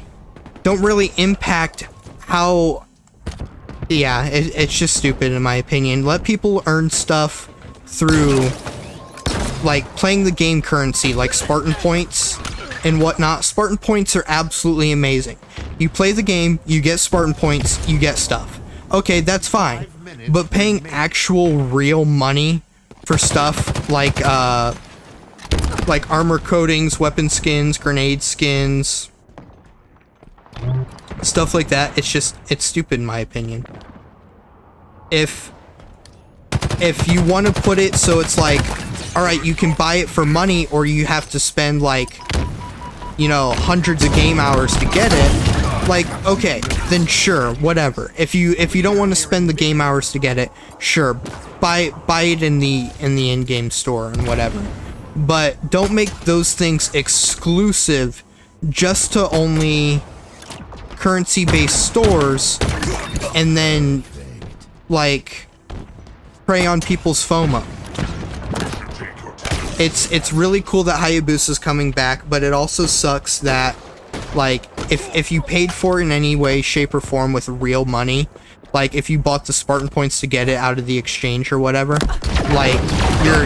[SPEAKER 1] impact how, yeah, it's just stupid in my opinion. Let people earn stuff through, like, playing the game currency, like Spartan points and whatnot. Spartan points are absolutely amazing. You play the game, you get Spartan points, you get stuff. Okay, that's fine. But paying actual real money for stuff like armor coatings, weapon skins, grenade skins, stuff like that, it's stupid in my opinion. If you want to put it so it's like, alright, you can buy it for money, or you have to spend, like, you know, hundreds of game hours to get it, like, okay, then sure, whatever. If you don't want to spend the game hours to get it, sure, buy it in the in-game store and whatever. But don't make those things exclusive just to only currency-based stores, and then, like, prey on people's FOMO. It's really cool that Hayabusa's coming back, but it also sucks that, like, if you paid for it in any way, shape, or form with real money, like if you bought the Spartan points to get it out of the exchange or whatever, like,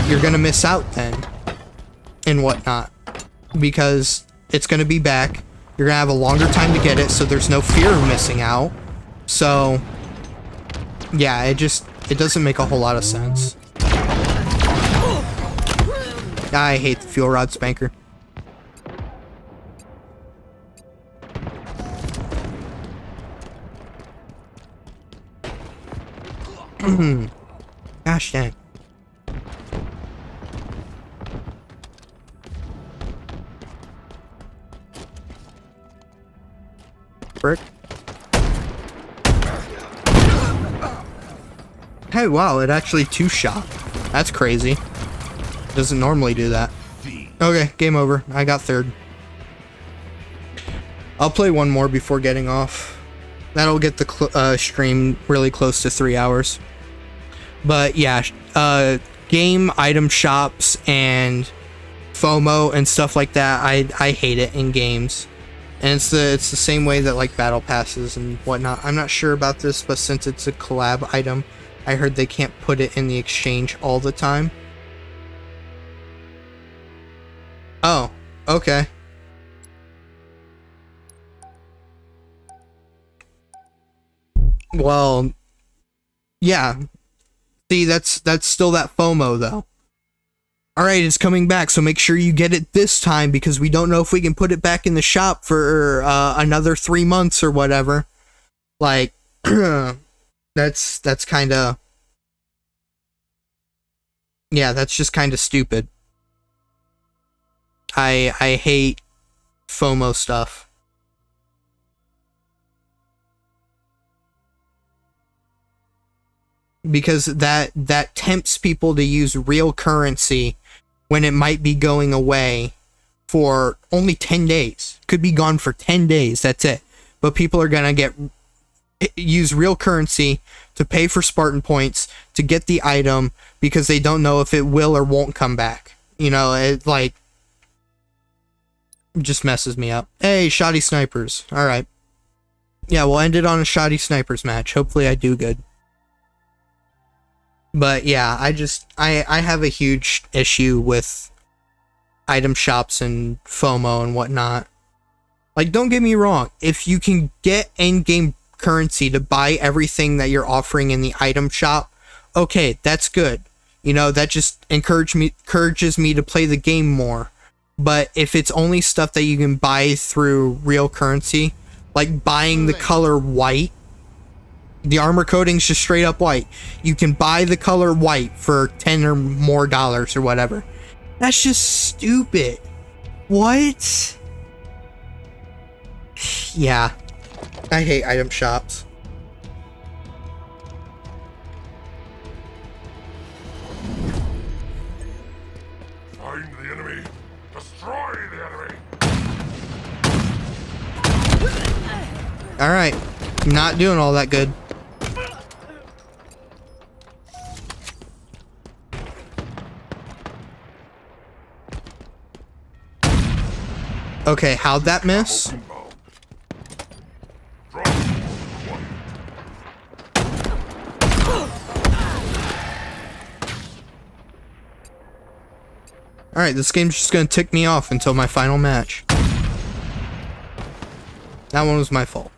[SPEAKER 1] you're gonna miss out then and whatnot, because it's gonna be back. You're gonna have a longer time to get it, so there's no fear of missing out. So yeah, it doesn't make a whole lot of sense. I hate the fuel rod spanker. Gosh dang. Brick. Hey, wow, it actually two-shot. That's crazy. Doesn't normally do that. Okay, game over. I got third. I'll play one more before getting off. That'll get the stream really close to 3 hours. But yeah, game item shops and FOMO and stuff like that, I hate it in games. And it's the same way that, like, battle passes and whatnot. I'm not sure about this, but since it's a collab item, I heard they can't put it in the exchange all the time. Oh, okay. Well, yeah. See, that's still that FOMO, though. Alright, it's coming back, so make sure you get it this time, because we don't know if we can put it back in the shop for another 3 months or whatever. Like, that's kind of... Yeah, that's just kind of stupid. I hate FOMO stuff. Because that tempts people to use real currency when it might be going away for only 10 days. Could be gone for 10 days, that's it. But people are gonna use real currency to pay for Spartan points to get the item because they don't know if it will or won't come back. You know, it, like, just messes me up. Hey, shoddy snipers. Alright. Yeah, we'll end it on a shoddy snipers match. Hopefully I do good. But yeah, I have a huge issue with item shops and FOMO and whatnot. Like, don't get me wrong, if you can get in-game currency to buy everything that you're offering in the item shop, okay, that's good. You know, that just encourages me to play the game more. But if it's only stuff that you can buy through real currency, like buying the color white, the armor coating's just straight up white. You can buy the color white for $10 or more or whatever. That's just stupid. What? Yeah. I hate item shops.
[SPEAKER 2] Find the enemy. Destroy the enemy.
[SPEAKER 1] Alright. Not doing all that good. Okay, how'd that miss?
[SPEAKER 2] Inbound. Drop. One.
[SPEAKER 1] Alright, this game's just gonna tick me off until my final match. That one was my fault.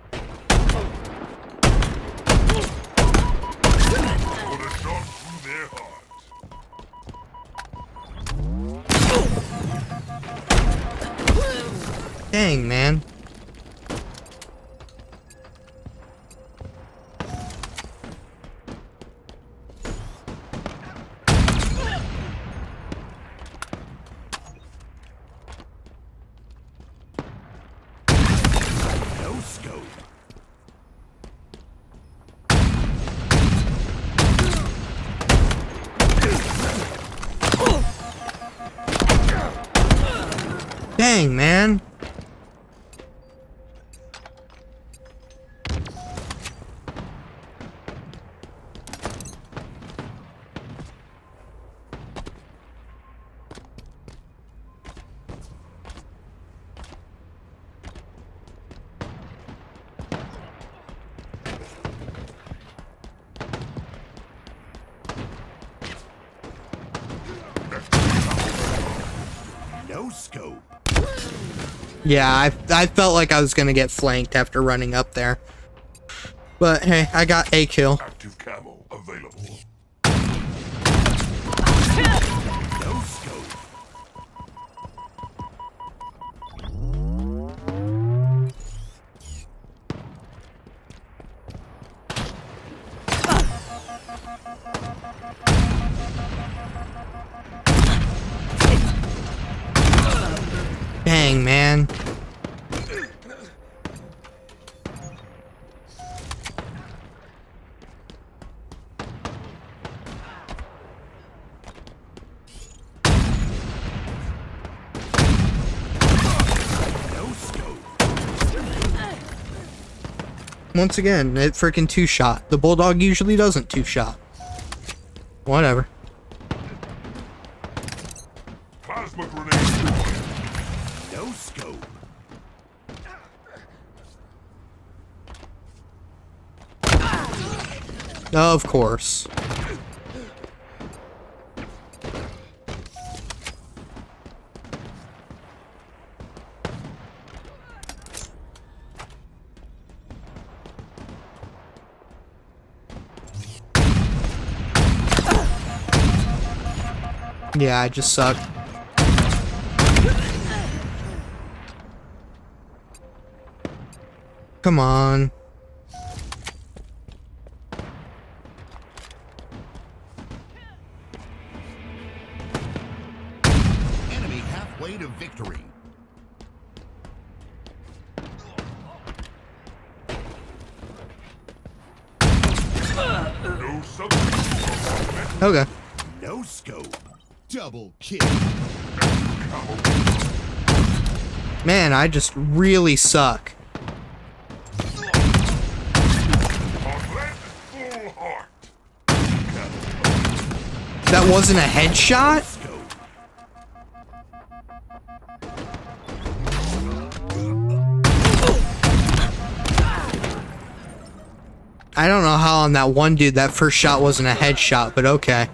[SPEAKER 2] Put a shot through their heart.
[SPEAKER 1] Dang, man.
[SPEAKER 6] No scope.
[SPEAKER 1] Dang, man.
[SPEAKER 6] No scope.
[SPEAKER 1] Yeah, I felt like I was gonna get flanked after running up there. But hey, I got a kill.
[SPEAKER 2] Active camo available.
[SPEAKER 6] No scope.
[SPEAKER 1] Dang, man.
[SPEAKER 6] No scope.
[SPEAKER 1] Once again, it freaking two-shot. The Bulldog usually doesn't two-shot. Whatever.
[SPEAKER 2] Plasma grenade.
[SPEAKER 6] No scope.
[SPEAKER 1] Of course. Yeah, I just suck. Come on.
[SPEAKER 6] Enemy halfway to victory.
[SPEAKER 2] No substitute.
[SPEAKER 1] Okay.
[SPEAKER 6] No scope. Double kill.
[SPEAKER 1] Man, I just really suck.
[SPEAKER 2] Full heart.
[SPEAKER 1] That wasn't a headshot?
[SPEAKER 6] Scope.
[SPEAKER 1] I don't know how on that one dude that first shot wasn't a headshot, but okay.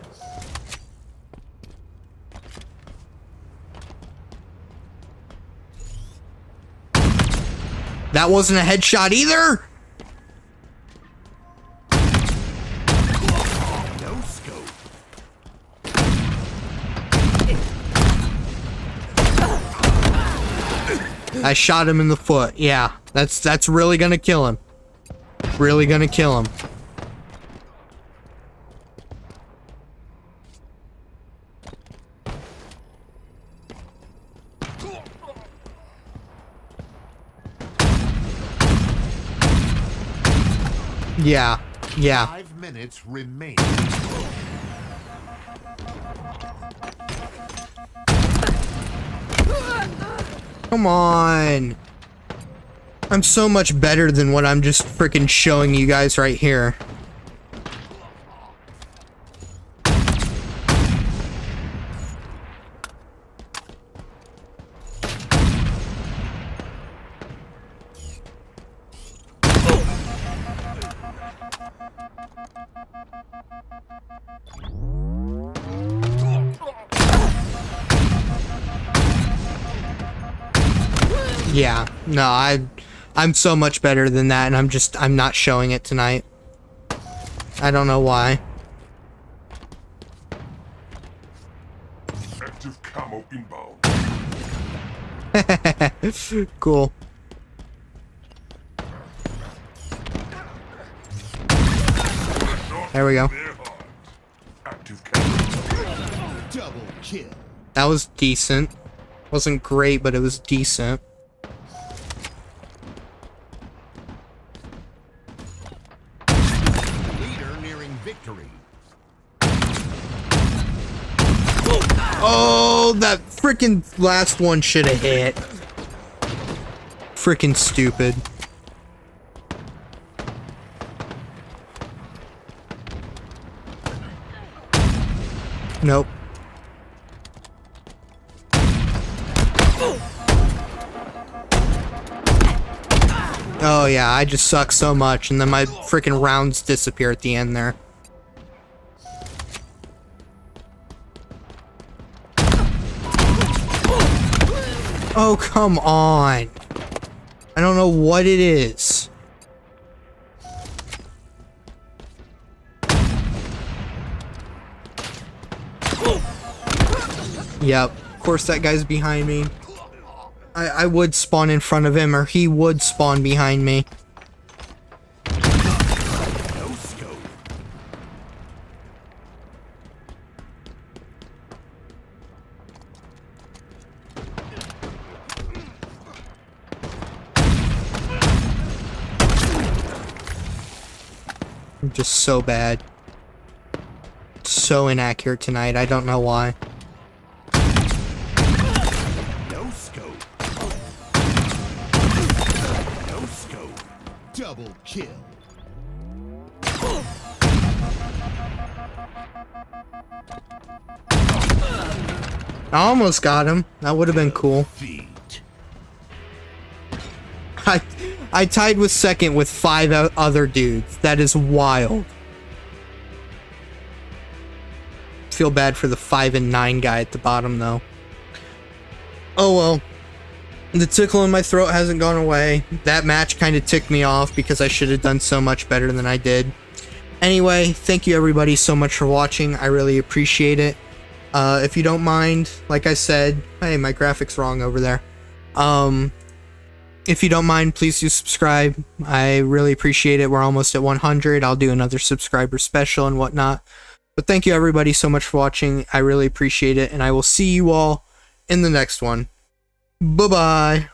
[SPEAKER 1] That wasn't a headshot either?
[SPEAKER 6] No scope.
[SPEAKER 1] I shot him in the foot. Yeah, that's really gonna kill him. Really gonna kill him. Yeah. Yeah.
[SPEAKER 6] 5 minutes remain.
[SPEAKER 1] Come on. I'm so much better than what I'm just freaking showing you guys right here. Yeah, no, I'm so much better than that, and I'm not showing it tonight. I don't know why.
[SPEAKER 2] Active camo inbound.
[SPEAKER 1] Cool. There we go.
[SPEAKER 2] Their heart. Active camo.
[SPEAKER 6] Double kill.
[SPEAKER 1] That was decent. Wasn't great, but it was decent.
[SPEAKER 6] Leader nearing victory.
[SPEAKER 1] Oh, that freaking last one should have hit. Freaking stupid. Nope. Oh yeah, I just suck so much, and then my freaking rounds disappear at the end there. Oh, come on. I don't know what it is. Yep, of course that guy's behind me. I would spawn in front of him, or he would spawn behind me.
[SPEAKER 6] No scope.
[SPEAKER 1] I'm just so bad. So inaccurate tonight, I don't know why.
[SPEAKER 6] No scope. No scope. Double kill.
[SPEAKER 1] I almost got him. That would have been cool.
[SPEAKER 6] Feet.
[SPEAKER 1] I tied with second with 5 other dudes. That is wild. Feel bad for the 5 and 9 guy at the bottom though. Oh well. The tickle in my throat hasn't gone away. That match kind of ticked me off because I should have done so much better than I did. Anyway, thank you everybody so much for watching. I really appreciate it. If you don't mind, like I said, hey, my graphics wrong over there. If you don't mind, please do subscribe. I really appreciate it. We're almost at 100. I'll do another subscriber special and whatnot. But thank you everybody so much for watching. I really appreciate it, and I will see you all in the next one. Bye-bye.